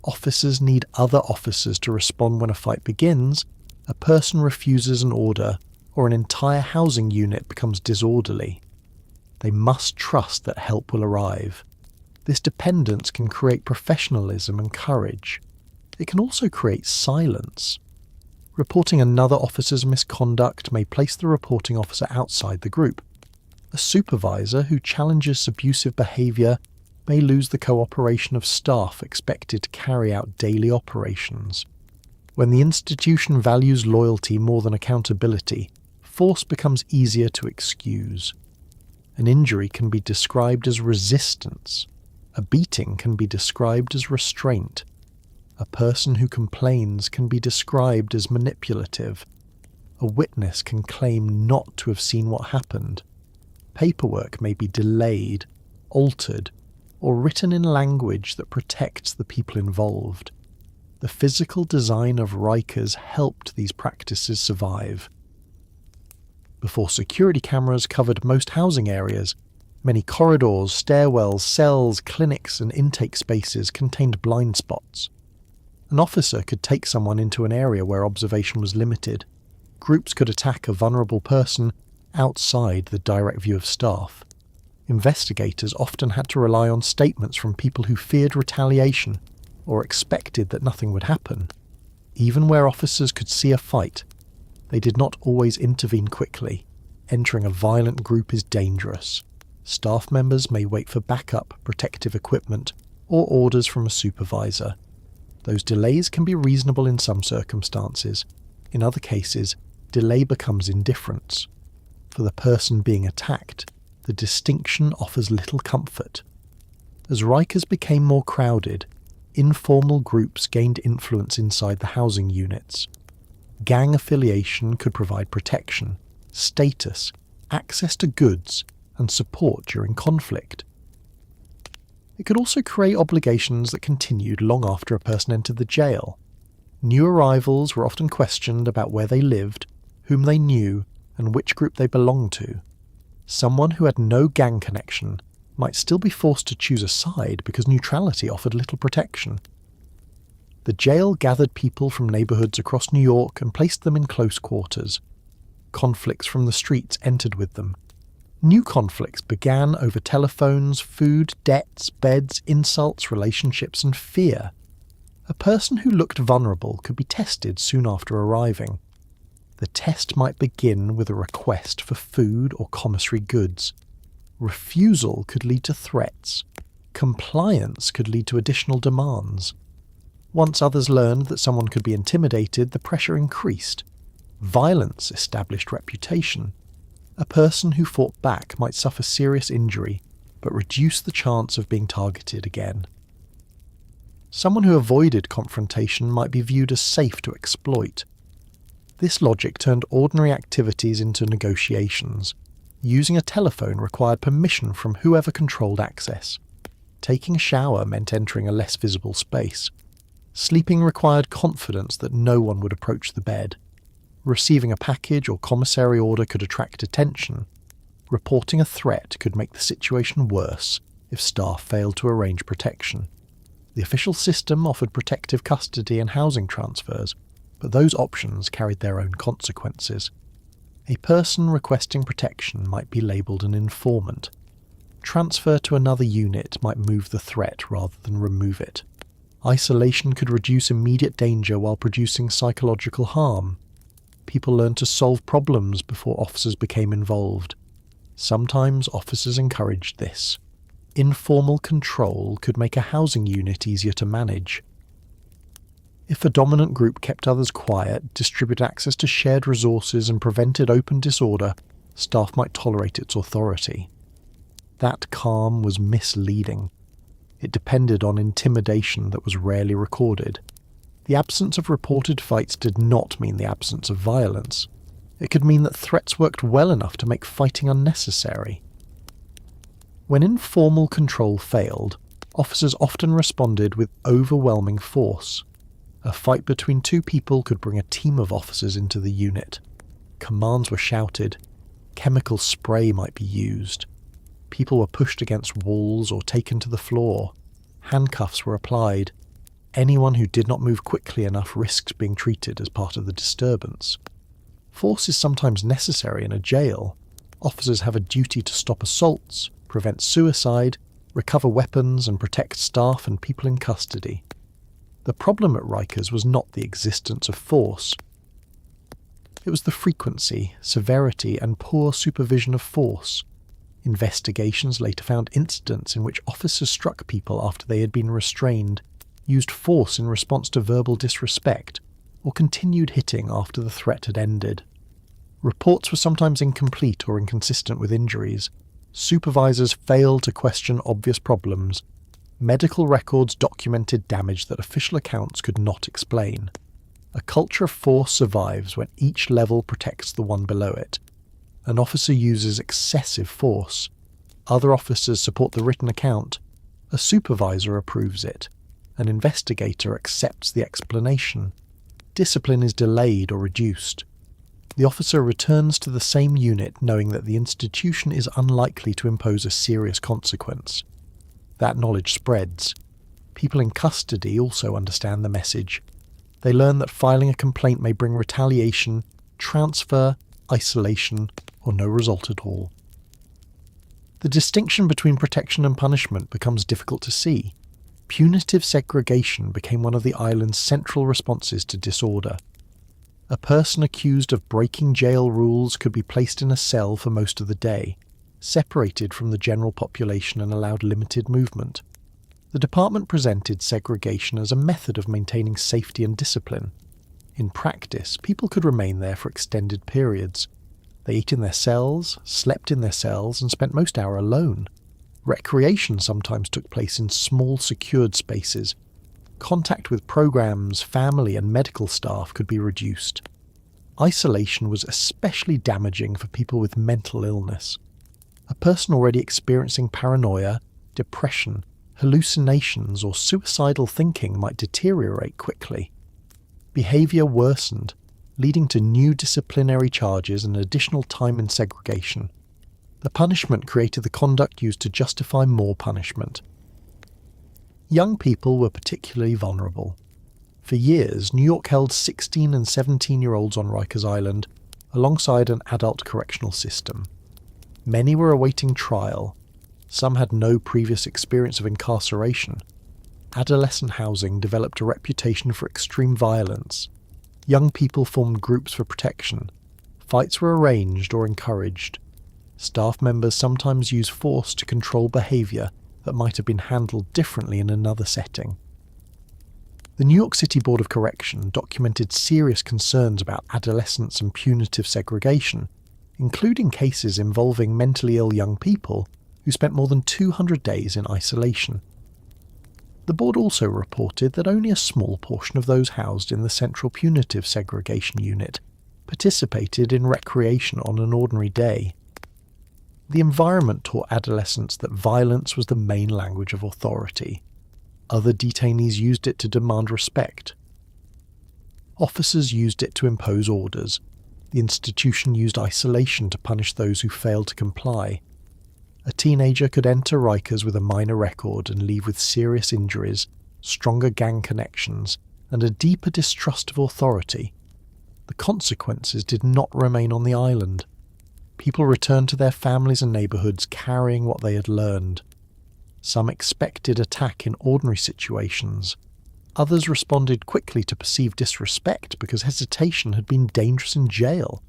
Officers need other officers to respond when a fight begins, a person refuses an order, or an entire housing unit becomes disorderly. They must trust that help will arrive. This dependence can create professionalism and courage. It can also create silence. Reporting another officer's misconduct may place the reporting officer outside the group. A supervisor who challenges abusive behaviour may lose the cooperation of staff expected to carry out daily operations. When the institution values loyalty more than accountability, force becomes easier to excuse. An injury can be described as resistance. A beating can be described as restraint. A person who complains can be described as manipulative. A witness can claim not to have seen what happened. Paperwork may be delayed, altered, or written in language that protects the people involved. The physical design of Rikers helped these practices survive. Before security cameras covered most housing areas, many corridors, stairwells, cells, clinics, and intake spaces contained blind spots. An officer could take someone into an area where observation was limited. Groups could attack a vulnerable person outside the direct view of staff. Investigators often had to rely on statements from people who feared retaliation or expected that nothing would happen. Even where officers could see a fight, they did not always intervene quickly. entering a violent group is dangerous. Staff members may wait for backup, protective equipment, or orders from a supervisor. Those delays can be reasonable in some circumstances. In other cases, delay becomes indifference. For the person being attacked, the distinction offers little comfort. As Rikers became more crowded, informal groups gained influence inside the housing units. Gang affiliation could provide protection, status, access to goods, and support during conflict. It could also create obligations that continued long after a person entered the jail. New arrivals were often questioned about where they lived, whom they knew, and which group they belonged to. Someone who had no gang connection might still be forced to choose a side because neutrality offered little protection. The jail gathered people from neighbourhoods across New York and placed them in close quarters. Conflicts from the streets entered with them. New conflicts began over telephones, food, debts, beds, insults, relationships, and fear. A person who looked vulnerable could be tested soon after arriving. The test might begin with a request for food or commissary goods. Refusal could lead to threats. Compliance could lead to additional demands. Once others learned that someone could be intimidated, the pressure increased. Violence established reputation. A person who fought back might suffer serious injury, but reduce the chance of being targeted again. Someone who avoided confrontation might be viewed as safe to exploit. This logic turned ordinary activities into negotiations. Using a telephone required permission from whoever controlled access. Taking a shower meant entering a less visible space. Sleeping required confidence that no one would approach the bed. Receiving a package or commissary order could attract attention. Reporting a threat could make the situation worse if staff failed to arrange protection. The official system offered protective custody and housing transfers, but those options carried their own consequences. A person requesting protection might be labelled an informant. Transfer to another unit might move the threat rather than remove it. Isolation could reduce immediate danger while producing psychological harm. People learned to solve problems before officers became involved. Sometimes officers encouraged this. Informal control could make a housing unit easier to manage. If a dominant group kept others quiet, distributed access to shared resources, and prevented open disorder, staff might tolerate its authority. That calm was misleading. It depended on intimidation that was rarely recorded. The absence of reported fights did not mean the absence of violence. It could mean that threats worked well enough to make fighting unnecessary. When informal control failed, officers often responded with overwhelming force. A fight between two people could bring a team of officers into the unit. Commands were shouted. Chemical spray might be used. People were pushed against walls or taken to the floor. Handcuffs were applied. Anyone who did not move quickly enough risked being treated as part of the disturbance. Force is sometimes necessary in a jail. Officers have a duty to stop assaults, prevent suicide, recover weapons, and protect staff and people in custody. The problem at Rikers was not the existence of force. It was the frequency, severity, and poor supervision of force. Investigations later found incidents in which officers struck people after they had been restrained, used force in response to verbal disrespect, or continued hitting after the threat had ended. Reports were sometimes incomplete or inconsistent with injuries. Supervisors failed to question obvious problems. Medical records documented damage that official accounts could not explain. A culture of force survives when each level protects the one below it. An officer uses excessive force. Other officers support the written account. A supervisor approves it. An investigator accepts the explanation. Discipline is delayed or reduced. The officer returns to the same unit knowing that the institution is unlikely to impose a serious consequence. That knowledge spreads. People in custody also understand the message. They learn that filing a complaint may bring retaliation, transfer, isolation, or no result at all. The distinction between protection and punishment becomes difficult to see. Punitive segregation became one of the island's central responses to disorder. A person accused of breaking jail rules could be placed in a cell for most of the day, separated from the general population and allowed limited movement. The department presented segregation as a method of maintaining safety and discipline. In practice, people could remain there for extended periods. They ate in their cells, slept in their cells, and spent most hour alone. Recreation sometimes took place in small, secured spaces. Contact with programs, family, and medical staff could be reduced. Isolation was especially damaging for people with mental illness. A person already experiencing paranoia, depression, hallucinations, or suicidal thinking might deteriorate quickly. Behaviour worsened, leading to new disciplinary charges and additional time in segregation. The punishment created the conduct used to justify more punishment. Young people were particularly vulnerable. For years, New York held 16 and 17-year-olds on Rikers Island, alongside an adult correctional system. Many were awaiting trial. Some had no previous experience of incarceration. Adolescent housing developed a reputation for extreme violence. Young people formed groups for protection. Fights were arranged or encouraged. Staff members sometimes used force to control behaviour that might have been handled differently in another setting. The New York City Board of Correction documented serious concerns about adolescence and punitive segregation, including cases involving mentally ill young people who spent more than 200 days in isolation. The board also reported that only a small portion of those housed in the Central Punitive Segregation Unit participated in recreation on an ordinary day. The environment taught adolescents that violence was the main language of authority. Other detainees used it to demand respect. Officers used it to impose orders. The institution used isolation to punish those who failed to comply. A teenager could enter Rikers with a minor record and leave with serious injuries, stronger gang connections, and a deeper distrust of authority. The consequences did not remain on the island. People returned to their families and neighbourhoods carrying what they had learned. Some expected attack in ordinary situations. Others responded quickly to perceived disrespect because hesitation had been dangerous in jail.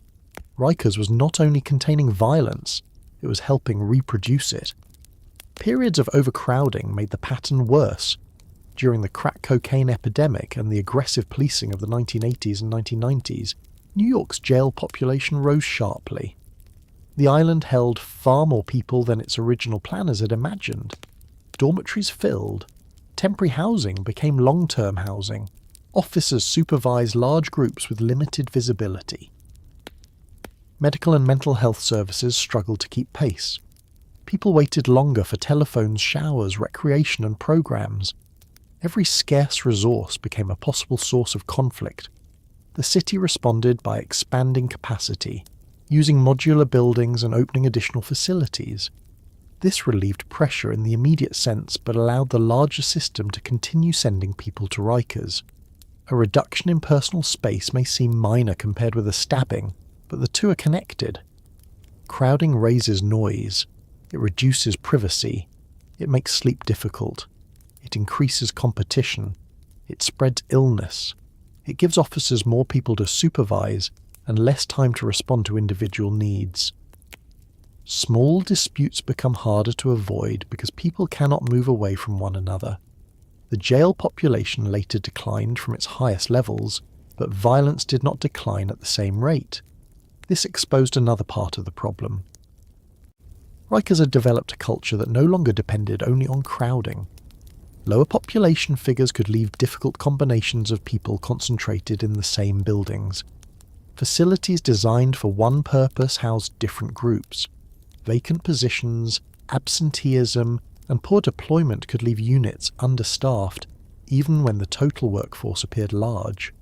Rikers was not only containing violence, it was helping reproduce it. Periods of overcrowding made the pattern worse. During the crack cocaine epidemic and the aggressive policing of the 1980s and 1990s, New York's jail population rose sharply. The island held far more people than its original planners had imagined. Dormitories filled. Temporary housing became long-term housing. Officers supervised large groups with limited visibility. Medical and mental health services struggled to keep pace. People waited longer for telephones, showers, recreation and programs. Every scarce resource became a possible source of conflict. The city responded by expanding capacity, using modular buildings and opening additional facilities. This relieved pressure in the immediate sense but allowed the larger system to continue sending people to Rikers. A reduction in personal space may seem minor compared with a stabbing, but the two are connected. Crowding raises noise. It reduces privacy. It makes sleep difficult. It increases competition. It spreads illness. It gives officers more people to supervise and less time to respond to individual needs. Small disputes become harder to avoid because people cannot move away from one another. The jail population later declined from its highest levels, but violence did not decline at the same rate. This exposed another part of the problem. Rikers had developed a culture that no longer depended only on crowding. Lower population figures could leave difficult combinations of people concentrated in the same buildings. Facilities designed for one purpose housed different groups. Vacant positions, absenteeism, and poor deployment could leave units understaffed, even when the total workforce appeared large.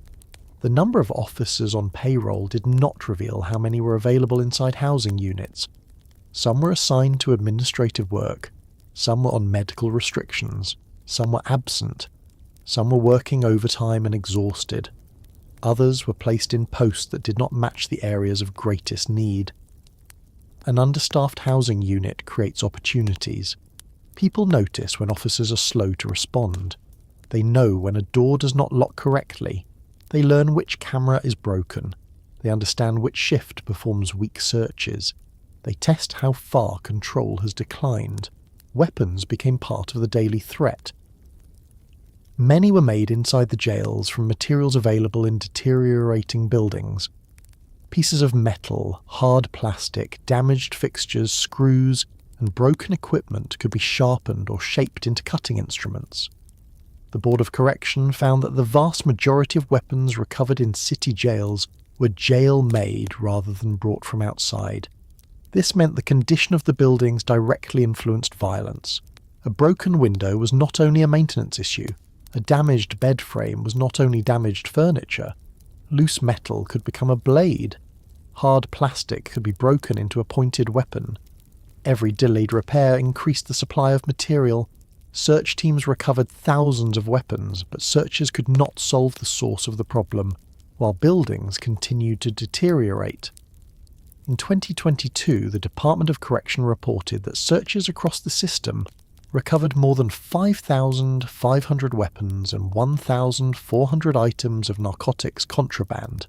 The number of officers on payroll did not reveal how many were available inside housing units. Some were assigned to administrative work, some were on medical restrictions, some were absent, some were working overtime and exhausted. Others were placed in posts that did not match the areas of greatest need. An understaffed housing unit creates opportunities. People notice when officers are slow to respond. They know when a door does not lock correctly. They learn which camera is broken. They understand which shift performs weak searches. They test how far control has declined. Weapons became part of the daily threat. Many were made inside the jails from materials available in deteriorating buildings. Pieces of metal, hard plastic, damaged fixtures, screws, and broken equipment could be sharpened or shaped into cutting instruments. The Board of Correction found that the vast majority of weapons recovered in city jails were jail-made rather than brought from outside. This meant the condition of the buildings directly influenced violence. A broken window was not only a maintenance issue. A damaged bed frame was not only damaged furniture. Loose metal could become a blade. Hard plastic could be broken into a pointed weapon. Every delayed repair increased the supply of material. Search teams recovered thousands of weapons, but searchers could not solve the source of the problem, while buildings continued to deteriorate. In 2022, the Department of Correction reported that searchers across the system recovered more than 5,500 weapons and 1,400 items of narcotics contraband.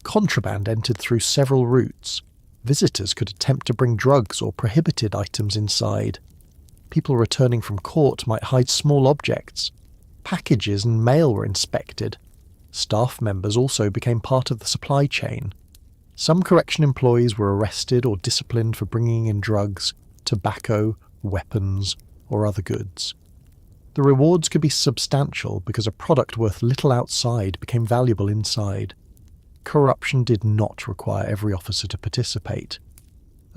Contraband entered through several routes. Visitors could attempt to bring drugs or prohibited items inside. People returning from court might hide small objects. Packages and mail were inspected. Staff members also became part of the supply chain. Some correction employees were arrested or disciplined for bringing in drugs, tobacco, weapons, or other goods. The rewards could be substantial because a product worth little outside became valuable inside. Corruption did not require every officer to participate.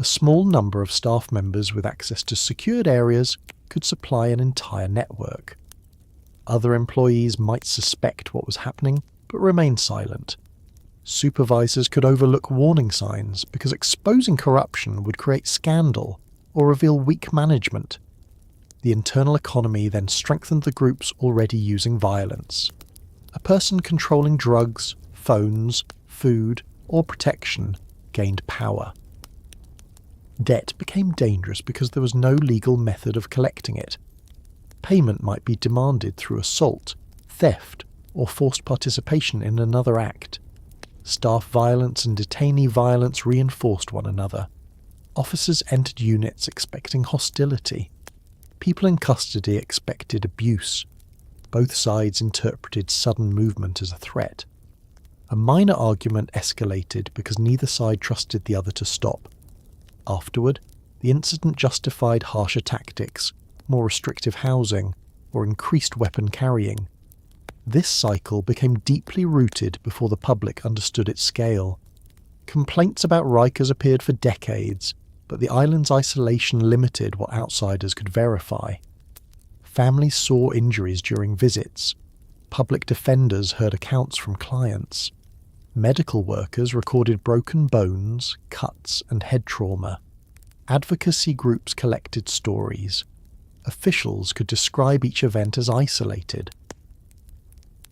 A small number of staff members with access to secured areas could supply an entire network. Other employees might suspect what was happening, but remain silent. Supervisors could overlook warning signs because exposing corruption would create scandal or reveal weak management. The internal economy then strengthened the groups already using violence. A person controlling drugs, phones, food, or protection gained power. Debt became dangerous because there was no legal method of collecting it. Payment might be demanded through assault, theft, or forced participation in another act. Staff violence and detainee violence reinforced one another. Officers entered units expecting hostility. People in custody expected abuse. Both sides interpreted sudden movement as a threat. A minor argument escalated because neither side trusted the other to stop. Afterward, the incident justified harsher tactics, more restrictive housing, or increased weapon carrying. This cycle became deeply rooted before the public understood its scale. Complaints about Rikers appeared for decades, but the island's isolation limited what outsiders could verify. Families saw injuries during visits. Public defenders heard accounts from clients. Medical workers recorded broken bones, cuts, and head trauma. Advocacy groups collected stories. Officials could describe each event as isolated.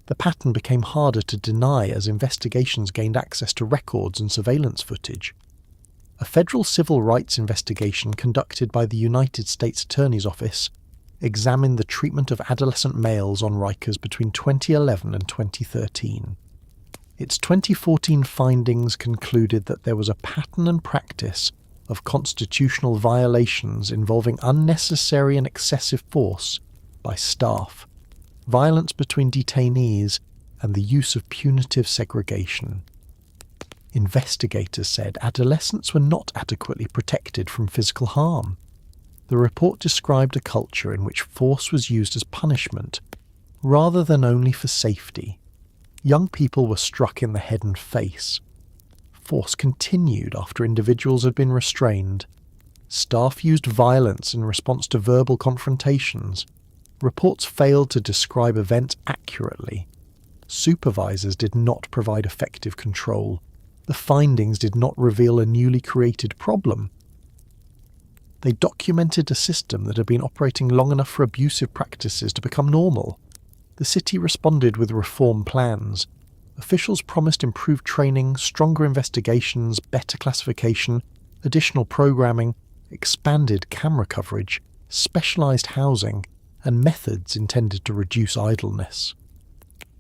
The pattern became harder to deny as investigations gained access to records and surveillance footage. A federal civil rights investigation conducted by the United States Attorney's Office examined the treatment of adolescent males on Rikers between 2011 and 2013. Its 2014 findings concluded that there was a pattern and practice of constitutional violations involving unnecessary and excessive force by staff, violence between detainees, and the use of punitive segregation. Investigators said adolescents were not adequately protected from physical harm. The report described a culture in which force was used as punishment, rather than only for safety. Young people were struck in the head and face. Force continued after individuals had been restrained. Staff used violence in response to verbal confrontations. Reports failed to describe events accurately. Supervisors did not provide effective control. The findings did not reveal a newly created problem. They documented a system that had been operating long enough for abusive practices to become normal. The city responded with reform plans. Officials promised improved training, stronger investigations, better classification, additional programming, expanded camera coverage, specialised housing, and methods intended to reduce idleness.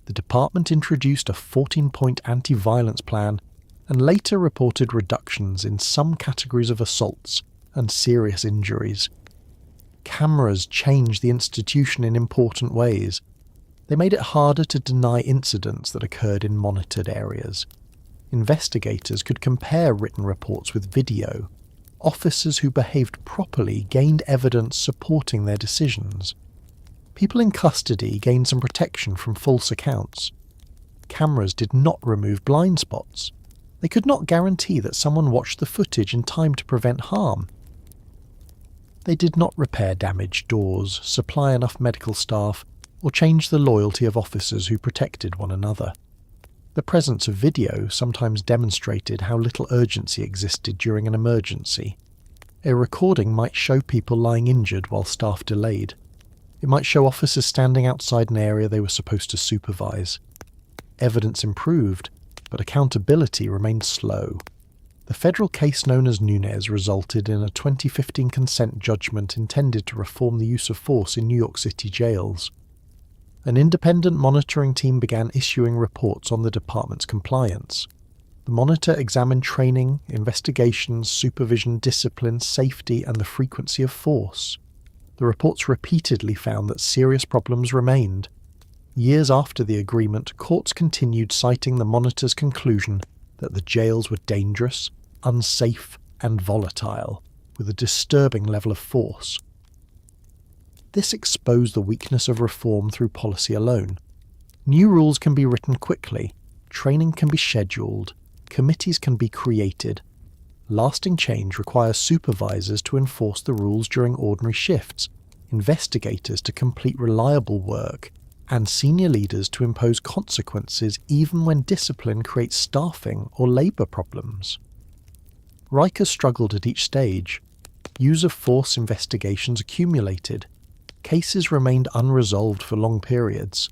The department introduced a 14-point anti-violence plan and later reported reductions in some categories of assaults and serious injuries. Cameras changed the institution in important ways. They made it harder to deny incidents that occurred in monitored areas. Investigators could compare written reports with video. Officers who behaved properly gained evidence supporting their decisions. People in custody gained some protection from false accounts. Cameras did not remove blind spots. They could not guarantee that someone watched the footage in time to prevent harm. They did not repair damaged doors, supply enough medical staff, or change the loyalty of officers who protected one another. The presence of video sometimes demonstrated how little urgency existed during an emergency. A recording might show people lying injured while staff delayed. It might show officers standing outside an area they were supposed to supervise. Evidence improved, but accountability remained slow. The federal case known as Nunes resulted in a 2015 consent judgment intended to reform the use of force in New York City jails. An independent monitoring team began issuing reports on the department's compliance. The monitor examined training, investigations, supervision, discipline, safety, and the frequency of force. The reports repeatedly found that serious problems remained. Years after the agreement, courts continued citing the monitor's conclusion that the jails were dangerous, unsafe, and volatile, with a disturbing level of force. This exposed the weakness of reform through policy alone. New rules can be written quickly, training can be scheduled, committees can be created. Lasting change requires supervisors to enforce the rules during ordinary shifts, investigators to complete reliable work, and senior leaders to impose consequences even when discipline creates staffing or labour problems. Rikers struggled at each stage. Use of force investigations accumulated. Cases remained unresolved for long periods.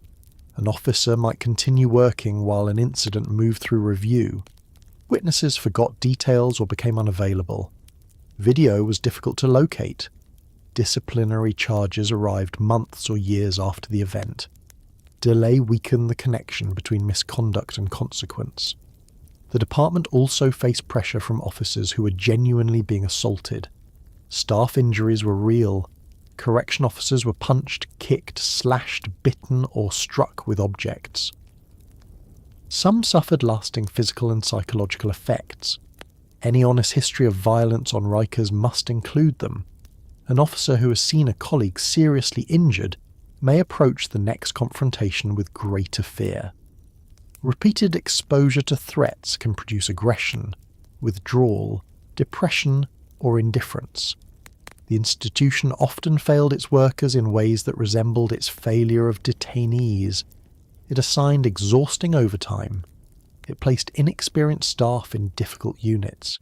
An officer might continue working while an incident moved through review. Witnesses forgot details or became unavailable. Video was difficult to locate. Disciplinary charges arrived months or years after the event. Delay weakened the connection between misconduct and consequence. The department also faced pressure from officers who were genuinely being assaulted. Staff injuries were real. Correction officers were punched, kicked, slashed, bitten, or struck with objects. Some suffered lasting physical and psychological effects. Any honest history of violence on Rikers must include them. An officer who has seen a colleague seriously injured may approach the next confrontation with greater fear. Repeated exposure to threats can produce aggression, withdrawal, depression, or indifference. The institution often failed its workers in ways that resembled its failure of detainees. It assigned exhausting overtime. It placed inexperienced staff in difficult units.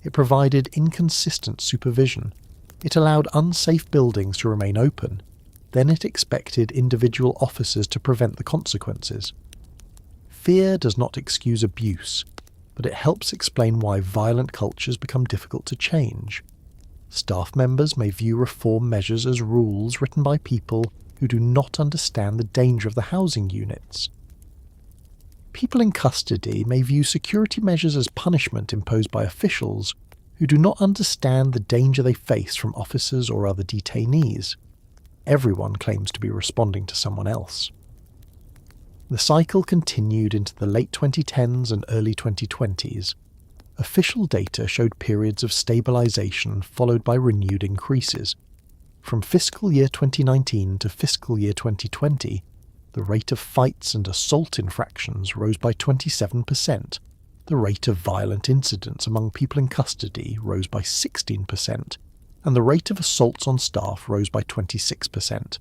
It provided inconsistent supervision. It allowed unsafe buildings to remain open. Then it expected individual officers to prevent the consequences. Fear does not excuse abuse, but it helps explain why violent cultures become difficult to change. Staff members may view reform measures as rules written by people who do not understand the danger of the housing units. People in custody may view security measures as punishment imposed by officials who do not understand the danger they face from officers or other detainees. Everyone claims to be responding to someone else. The cycle continued into the late 2010s and early 2020s. Official data showed periods of stabilisation followed by renewed increases. From fiscal year 2019 to fiscal year 2020, the rate of fights and assault infractions rose by 27%. The rate of violent incidents among people in custody rose by 16%, and the rate of assaults on staff rose by 26%.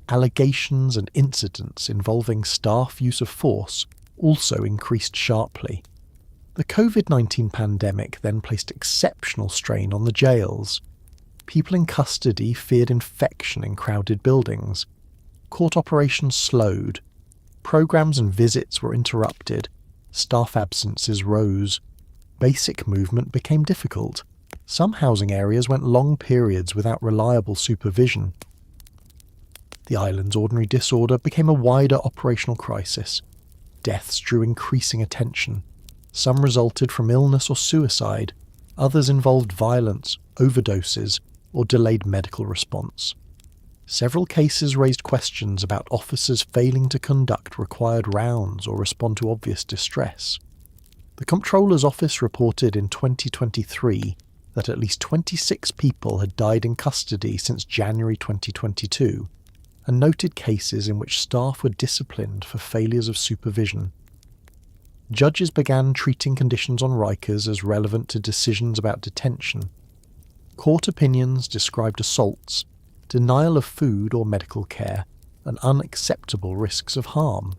Allegations and incidents involving staff use of force also increased sharply. The COVID-19 pandemic then placed exceptional strain on the jails. People in custody feared infection in crowded buildings. Court operations slowed. Programs and visits were interrupted. Staff absences rose. Basic movement became difficult. Some housing areas went long periods without reliable supervision. The island's ordinary disorder became a wider operational crisis. Deaths drew increasing attention. Some resulted from illness or suicide, others involved violence, overdoses, or delayed medical response. Several cases raised questions about officers failing to conduct required rounds or respond to obvious distress. The Comptroller's Office reported in 2023 that at least 26 people had died in custody since January 2022, and noted cases in which staff were disciplined for failures of supervision. Judges began treating conditions on Rikers as relevant to decisions about detention. Court opinions described assaults, denial of food or medical care, and unacceptable risks of harm.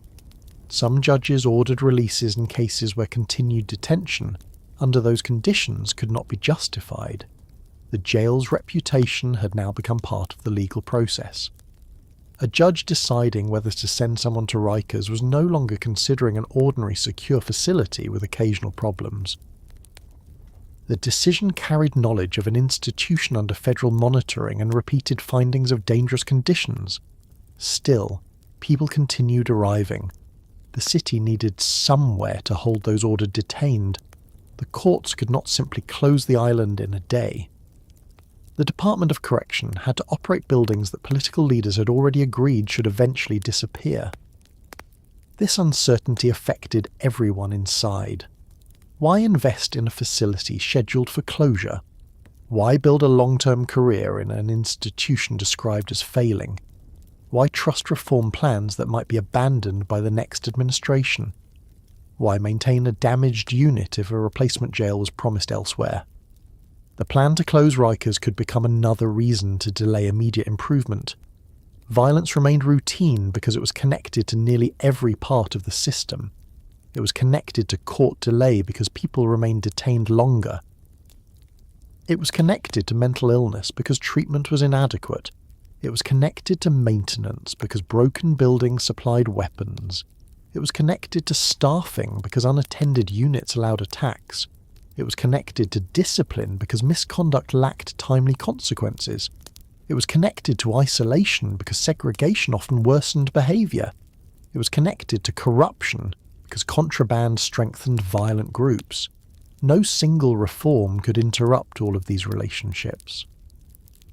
Some judges ordered releases in cases where continued detention under those conditions could not be justified. The jail's reputation had now become part of the legal process. A judge deciding whether to send someone to Rikers was no longer considering an ordinary secure facility with occasional problems. The decision carried knowledge of an institution under federal monitoring and repeated findings of dangerous conditions. Still, people continued arriving. The city needed somewhere to hold those ordered detained. The courts could not simply close the island in a day. The Department of Correction had to operate buildings that political leaders had already agreed should eventually disappear. This uncertainty affected everyone inside. Why invest in a facility scheduled for closure? Why build a long-term career in an institution described as failing? Why trust reform plans that might be abandoned by the next administration? Why maintain a damaged unit if a replacement jail was promised elsewhere? The plan to close Rikers could become another reason to delay immediate improvement. Violence remained routine because it was connected to nearly every part of the system. It was connected to court delay because people remained detained longer. It was connected to mental illness because treatment was inadequate. It was connected to maintenance because broken buildings supplied weapons. It was connected to staffing because unattended units allowed attacks. It was connected to discipline because misconduct lacked timely consequences. It was connected to isolation because segregation often worsened behaviour. It was connected to corruption because contraband strengthened violent groups. No single reform could interrupt all of these relationships.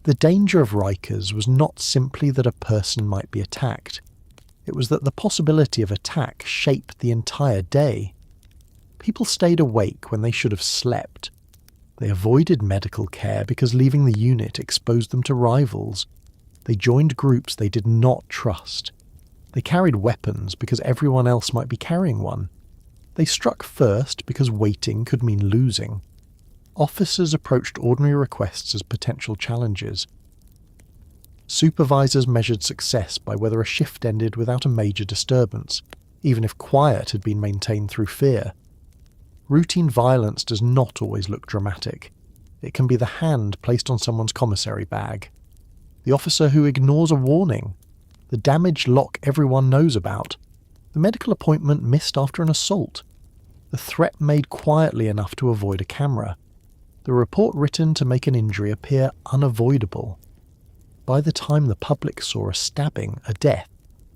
The danger of Rikers was not simply that a person might be attacked. It was that the possibility of attack shaped the entire day. People stayed awake when they should have slept. They avoided medical care because leaving the unit exposed them to rivals. They joined groups they did not trust. They carried weapons because everyone else might be carrying one. They struck first because waiting could mean losing. Officers approached ordinary requests as potential challenges. Supervisors measured success by whether a shift ended without a major disturbance, even if quiet had been maintained through fear. Routine violence does not always look dramatic. It can be the hand placed on someone's commissary bag, the officer who ignores a warning, the damaged lock everyone knows about, the medical appointment missed after an assault, the threat made quietly enough to avoid a camera, the report written to make an injury appear unavoidable. By the time the public saw a stabbing, a death,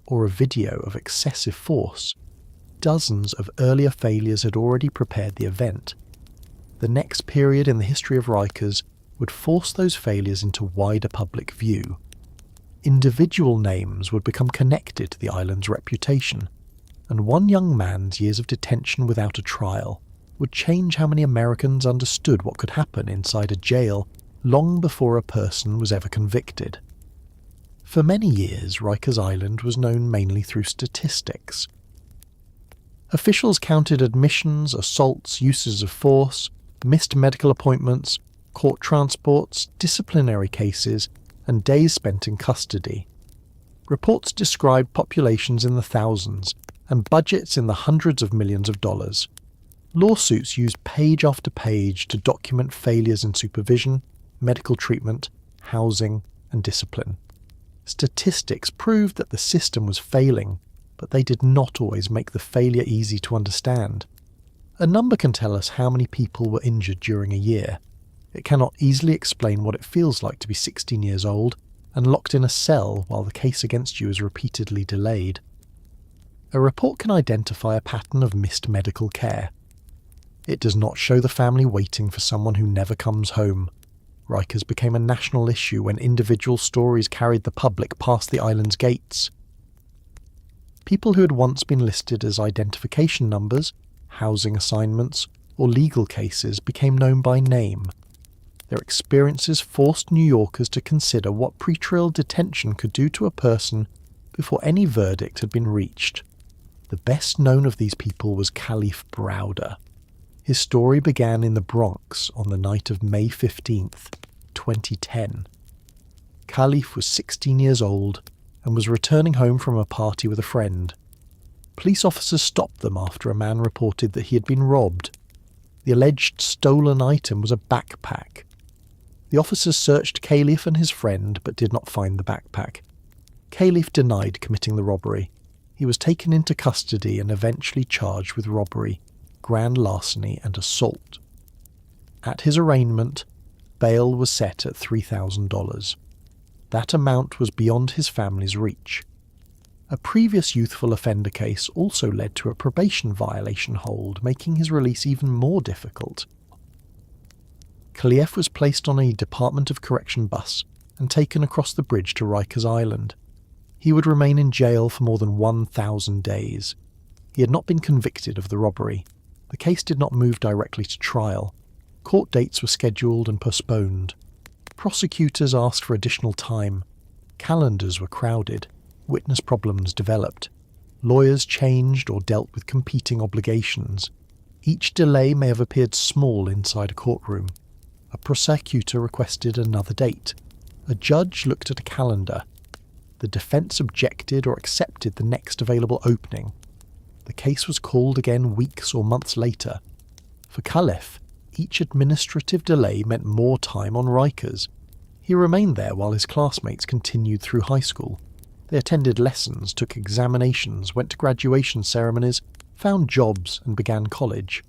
or a video of excessive force, dozens of earlier failures had already prepared the event. The next period in the history of Rikers would force those failures into wider public view. Individual names would become connected to the island's reputation, and one young man's years of detention without a trial would change how many Americans understood what could happen inside a jail long before a person was ever convicted. For many years, Rikers Island was known mainly through statistics. Officials counted admissions, assaults, uses of force, missed medical appointments, court transports, disciplinary cases, and days spent in custody. Reports described populations in the thousands and budgets in the hundreds of millions of dollars. Lawsuits used page after page to document failures in supervision, medical treatment, housing, and discipline. Statistics proved that the system was failing, but they did not always make the failure easy to understand. A number can tell us how many people were injured during a year. It cannot easily explain what it feels like to be 16 years old and locked in a cell while the case against you is repeatedly delayed. A report can identify a pattern of missed medical care. It does not show the family waiting for someone who never comes home. Rikers became a national issue when individual stories carried the public past the island's gates. People who had once been listed as identification numbers, housing assignments, or legal cases became known by name. Their experiences forced New Yorkers to consider what pretrial detention could do to a person before any verdict had been reached. The best known of these people was Khalif Browder. His story began in the Bronx on the night of May 15th, 2010. Khalif was 16 years old and was returning home from a party with a friend. Police officers stopped them after a man reported that he had been robbed. The alleged stolen item was a backpack. The officers searched Khalif and his friend but did not find the backpack. Khalif denied committing the robbery. He was taken into custody and eventually charged with robbery, grand larceny and assault. At his arraignment, bail was set at $3,000. That amount was beyond his family's reach. A previous youthful offender case also led to a probation violation hold, making his release even more difficult. Khalif was placed on a Department of Correction bus and taken across the bridge to Rikers Island. He would remain in jail for more than 1,000 days. He had not been convicted of the robbery. The case did not move directly to trial. Court dates were scheduled and postponed. Prosecutors asked for additional time. Calendars were crowded. Witness problems developed. Lawyers changed or dealt with competing obligations. Each delay may have appeared small inside a courtroom. A prosecutor requested another date. A judge looked at a calendar. The defence objected or accepted the next available opening. The case was called again weeks or months later. For Khalif, each administrative delay meant more time on Rikers. He remained there while his classmates continued through high school. They attended lessons, took examinations, went to graduation ceremonies, found jobs and began college.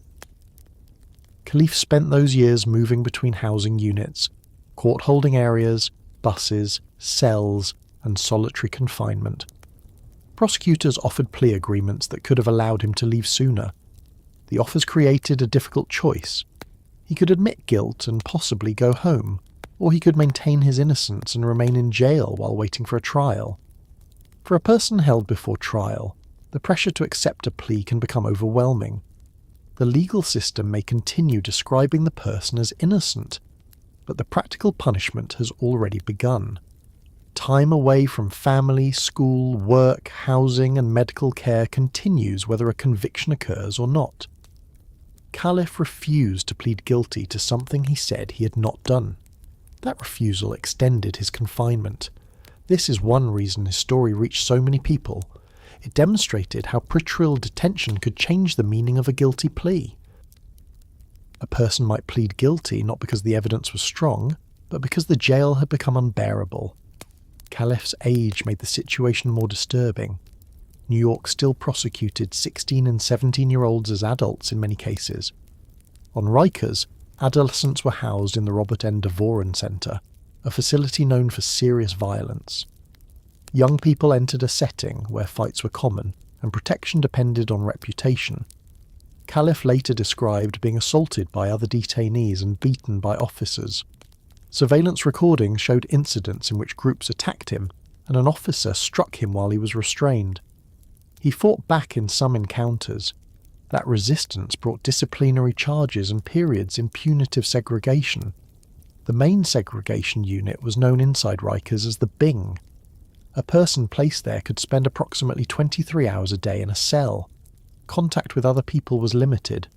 Khalif spent those years moving between housing units, court-holding areas, buses, cells, and solitary confinement. Prosecutors offered plea agreements that could have allowed him to leave sooner. The offers created a difficult choice. He could admit guilt and possibly go home, or he could maintain his innocence and remain in jail while waiting for a trial. For a person held before trial, the pressure to accept a plea can become overwhelming. The legal system may continue describing the person as innocent, but the practical punishment has already begun. Time away from family, school, work, housing and medical care continues whether a conviction occurs or not. Khalif refused to plead guilty to something he said he had not done. That refusal extended his confinement. This is one reason his story reached so many people. It demonstrated how pretrial detention could change the meaning of a guilty plea. A person might plead guilty not because the evidence was strong, but because the jail had become unbearable. Khalif's age made the situation more disturbing. New York still prosecuted 16 and 17-year-olds as adults in many cases. On Rikers, adolescents were housed in the Robert N. Devoren Center, a facility known for serious violence. Young people entered a setting where fights were common and protection depended on reputation. Khalif later described being assaulted by other detainees and beaten by officers. Surveillance recordings showed incidents in which groups attacked him and an officer struck him while he was restrained. He fought back in some encounters. That resistance brought disciplinary charges and periods in punitive segregation. The main segregation unit was known inside Rikers as the Bing. A person placed there could spend approximately 23 hours a day in a cell. Contact with other people was limited.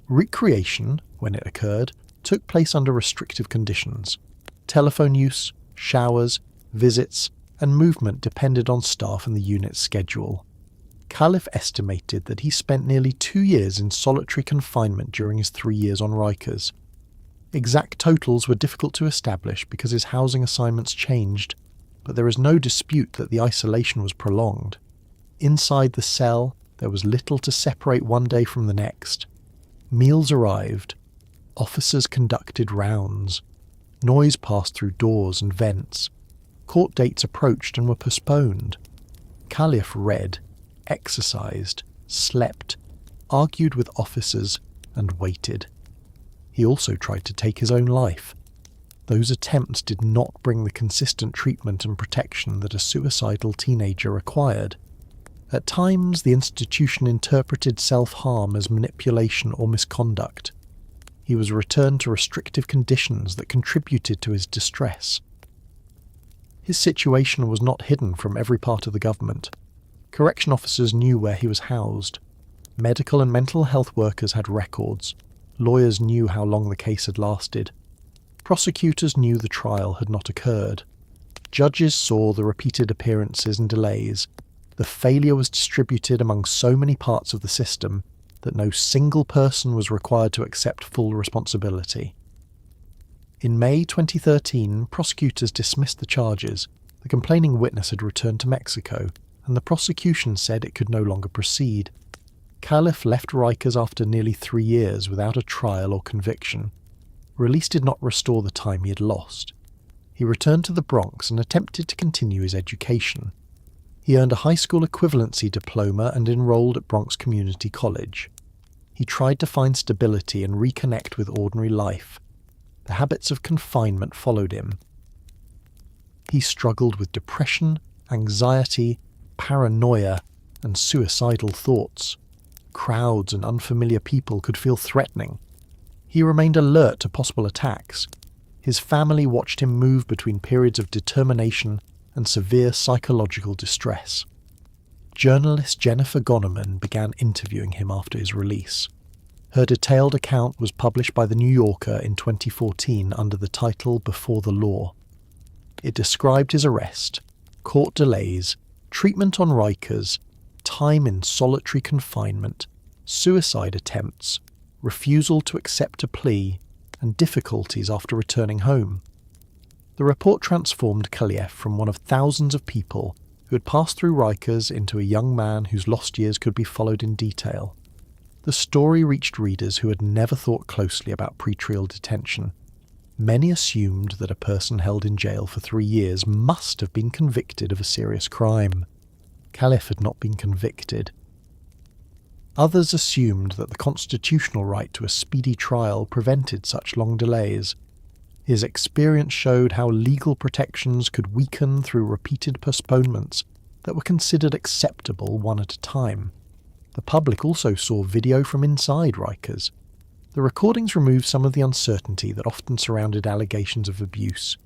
Recreation, when it occurred, took place under restrictive conditions. Telephone use, showers, visits, and movement depended on staff and the unit's schedule. Khalif estimated that he spent nearly 2 years in solitary confinement during his 3 years on Rikers. Exact totals were difficult to establish because his housing assignments changed, but there is no dispute that the isolation was prolonged. Inside the cell, there was little to separate one day from the next. Meals arrived. Officers conducted rounds. Noise passed through doors and vents. Court dates approached and were postponed. Khalif read, exercised, slept, argued with officers, and waited. He also tried to take his own life. Those attempts did not bring the consistent treatment and protection that a suicidal teenager required. At times, the institution interpreted self-harm as manipulation or misconduct. He was returned to restrictive conditions that contributed to his distress. His situation was not hidden from every part of the government. Correction officers knew where he was housed. Medical and mental health workers had records. Lawyers knew how long the case had lasted. Prosecutors knew the trial had not occurred. Judges saw the repeated appearances and delays. The failure was distributed among so many parts of the system that no single person was required to accept full responsibility. In May 2013, prosecutors dismissed the charges. The complaining witness had returned to Mexico, and the prosecution said it could no longer proceed. Khalif left Rikers after nearly 3 years without a trial or conviction. Release did not restore the time he had lost. He returned to the Bronx and attempted to continue his education. He earned a high school equivalency diploma and enrolled at Bronx Community College. He tried to find stability and reconnect with ordinary life. The habits of confinement followed him. He struggled with depression, anxiety, paranoia, and suicidal thoughts. Crowds and unfamiliar people could feel threatening. He remained alert to possible attacks. His family watched him move between periods of determination and severe psychological distress. Journalist Jennifer Goneman began interviewing him after his release. Her detailed account was published by The New Yorker in 2014 under the title Before the Law. It described his arrest, court delays, treatment on Rikers, time in solitary confinement, suicide attempts, refusal to accept a plea, and difficulties after returning home. The report transformed Khalif from one of thousands of people who had passed through Rikers into a young man whose lost years could be followed in detail. The story reached readers who had never thought closely about pretrial detention. Many assumed that a person held in jail for 3 years must have been convicted of a serious crime. Khalif had not been convicted. Others assumed that the constitutional right to a speedy trial prevented such long delays. His experience showed how legal protections could weaken through repeated postponements that were considered acceptable one at a time. The public also saw video from inside Rikers. The recordings removed some of the uncertainty that often surrounded allegations of abuse.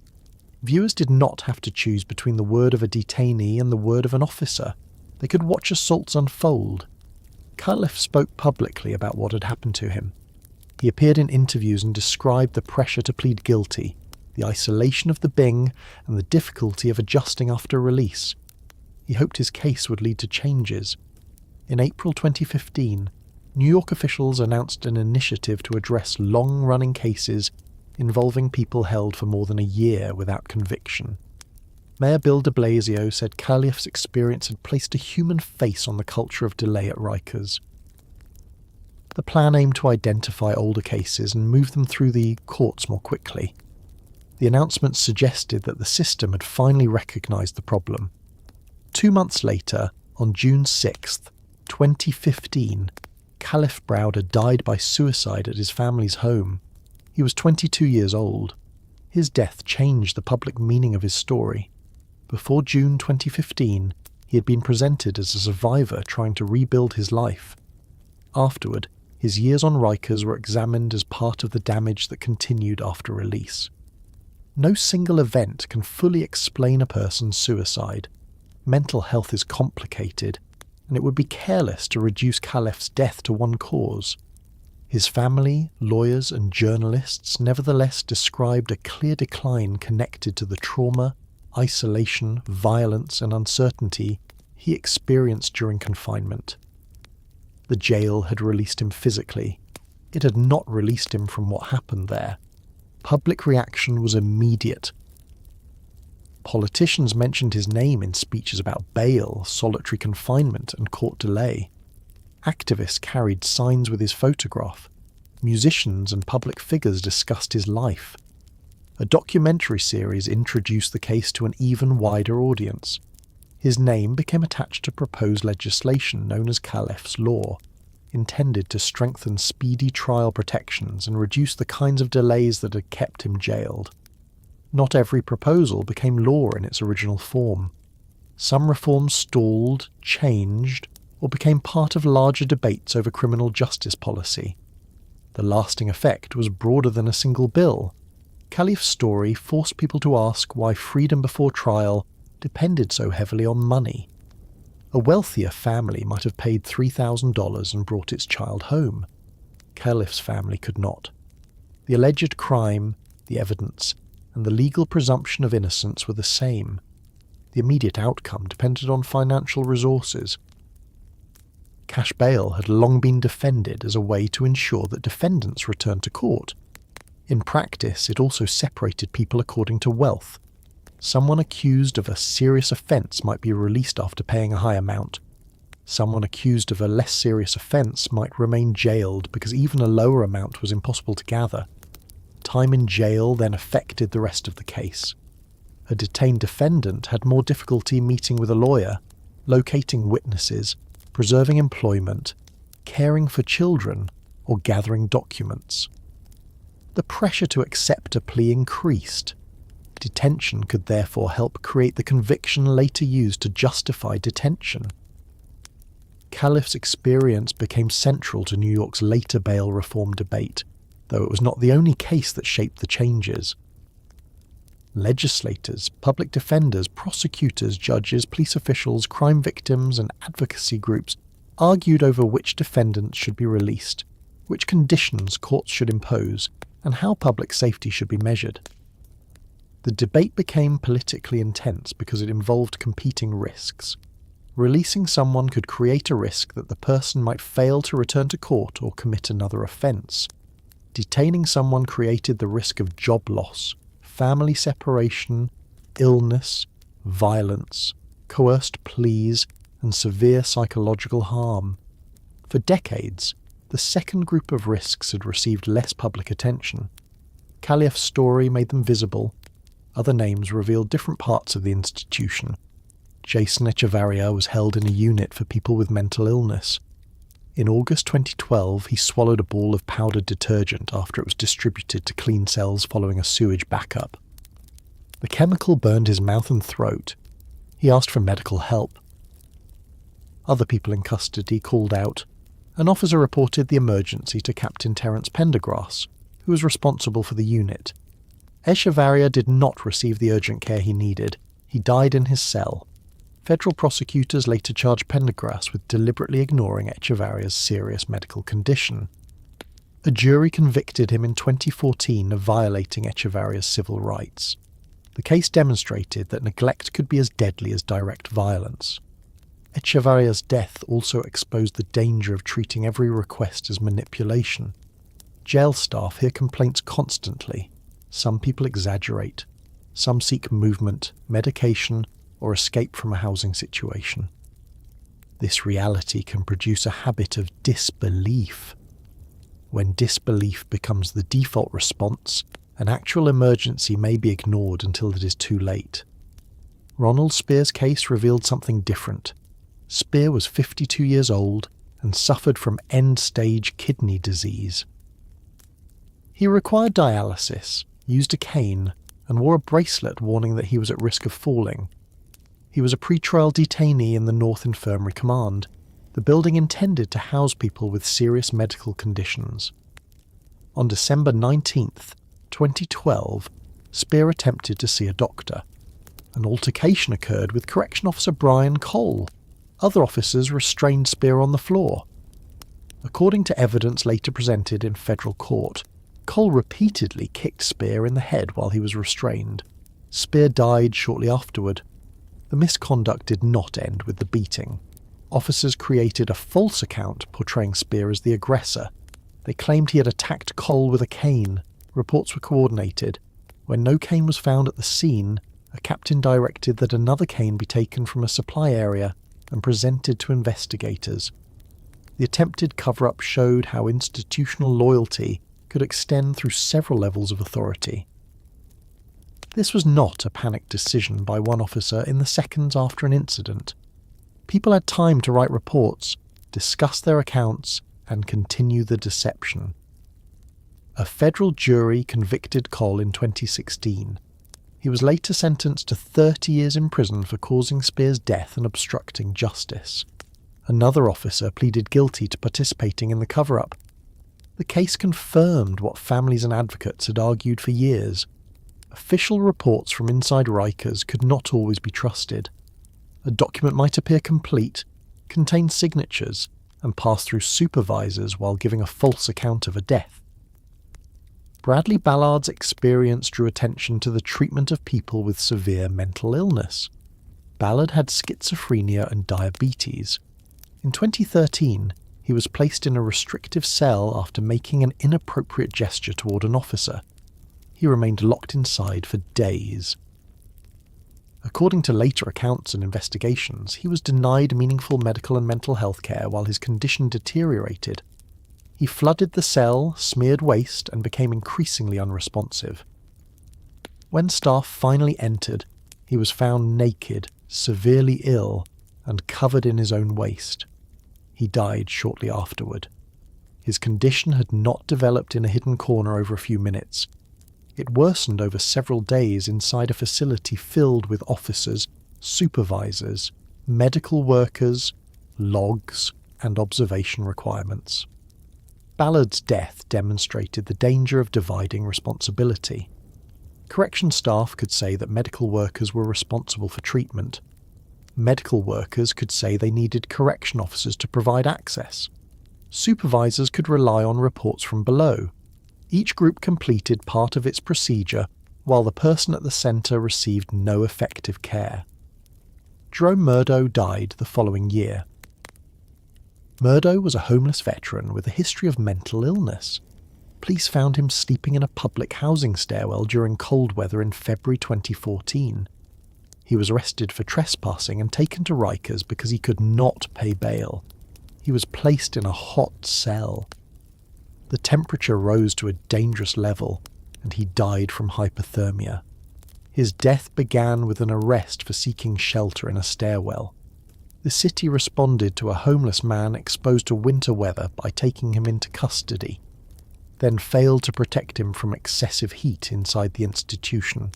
Viewers did not have to choose between the word of a detainee and the word of an officer. They could watch assaults unfold. Khalif spoke publicly about what had happened to him. He appeared in interviews and described the pressure to plead guilty, the isolation of the Bing, and the difficulty of adjusting after release. He hoped his case would lead to changes. In April 2015, New York officials announced an initiative to address long-running cases involving people held for more than a year without conviction. Mayor Bill de Blasio said Khalif's experience had placed a human face on the culture of delay at Rikers. The plan aimed to identify older cases and move them through the courts more quickly. The announcement suggested that the system had finally recognised the problem. 2 months later, on June 6th, 2015, Khalif Browder died by suicide at his family's home. He was 22 years old. His death changed the public meaning of his story. Before June 2015, he had been presented as a survivor trying to rebuild his life. Afterward, his years on Rikers were examined as part of the damage that continued after release. No single event can fully explain a person's suicide. Mental health is complicated, and it would be careless to reduce Khalif's death to one cause. His family, lawyers, and journalists nevertheless described a clear decline connected to the trauma, isolation, violence, and uncertainty he experienced during confinement. The jail had released him physically. It had not released him from what happened there. Public reaction was immediate. Politicians mentioned his name in speeches about bail, solitary confinement, and court delay. Activists carried signs with his photograph. Musicians and public figures discussed his life. A documentary series introduced the case to an even wider audience. His name became attached to proposed legislation known as Calef's Law, intended to strengthen speedy trial protections and reduce the kinds of delays that had kept him jailed. Not every proposal became law in its original form. Some reforms stalled, changed, or became part of larger debates over criminal justice policy. The lasting effect was broader than a single bill. Calef's story forced people to ask why freedom before trial depended so heavily on money. A wealthier family might have paid $3,000 and brought its child home. Calef's family could not. The alleged crime, the evidence, and the legal presumption of innocence were the same. The immediate outcome depended on financial resources. Cash bail had long been defended as a way to ensure that defendants returned to court. In practice, it also separated people according to wealth. Someone accused of a serious offence might be released after paying a high amount. Someone accused of a less serious offence might remain jailed because even a lower amount was impossible to gather. Time in jail then affected the rest of the case. A detained defendant had more difficulty meeting with a lawyer, locating witnesses, preserving employment, caring for children, or gathering documents. The pressure to accept a plea increased. Detention could therefore help create the conviction later used to justify detention. Calef's experience became central to New York's later bail reform debate, though it was not the only case that shaped the changes. Legislators, public defenders, prosecutors, judges, police officials, crime victims, and advocacy groups argued over which defendants should be released, which conditions courts should impose, and how public safety should be measured. The debate became politically intense because it involved competing risks. Releasing someone could create a risk that the person might fail to return to court or commit another offence. Detaining someone created the risk of job loss, family separation, illness, violence, coerced pleas, and severe psychological harm. For decades, the second group of risks had received less public attention. Calef's story made them visible. Other names revealed different parts of the institution. Jason Echevarria was held in a unit for people with mental illness. In August 2012, he swallowed a ball of powdered detergent after it was distributed to clean cells following a sewage backup. The chemical burned his mouth and throat. He asked for medical help. Other people in custody called out. An officer reported the emergency to Captain Terence Pendergrass, who was responsible for the unit. Echevarria did not receive the urgent care he needed. He died in his cell. Federal prosecutors later charged Pendergrass with deliberately ignoring Echevarria's serious medical condition. A jury convicted him in 2014 of violating Echevarria's civil rights. The case demonstrated that neglect could be as deadly as direct violence. Echevarria's death also exposed the danger of treating every request as manipulation. Jail staff hear complaints constantly. Some people exaggerate. Some seek movement, medication, or escape from a housing situation. This reality can produce a habit of disbelief. When disbelief becomes the default response, an actual emergency may be ignored until it is too late. Ronald Spear's case revealed something different. Spear was 52 years old and suffered from end-stage kidney disease. He required dialysis, used a cane, and wore a bracelet warning that he was at risk of falling. He was a pre-trial detainee in the North Infirmary Command, the building intended to house people with serious medical conditions. On December 19th, 2012, Spear attempted to see a doctor. An altercation occurred with Correction Officer Brian Cole. Other officers restrained Spear on the floor. According to evidence later presented in federal court, Cole repeatedly kicked Spear in the head while he was restrained. Spear died shortly afterward. The misconduct did not end with the beating. Officers created a false account portraying Spear as the aggressor. They claimed he had attacked Cole with a cane. Reports were coordinated. When no cane was found at the scene, a captain directed that another cane be taken from a supply area and presented to investigators. The attempted cover-up showed how institutional loyalty could extend through several levels of authority. This was not a panicked decision by one officer in the seconds after an incident. People had time to write reports, discuss their accounts, and continue the deception. A federal jury convicted Cole in 2016. He was later sentenced to 30 years in prison for causing Spears' death and obstructing justice. Another officer pleaded guilty to participating in the cover-up. The case confirmed what families and advocates had argued for years. Official reports from inside Rikers could not always be trusted. A document might appear complete, contain signatures, and pass through supervisors while giving a false account of a death. Bradley Ballard's experience drew attention to the treatment of people with severe mental illness. Ballard had schizophrenia and diabetes. In 2013, he was placed in a restrictive cell after making an inappropriate gesture toward an officer. He remained locked inside for days. According to later accounts and investigations, he was denied meaningful medical and mental health care while his condition deteriorated. He flooded the cell, smeared waste, and became increasingly unresponsive. When staff finally entered, he was found naked, severely ill, and covered in his own waste. He died shortly afterward. His condition had not developed in a hidden corner over a few minutes. It worsened over several days inside a facility filled with officers, supervisors, medical workers, logs, and observation requirements. Ballard's death demonstrated the danger of dividing responsibility. Correction staff could say that medical workers were responsible for treatment. Medical workers could say they needed correction officers to provide access. Supervisors could rely on reports from below. Each group completed part of its procedure, while the person at the centre received no effective care. Jerome Murdo died the following year. Murdo was a homeless veteran with a history of mental illness. Police found him sleeping in a public housing stairwell during cold weather in February 2014. He was arrested for trespassing and taken to Rikers because he could not pay bail. He was placed in a hot cell. The temperature rose to a dangerous level, and he died from hypothermia. His death began with an arrest for seeking shelter in a stairwell. The city responded to a homeless man exposed to winter weather by taking him into custody, then failed to protect him from excessive heat inside the institution.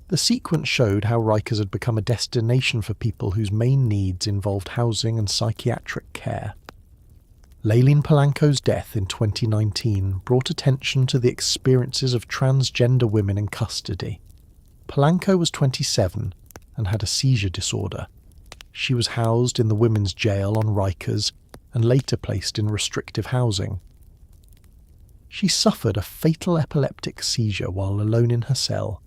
The sequence showed how Rikers had become a destination for people whose main needs involved housing and psychiatric care. Layleen Polanco's death in 2019 brought attention to the experiences of transgender women in custody. Polanco was 27 and had a seizure disorder. She was housed in the women's jail on Rikers and later placed in restrictive housing. She suffered a fatal epileptic seizure while alone in her cell.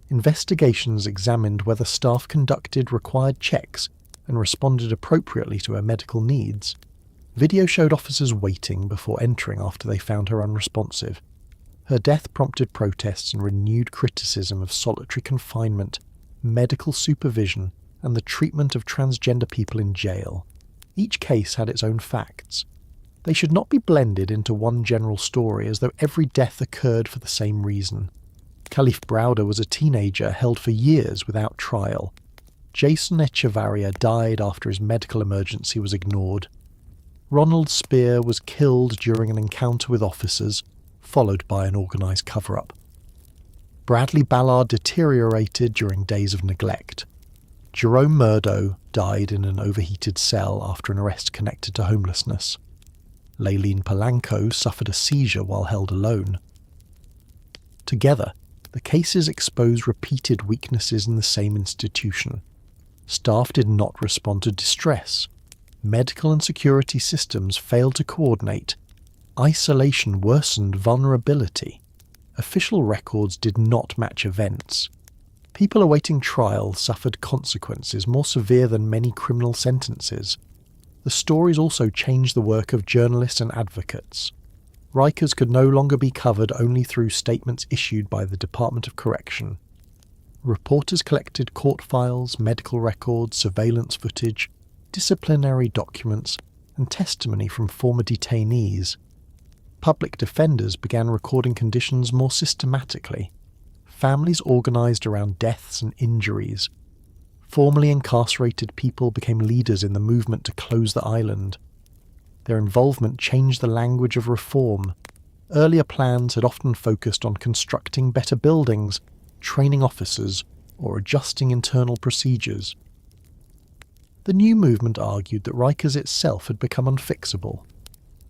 Investigations examined whether staff conducted required checks and responded appropriately to her medical needs. Video showed officers waiting before entering after they found her unresponsive. Her death prompted protests and renewed criticism of solitary confinement, medical supervision, and the treatment of transgender people in jail. Each case had its own facts. They should not be blended into one general story as though every death occurred for the same reason. Khalif Browder was a teenager held for years without trial. Jason Echevarria died after his medical emergency was ignored. Ronald Spear was killed during an encounter with officers, followed by an organised cover-up. Bradley Ballard deteriorated during days of neglect. Jerome Murdo died in an overheated cell after an arrest connected to homelessness. Layleen Polanco suffered a seizure while held alone. Together, the cases exposed repeated weaknesses in the same institution. Staff did not respond to distress. Medical and security systems failed to coordinate. Isolation worsened vulnerability. Official records did not match events. People awaiting trial suffered consequences more severe than many criminal sentences. The stories also changed the work of journalists and advocates. Rikers could no longer be covered only through statements issued by the Department of Correction. Reporters collected court files, medical records, surveillance footage, disciplinary documents, and testimony from former detainees. Public defenders began recording conditions more systematically. families organised around deaths and injuries. Formerly incarcerated people became leaders in the movement to close the island. Their involvement changed the language of reform. Earlier plans had often focused on constructing better buildings, training officers, or adjusting internal procedures. The new movement argued that Rikers itself had become unfixable.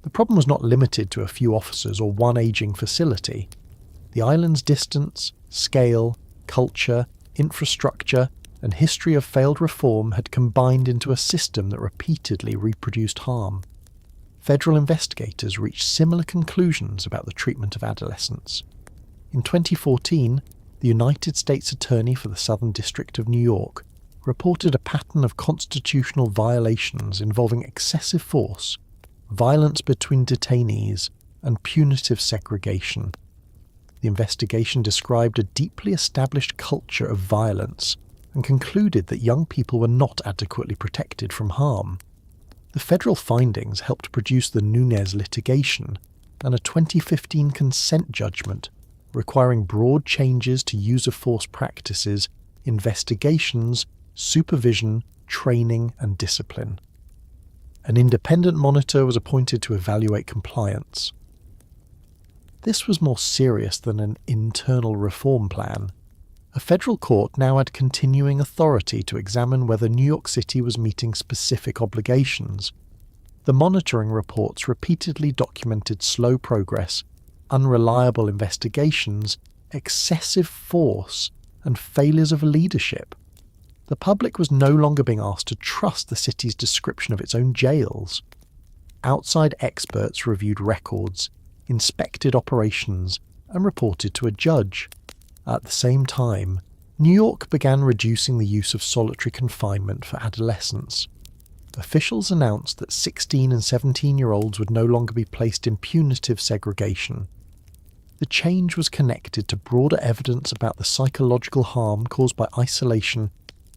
The problem was not limited to a few officers or one ageing facility. The island's distance, scale, culture, infrastructure, and history of failed reform had combined into a system that repeatedly reproduced harm. Federal investigators reached similar conclusions about the treatment of adolescents. In 2014, the United States Attorney for the Southern District of New York reported a pattern of constitutional violations involving excessive force, violence between detainees, and punitive segregation. The investigation described a deeply established culture of violence and concluded that young people were not adequately protected from harm. The federal findings helped produce the Nunes litigation and a 2015 consent judgment requiring broad changes to use-of-force practices, investigations, supervision, training, and discipline. An independent monitor was appointed to evaluate compliance. This was more serious than an internal reform plan. A federal court now had continuing authority to examine whether New York City was meeting specific obligations. The monitoring reports repeatedly documented slow progress, unreliable investigations, excessive force, and failures of leadership. The public was no longer being asked to trust the city's description of its own jails. Outside experts reviewed records, inspected operations, and reported to a judge. At the same time, New York began reducing the use of solitary confinement for adolescents. Officials announced that 16 and 17-year-olds would no longer be placed in punitive segregation. The change was connected to broader evidence about the psychological harm caused by isolation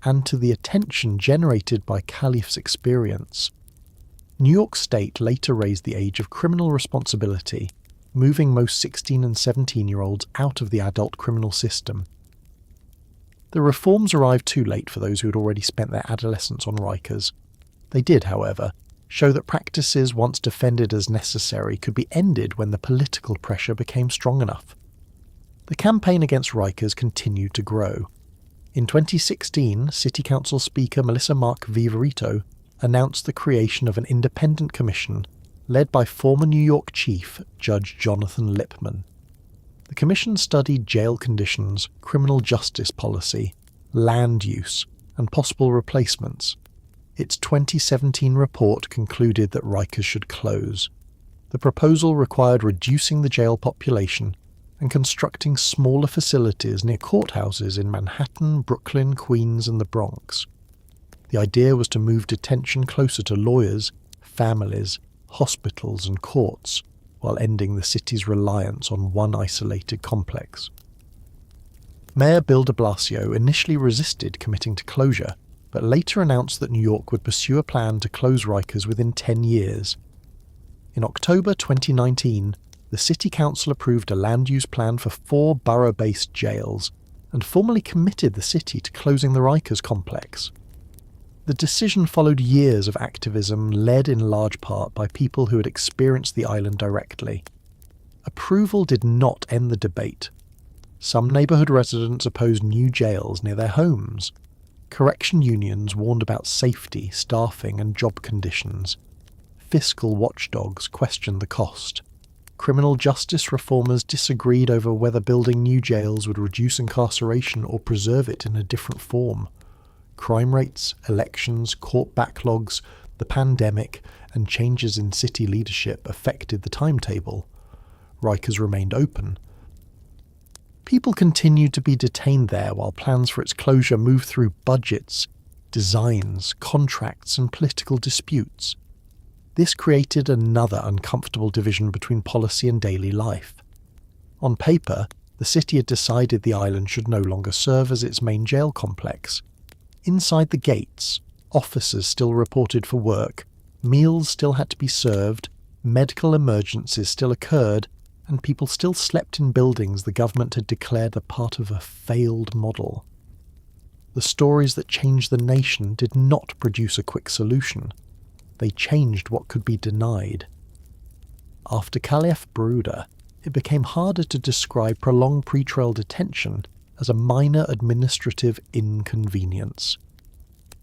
and to the attention generated by Caliph's experience. New York State later raised the age of criminal responsibility, moving most 16 and 17-year-olds out of the adult criminal system. The reforms arrived too late for those who had already spent their adolescence on Rikers. They did, however, show that practices once defended as necessary could be ended when the political pressure became strong enough. The campaign against Rikers continued to grow. In 2016, City Council Speaker Melissa Mark Viverito announced the creation of an independent commission led by former New York Chief Judge Jonathan Lippman. The commission studied jail conditions, criminal justice policy, land use, and possible replacements. Its 2017 report concluded that Rikers should close. The proposal required reducing the jail population and constructing smaller facilities near courthouses in Manhattan, Brooklyn, Queens, and the Bronx. The idea was to move detention closer to lawyers, families, hospitals, and courts, while ending the city's reliance on one isolated complex. Mayor Bill de Blasio initially resisted committing to closure, but later announced that New York would pursue a plan to close Rikers within 10 years. In October 2019, the City Council approved a land use plan for 4 borough-based jails and formally committed the city to closing the Rikers complex. The decision followed years of activism led in large part by people who had experienced the island directly. Approval did not end the debate. Some neighbourhood residents opposed new jails near their homes. Correction unions warned about safety, staffing, and job conditions. Fiscal watchdogs questioned the cost. Criminal justice reformers disagreed over whether building new jails would reduce incarceration or preserve it in a different form. Crime rates, elections, court backlogs, the pandemic, and changes in city leadership affected the timetable. Rikers remained open. People continued to be detained there while plans for its closure moved through budgets, designs, contracts, and political disputes. This created another uncomfortable division between policy and daily life. On paper, the city had decided the island should no longer serve as its main jail complex. Inside the gates, officers still reported for work, meals still had to be served, medical emergencies still occurred, and people still slept in buildings the government had declared a part of a failed model. The stories that changed the nation did not produce a quick solution. They changed what could be denied. After Khalif Brooder, it became harder to describe prolonged pretrial detention as a minor administrative inconvenience.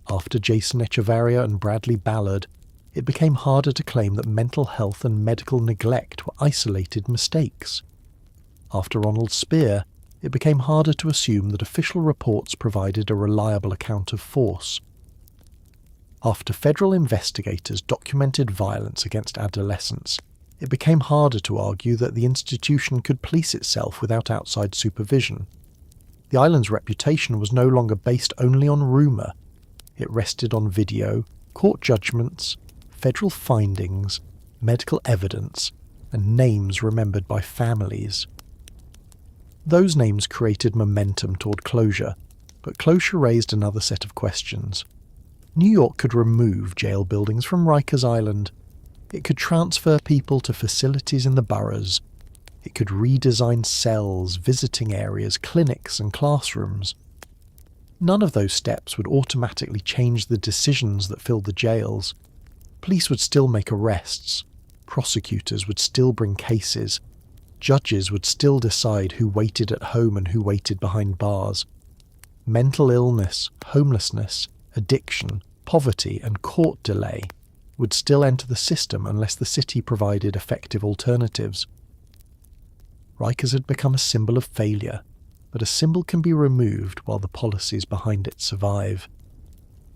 After Jason Echevarria and Bradley Ballard, it became harder to claim that mental health and medical neglect were isolated mistakes. After Ronald Spear, it became harder to assume that official reports provided a reliable account of force. After federal investigators documented violence against adolescents, it became harder to argue that the institution could police itself without outside supervision. The island's reputation was no longer based only on rumour. It rested on video, court judgments, federal findings, medical evidence, and names remembered by families. Those names created momentum toward closure, but closure raised another set of questions. New York could remove jail buildings from Rikers Island. It could transfer people to facilities in the boroughs. It could redesign cells, visiting areas, clinics, and classrooms. None of those steps would automatically change the decisions that filled the jails. Police would still make arrests. Prosecutors would still bring cases. Judges would still decide who waited at home and who waited behind bars. Mental illness, homelessness, addiction, poverty, and court delay would still enter the system unless the city provided effective alternatives. Rikers had become a symbol of failure, but a symbol can be removed while the policies behind it survive.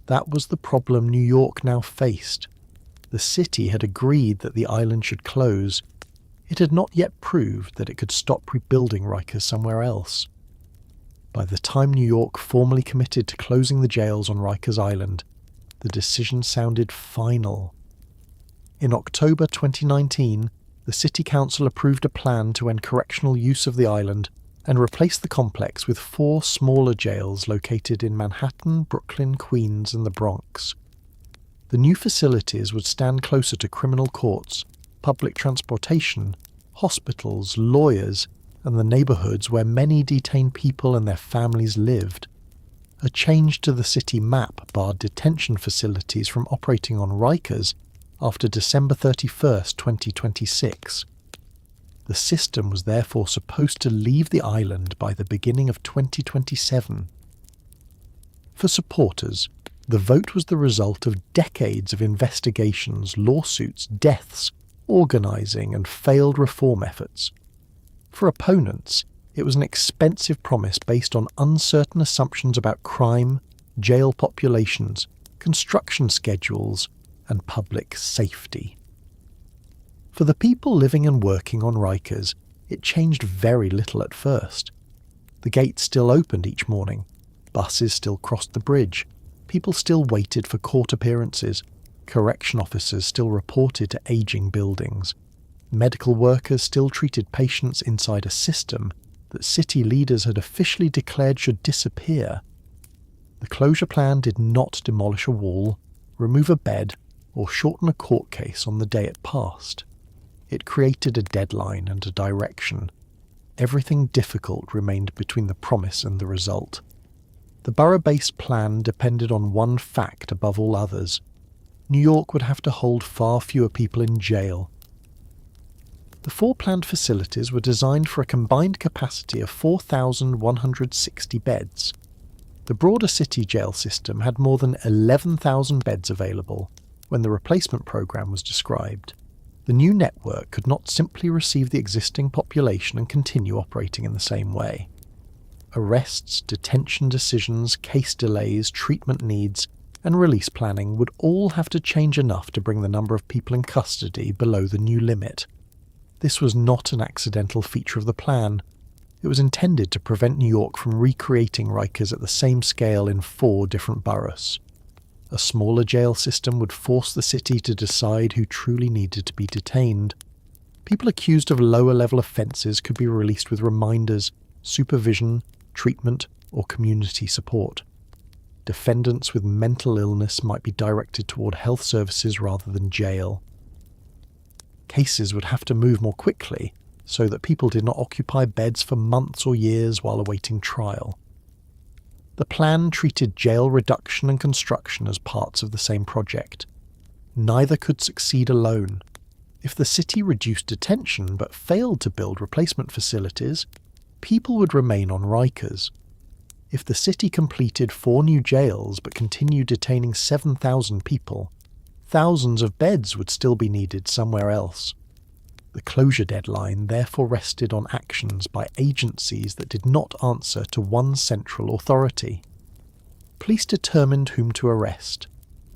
That was the problem New York now faced. The city had agreed that the island should close. It had not yet proved that it could stop rebuilding Rikers somewhere else. By the time New York formally committed to closing the jails on Rikers Island, the decision sounded final. In October 2019, the City Council approved a plan to end correctional use of the island and replace the complex with 4 smaller jails located in Manhattan, Brooklyn, Queens, and the Bronx. The new facilities would stand closer to criminal courts, public transportation, hospitals, lawyers, and the neighbourhoods where many detained people and their families lived. A change to the city map barred detention facilities from operating on Rikers after December 31st, 2026. The system was therefore supposed to leave the island by the beginning of 2027. For supporters, the vote was the result of decades of investigations, lawsuits, deaths, organising, and failed reform efforts. For opponents, it was an expensive promise based on uncertain assumptions about crime, jail populations, construction schedules, and public safety. For the people living and working on Rikers, it changed very little at first. The gates still opened each morning, buses still crossed the bridge, people still waited for court appearances, correction officers still reported to aging buildings, medical workers still treated patients inside a system that city leaders had officially declared should disappear. The closure plan did not demolish a wall, remove a bed, or shorten a court case on the day it passed. It created a deadline and a direction. Everything difficult remained between the promise and the result. The borough-based plan depended on one fact above all others. New York would have to hold far fewer people in jail. The 4 planned facilities were designed for a combined capacity of 4,160 beds. The broader city jail system had more than 11,000 beds available when the replacement program was described. The new network could not simply receive the existing population and continue operating in the same way. Arrests, detention decisions, case delays, treatment needs, and release planning would all have to change enough to bring the number of people in custody below the new limit. This was not an accidental feature of the plan. It was intended to prevent New York from recreating Rikers at the same scale in 4 different boroughs. A smaller jail system would force the city to decide who truly needed to be detained. People accused of lower-level offences could be released with reminders, supervision, treatment, or community support. Defendants with mental illness might be directed toward health services rather than jail. Cases would have to move more quickly, so that people did not occupy beds for months or years while awaiting trial. The plan treated jail reduction and construction as parts of the same project. Neither could succeed alone. If the city reduced detention but failed to build replacement facilities, people would remain on Rikers. If the city completed 4 new jails but continued detaining 7,000 people, thousands of beds would still be needed somewhere else. The closure deadline therefore rested on actions by agencies that did not answer to one central authority. Police determined whom to arrest.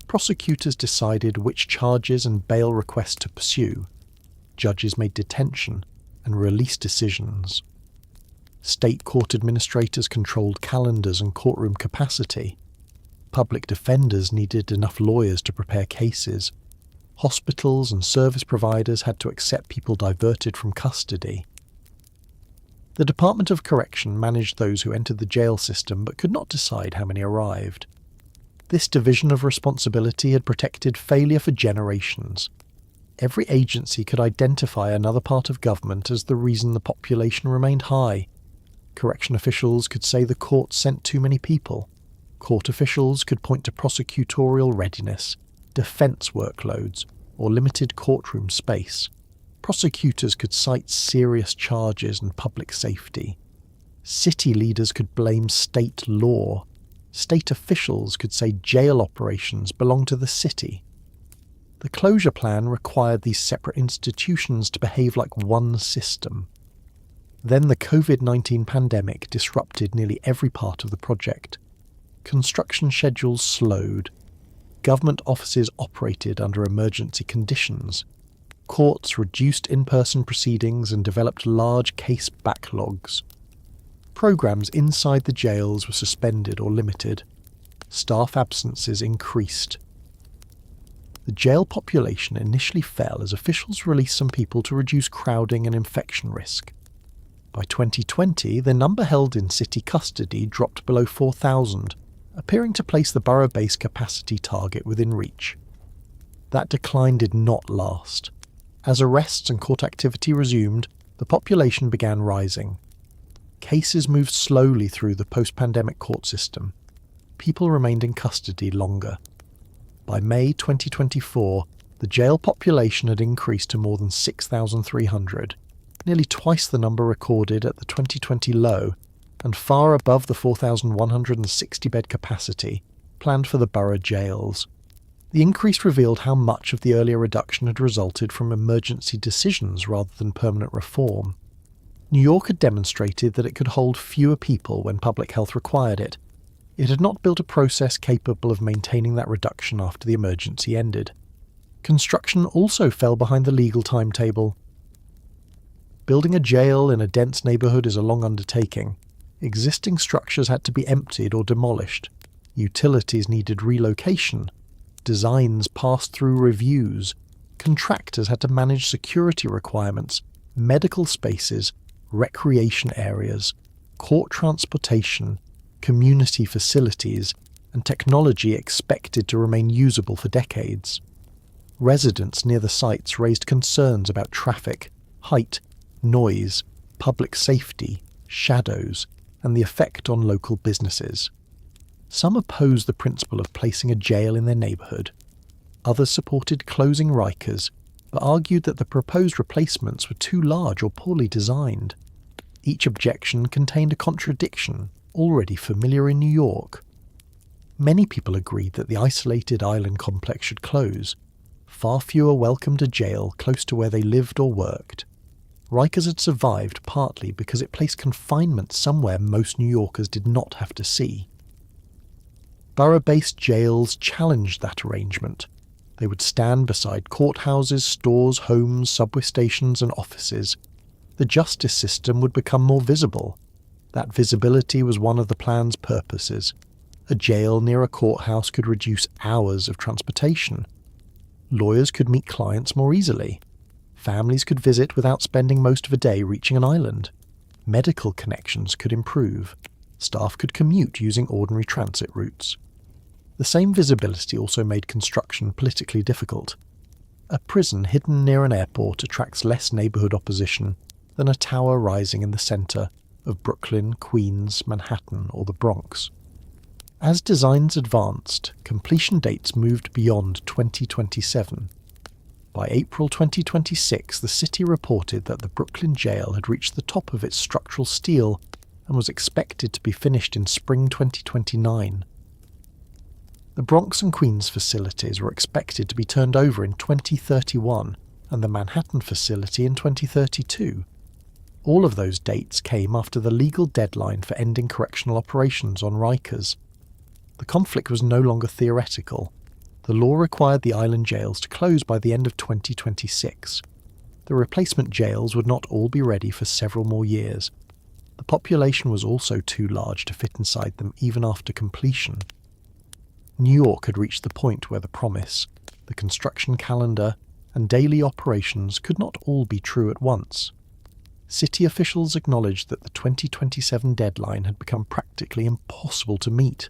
Prosecutors decided which charges and bail requests to pursue. Judges made detention and release decisions. State court administrators controlled calendars and courtroom capacity. Public defenders needed enough lawyers to prepare cases. Hospitals and service providers had to accept people diverted from custody. The Department of Correction managed those who entered the jail system but could not decide how many arrived. This division of responsibility had protected failure for generations. Every agency could identify another part of government as the reason the population remained high. Correction officials could say the courts sent too many people. Court officials could point to prosecutorial readiness, defence workloads, or limited courtroom space. Prosecutors could cite serious charges and public safety. City leaders could blame state law. State officials could say jail operations belong to the city. The closure plan required these separate institutions to behave like one system. Then the COVID-19 pandemic disrupted nearly every part of the project. Construction schedules slowed. Government offices operated under emergency conditions. Courts reduced in-person proceedings and developed large case backlogs. Programs inside the jails were suspended or limited. Staff absences increased. The jail population initially fell as officials released some people to reduce crowding and infection risk. By 2020, the number held in city custody dropped below 4,000, appearing to place the borough-based capacity target within reach. That decline did not last. As arrests and court activity resumed, the population began rising. Cases moved slowly through the post-pandemic court system. People remained in custody longer. By May 2024, the jail population had increased to more than 6,300, nearly twice the number recorded at the 2020 low, and far above the 4,160-bed capacity planned for the borough jails. The increase revealed how much of the earlier reduction had resulted from emergency decisions rather than permanent reform. New York had demonstrated that it could hold fewer people when public health required it. It had not built a process capable of maintaining that reduction after the emergency ended. Construction also fell behind the legal timetable. Building a jail in a dense neighbourhood is a long undertaking. Existing structures had to be emptied or demolished. Utilities needed relocation. Designs passed through reviews. Contractors had to manage security requirements, medical spaces, recreation areas, court transportation, community facilities, and technology expected to remain usable for decades. Residents near the sites raised concerns about traffic, height, noise, public safety, shadows, and the effect on local businesses. Some opposed the principle of placing a jail in their neighbourhood. Others supported closing Rikers, but argued that the proposed replacements were too large or poorly designed. Each objection contained a contradiction, already familiar in New York. Many people agreed that the isolated island complex should close. Far fewer welcomed a jail close to where they lived or worked. Rikers had survived partly because it placed confinement somewhere most New Yorkers did not have to see. Borough-based jails challenged that arrangement. They would stand beside courthouses, stores, homes, subway stations, and offices. The justice system would become more visible. That visibility was one of the plan's purposes. A jail near a courthouse could reduce hours of transportation. Lawyers could meet clients more easily. Families could visit without spending most of a day reaching an island. Medical connections could improve. Staff could commute using ordinary transit routes. The same visibility also made construction politically difficult. A prison hidden near an airport attracts less neighbourhood opposition than a tower rising in the centre of Brooklyn, Queens, Manhattan, or the Bronx. As designs advanced, completion dates moved beyond 2027. By April 2026, the city reported that the Brooklyn jail had reached the top of its structural steel and was expected to be finished in spring 2029. The Bronx and Queens facilities were expected to be turned over in 2031 and the Manhattan facility in 2032. All of those dates came after the legal deadline for ending correctional operations on Rikers. The conflict was no longer theoretical. The law required the island jails to close by the end of 2026. The replacement jails would not all be ready for several more years. The population was also too large to fit inside them even after completion. New York had reached the point where the promise, the construction calendar, and daily operations could not all be true at once. City officials acknowledged that the 2027 deadline had become practically impossible to meet.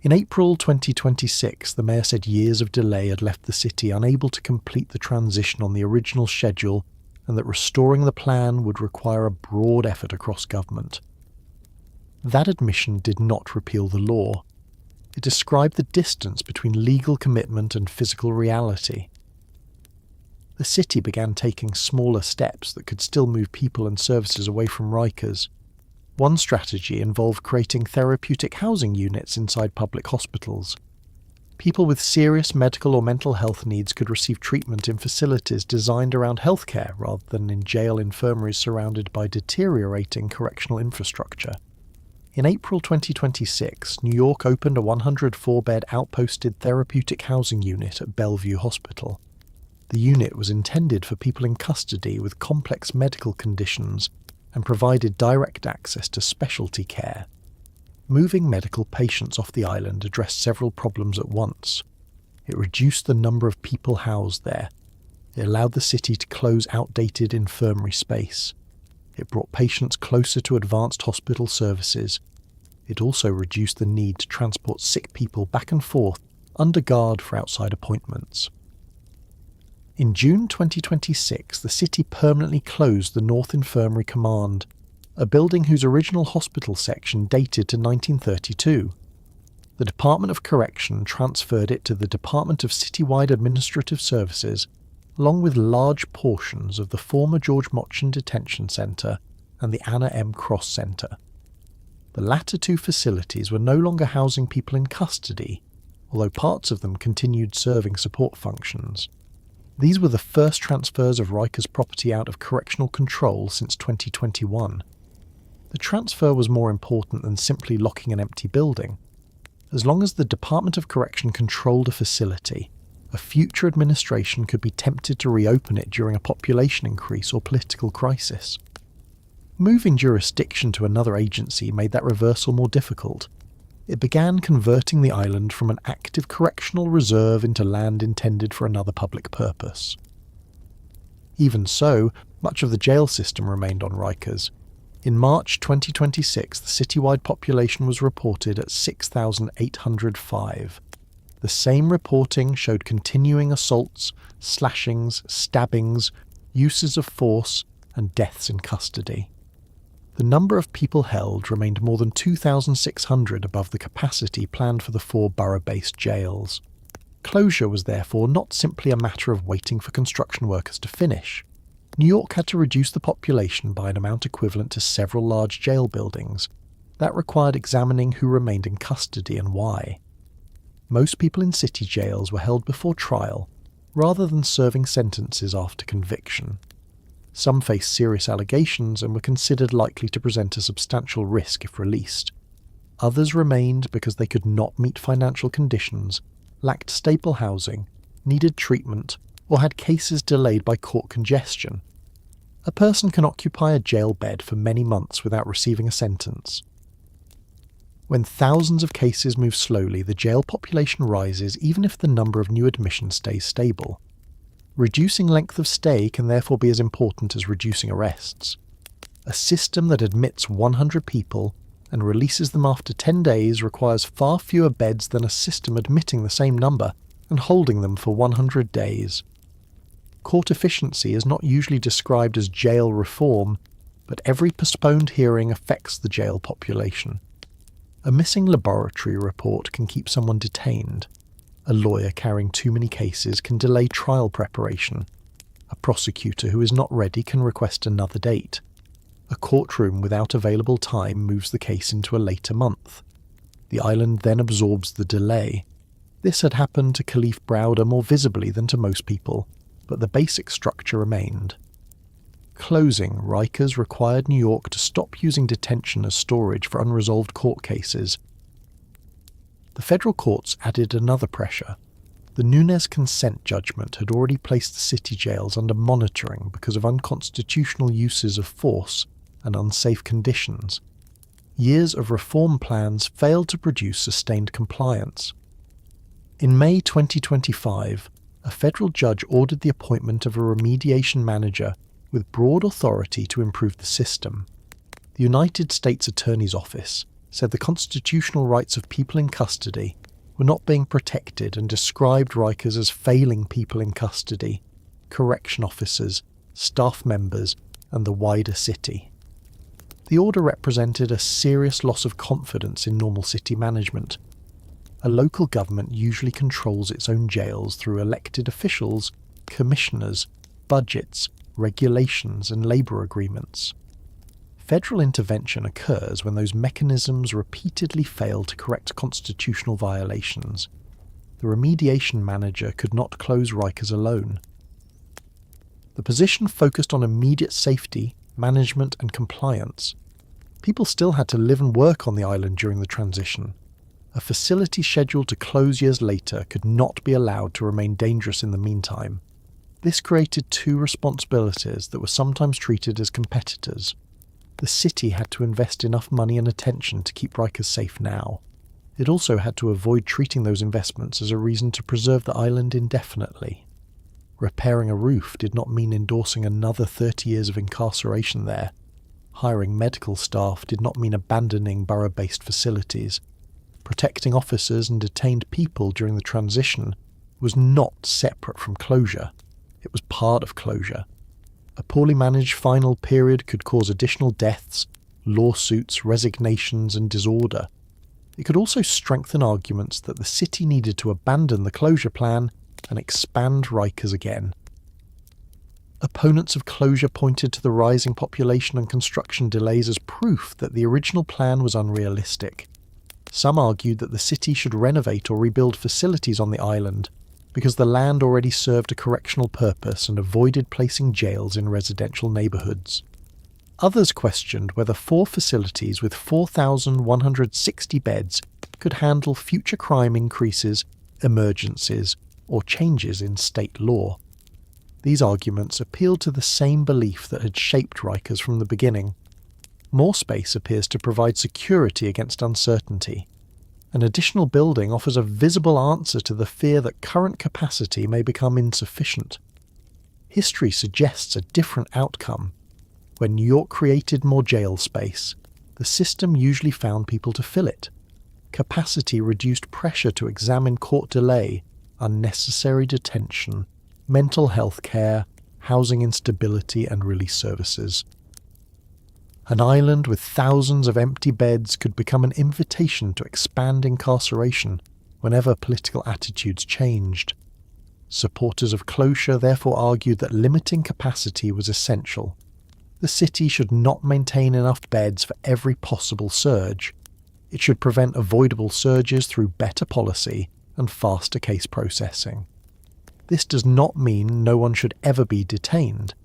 In April 2026, the mayor said years of delay had left the city unable to complete the transition on the original schedule, and that restoring the plan would require a broad effort across government. That admission did not repeal the law. It described the distance between legal commitment and physical reality. The city began taking smaller steps that could still move people and services away from Rikers. One strategy involved creating therapeutic housing units inside public hospitals. People with serious medical or mental health needs could receive treatment in facilities designed around healthcare rather than in jail infirmaries surrounded by deteriorating correctional infrastructure. In April 2026, New York opened a 104-bed outposted therapeutic housing unit at Bellevue Hospital. The unit was intended for people in custody with complex medical conditions and provided direct access to specialty care. Moving medical patients off the island addressed several problems at once. It reduced the number of people housed there. It allowed the city to close outdated infirmary space. It brought patients closer to advanced hospital services. It also reduced the need to transport sick people back and forth under guard for outside appointments. In June 2026, the city permanently closed the North Infirmary Command, a building whose original hospital section dated to 1932. The Department of Correction transferred it to the Department of Citywide Administrative Services, along with large portions of the former George Motchin Detention Center and the Anna M. Cross Center. The latter two facilities were no longer housing people in custody, although parts of them continued serving support functions. These were the first transfers of Rikers property out of correctional control since 2021. The transfer was more important than simply locking an empty building. As long as the Department of Correction controlled a facility, a future administration could be tempted to reopen it during a population increase or political crisis. Moving jurisdiction to another agency made that reversal more difficult. It began converting the island from an active correctional reserve into land intended for another public purpose. Even so, much of the jail system remained on Rikers. In March 2026, the citywide population was reported at 6,805. The same reporting showed continuing assaults, slashings, stabbings, uses of force, and deaths in custody. The number of people held remained more than 2,600 above the capacity planned for the 4 borough-based jails. Closure was therefore not simply a matter of waiting for construction workers to finish. New York had to reduce the population by an amount equivalent to several large jail buildings. That required examining who remained in custody and why. Most people in city jails were held before trial, rather than serving sentences after conviction. Some faced serious allegations and were considered likely to present a substantial risk if released. Others remained because they could not meet financial conditions, lacked stable housing, needed treatment, or had cases delayed by court congestion. A person can occupy a jail bed for many months without receiving a sentence. When thousands of cases move slowly, the jail population rises even if the number of new admissions stays stable. Reducing length of stay can therefore be as important as reducing arrests. A system that admits 100 people and releases them after 10 days requires far fewer beds than a system admitting the same number and holding them for 100 days. Court efficiency is not usually described as jail reform, but every postponed hearing affects the jail population. A missing laboratory report can keep someone detained. A lawyer carrying too many cases can delay trial preparation. A prosecutor who is not ready can request another date. A courtroom without available time moves the case into a later month. The island then absorbs the delay. This had happened to Khalif Browder more visibly than to most people, but the basic structure remained. Closing Rikers required New York to stop using detention as storage for unresolved court cases. The federal courts added another pressure. The Nunes consent judgment had already placed the city jails under monitoring because of unconstitutional uses of force and unsafe conditions. Years of reform plans failed to produce sustained compliance. In May 2025, a federal judge ordered the appointment of a remediation manager with broad authority to improve the system. The United States Attorney's Office said the constitutional rights of people in custody were not being protected and described Rikers as failing people in custody, correction officers, staff members, and the wider city. The order represented a serious loss of confidence in normal city management. A local government usually controls its own jails through elected officials, commissioners, budgets, regulations, and labour agreements. Federal intervention occurs when those mechanisms repeatedly fail to correct constitutional violations. The remediation manager could not close Rikers alone. The position focused on immediate safety, management, and compliance. People still had to live and work on the island during the transition. A facility scheduled to close years later could not be allowed to remain dangerous in the meantime. This created two responsibilities that were sometimes treated as competitors. The city had to invest enough money and attention to keep Rikers safe now. It also had to avoid treating those investments as a reason to preserve the island indefinitely. Repairing a roof did not mean endorsing another 30 years of incarceration there. Hiring medical staff did not mean abandoning borough-based facilities. Protecting officers and detained people during the transition was not separate from closure. It was part of closure. A poorly managed final period could cause additional deaths, lawsuits, resignations, and disorder. It could also strengthen arguments that the city needed to abandon the closure plan and expand Rikers again. Opponents of closure pointed to the rising population and construction delays as proof that the original plan was unrealistic. Some argued that the city should renovate or rebuild facilities on the island because the land already served a correctional purpose and avoided placing jails in residential neighbourhoods. Others questioned whether 4 facilities with 4,160 beds could handle future crime increases, emergencies, or changes in state law. These arguments appealed to the same belief that had shaped Rikers from the beginning. More space appears to provide security against uncertainty. An additional building offers a visible answer to the fear that current capacity may become insufficient. History suggests a different outcome. When New York created more jail space, the system usually found people to fill it. Capacity reduced pressure to examine court delay, unnecessary detention, mental health care, housing instability, and release services. An island with thousands of empty beds could become an invitation to expand incarceration whenever political attitudes changed. Supporters of closure therefore argued that limiting capacity was essential. The city should not maintain enough beds for every possible surge. It should prevent avoidable surges through better policy and faster case processing. This does not mean no one should ever be detained.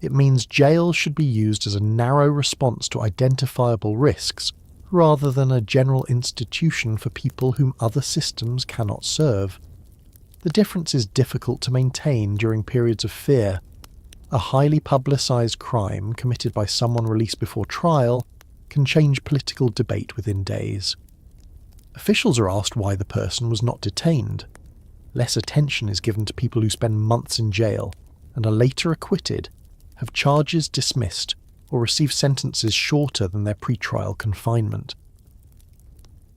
It means jails should be used as a narrow response to identifiable risks, rather than a general institution for people whom other systems cannot serve. The difference is difficult to maintain during periods of fear. A highly publicised crime committed by someone released before trial can change political debate within days. Officials are asked why the person was not detained. Less attention is given to people who spend months in jail and are later acquitted, have charges dismissed, or receive sentences shorter than their pre-trial confinement.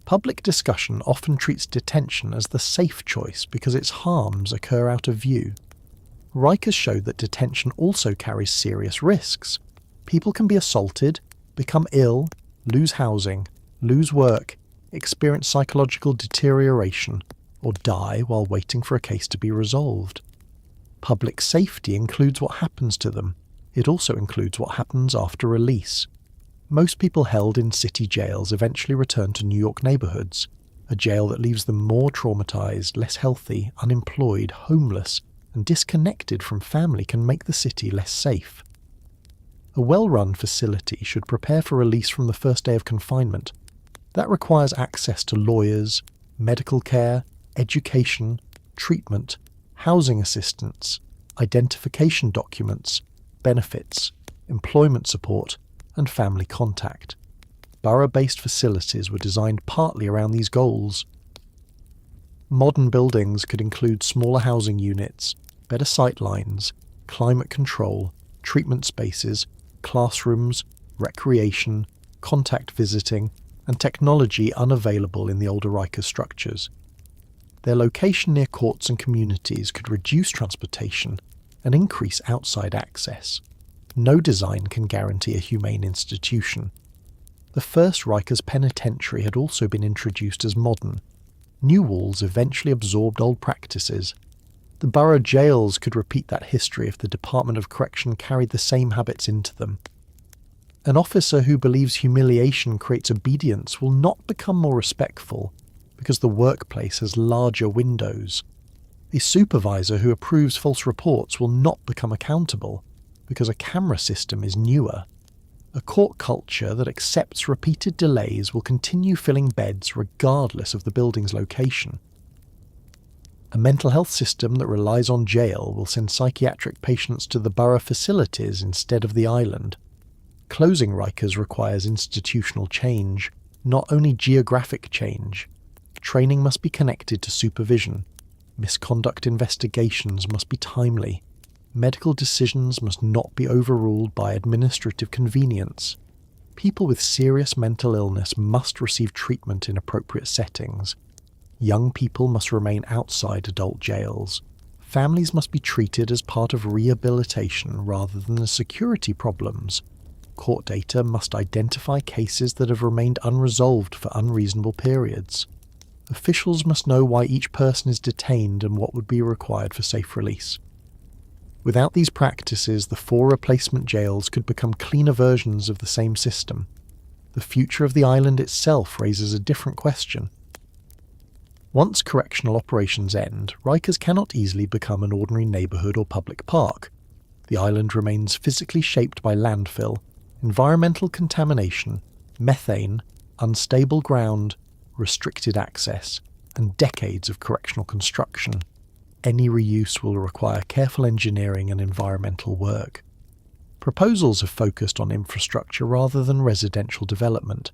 Public discussion often treats detention as the safe choice because its harms occur out of view. Rikers showed that detention also carries serious risks. People can be assaulted, become ill, lose housing, lose work, experience psychological deterioration, or die while waiting for a case to be resolved. Public safety includes what happens to them. It also includes what happens after release. Most people held in city jails eventually return to New York neighborhoods, a jail that leaves them more traumatized, less healthy, unemployed, homeless, and disconnected from family can make the city less safe. A well-run facility should prepare for release from the first day of confinement. That requires access to lawyers, medical care, education, treatment, housing assistance, identification documents, benefits, employment support, and family contact. Borough-based facilities were designed partly around these goals. Modern buildings could include smaller housing units, better sightlines, climate control, treatment spaces, classrooms, recreation, contact visiting, and technology unavailable in the older Rikers structures. Their location near courts and communities could reduce transportation and increase outside access. No design can guarantee a humane institution. The first Rikers penitentiary had also been introduced as modern. New walls eventually absorbed old practices. The borough jails could repeat that history if the Department of Correction carried the same habits into them. An officer who believes humiliation creates obedience will not become more respectful because the workplace has larger windows. A supervisor who approves false reports will not become accountable because a camera system is newer. A court culture that accepts repeated delays will continue filling beds regardless of the building's location. A mental health system that relies on jail will send psychiatric patients to the borough facilities instead of the island. Closing Rikers requires institutional change, not only geographic change. Training must be connected to supervision. Misconduct investigations must be timely. Medical decisions must not be overruled by administrative convenience. People with serious mental illness must receive treatment in appropriate settings. Young people must remain outside adult jails. Families must be treated as part of rehabilitation rather than as security problems. Court data must identify cases that have remained unresolved for unreasonable periods. Officials must know why each person is detained and what would be required for safe release. Without these practices, the 4 replacement jails could become cleaner versions of the same system. The future of the island itself raises a different question. Once correctional operations end, Rikers cannot easily become an ordinary neighbourhood or public park. The island remains physically shaped by landfill, environmental contamination, methane, unstable ground, restricted access, and decades of correctional construction. Any reuse will require careful engineering and environmental work. Proposals have focused on infrastructure rather than residential development.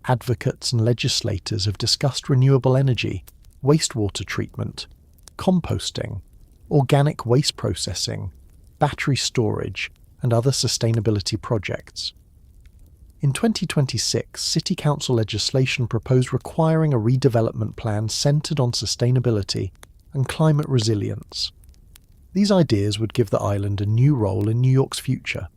Advocates and legislators have discussed renewable energy, wastewater treatment, composting, organic waste processing, battery storage, and other sustainability projects. In 2026, City Council legislation proposed requiring a redevelopment plan centred on sustainability and climate resilience. These ideas would give the island a new role in New York's future.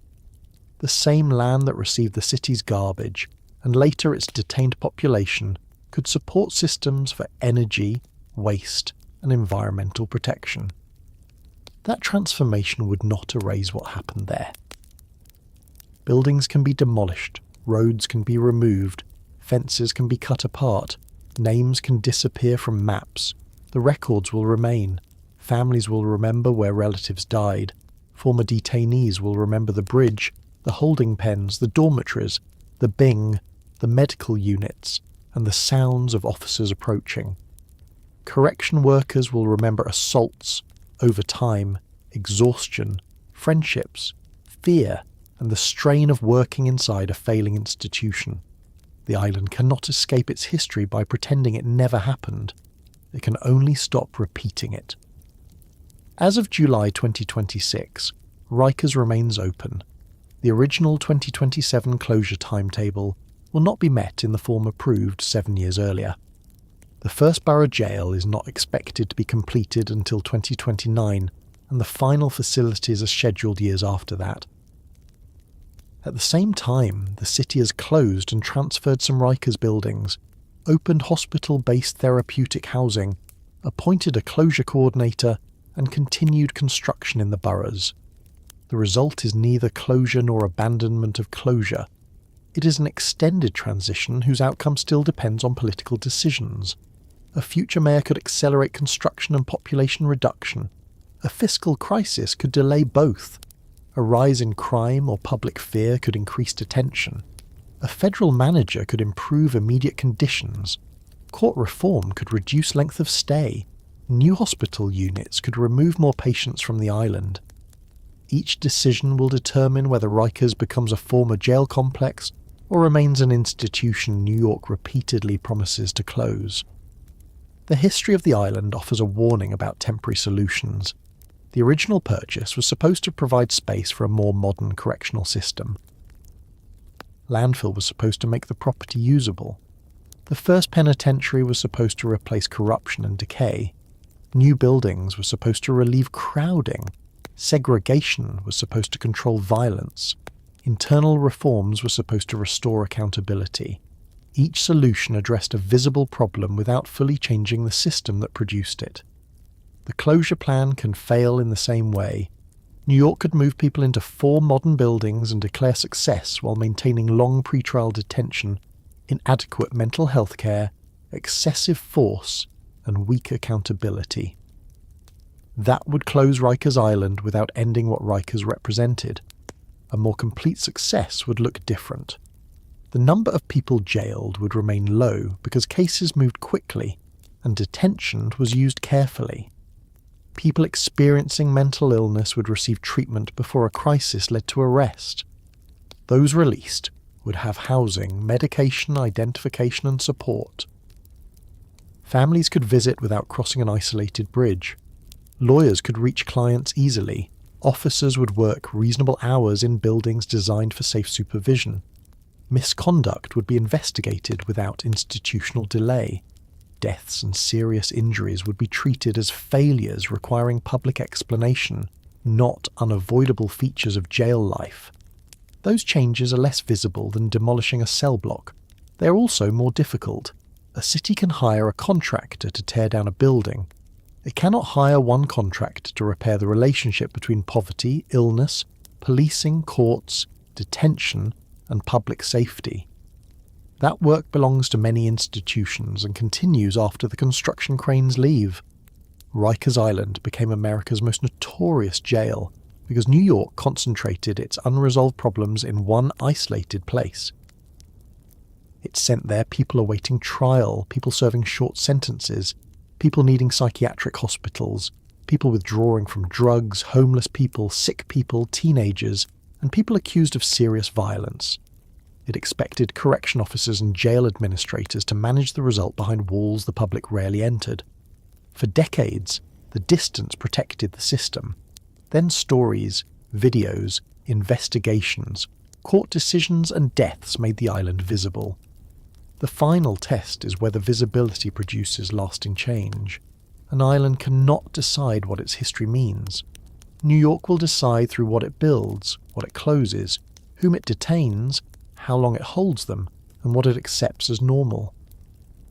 The same land that received the city's garbage, and later its detained population, could support systems for energy, waste, and environmental protection. That transformation would not erase what happened there. Buildings can be demolished, roads can be removed, fences can be cut apart, names can disappear from maps. The records will remain. Families will remember where relatives died. Former detainees will remember the bridge, the holding pens, the dormitories, the Bing, the medical units, and the sounds of officers approaching. Correction workers will remember assaults, overtime, exhaustion, friendships, fear, and the strain of working inside a failing institution. The island cannot escape its history by pretending it never happened. It can only stop repeating it. As of July 2026, Rikers remains open. The original 2027 closure timetable will not be met in the form approved 7 years earlier. The first borough jail is not expected to be completed until 2029, and the final facilities are scheduled years after that. At the same time, the city has closed and transferred some Rikers buildings, opened hospital-based therapeutic housing, appointed a closure coordinator, and continued construction in the boroughs. The result is neither closure nor abandonment of closure. It is an extended transition whose outcome still depends on political decisions. A future mayor could accelerate construction and population reduction. A fiscal crisis could delay both. A rise in crime or public fear could increase detention. A federal manager could improve immediate conditions. Court reform could reduce length of stay. New hospital units could remove more patients from the island. Each decision will determine whether Rikers becomes a former jail complex or remains an institution New York repeatedly promises to close. The history of the island offers a warning about temporary solutions. The original purchase was supposed to provide space for a more modern correctional system. Landfill was supposed to make the property usable. The first penitentiary was supposed to replace corruption and decay. New buildings were supposed to relieve crowding. Segregation was supposed to control violence. Internal reforms were supposed to restore accountability. Each solution addressed a visible problem without fully changing the system that produced it. The closure plan can fail in the same way. New York could move people into 4 modern buildings and declare success while maintaining long pretrial detention, inadequate mental health care, excessive force, and weak accountability. That would close Rikers Island without ending what Rikers represented. A more complete success would look different. The number of people jailed would remain low because cases moved quickly and detention was used carefully. People experiencing mental illness would receive treatment before a crisis led to arrest. Those released would have housing, medication, identification and support. Families could visit without crossing an isolated bridge. Lawyers could reach clients easily. Officers would work reasonable hours in buildings designed for safe supervision. Misconduct would be investigated without institutional delay. Deaths and serious injuries would be treated as failures requiring public explanation, not unavoidable features of jail life. Those changes are less visible than demolishing a cell block. They are also more difficult. A city can hire a contractor to tear down a building. It cannot hire one contractor to repair the relationship between poverty, illness, policing, courts, detention, and public safety. That work belongs to many institutions and continues after the construction cranes leave. Rikers Island became America's most notorious jail because New York concentrated its unresolved problems in one isolated place. It sent there people awaiting trial, people serving short sentences, people needing psychiatric hospitals, people withdrawing from drugs, homeless people, sick people, teenagers, and people accused of serious violence. It expected correction officers and jail administrators to manage the result behind walls the public rarely entered. For decades, the distance protected the system. Then stories, videos, investigations, court decisions and deaths made the island visible. The final test is whether visibility produces lasting change. An island cannot decide what its history means. New York will decide through what it builds, what it closes, whom it detains, how long it holds them, and what it accepts as normal.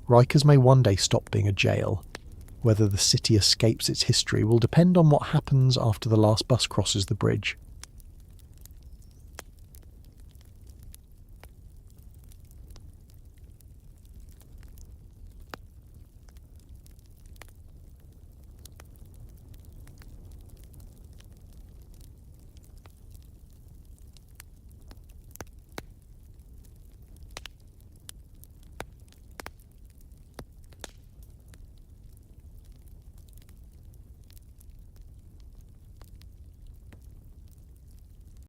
Rikers may one day stop being a jail. Whether the city escapes its history will depend on what happens after the last bus crosses the bridge.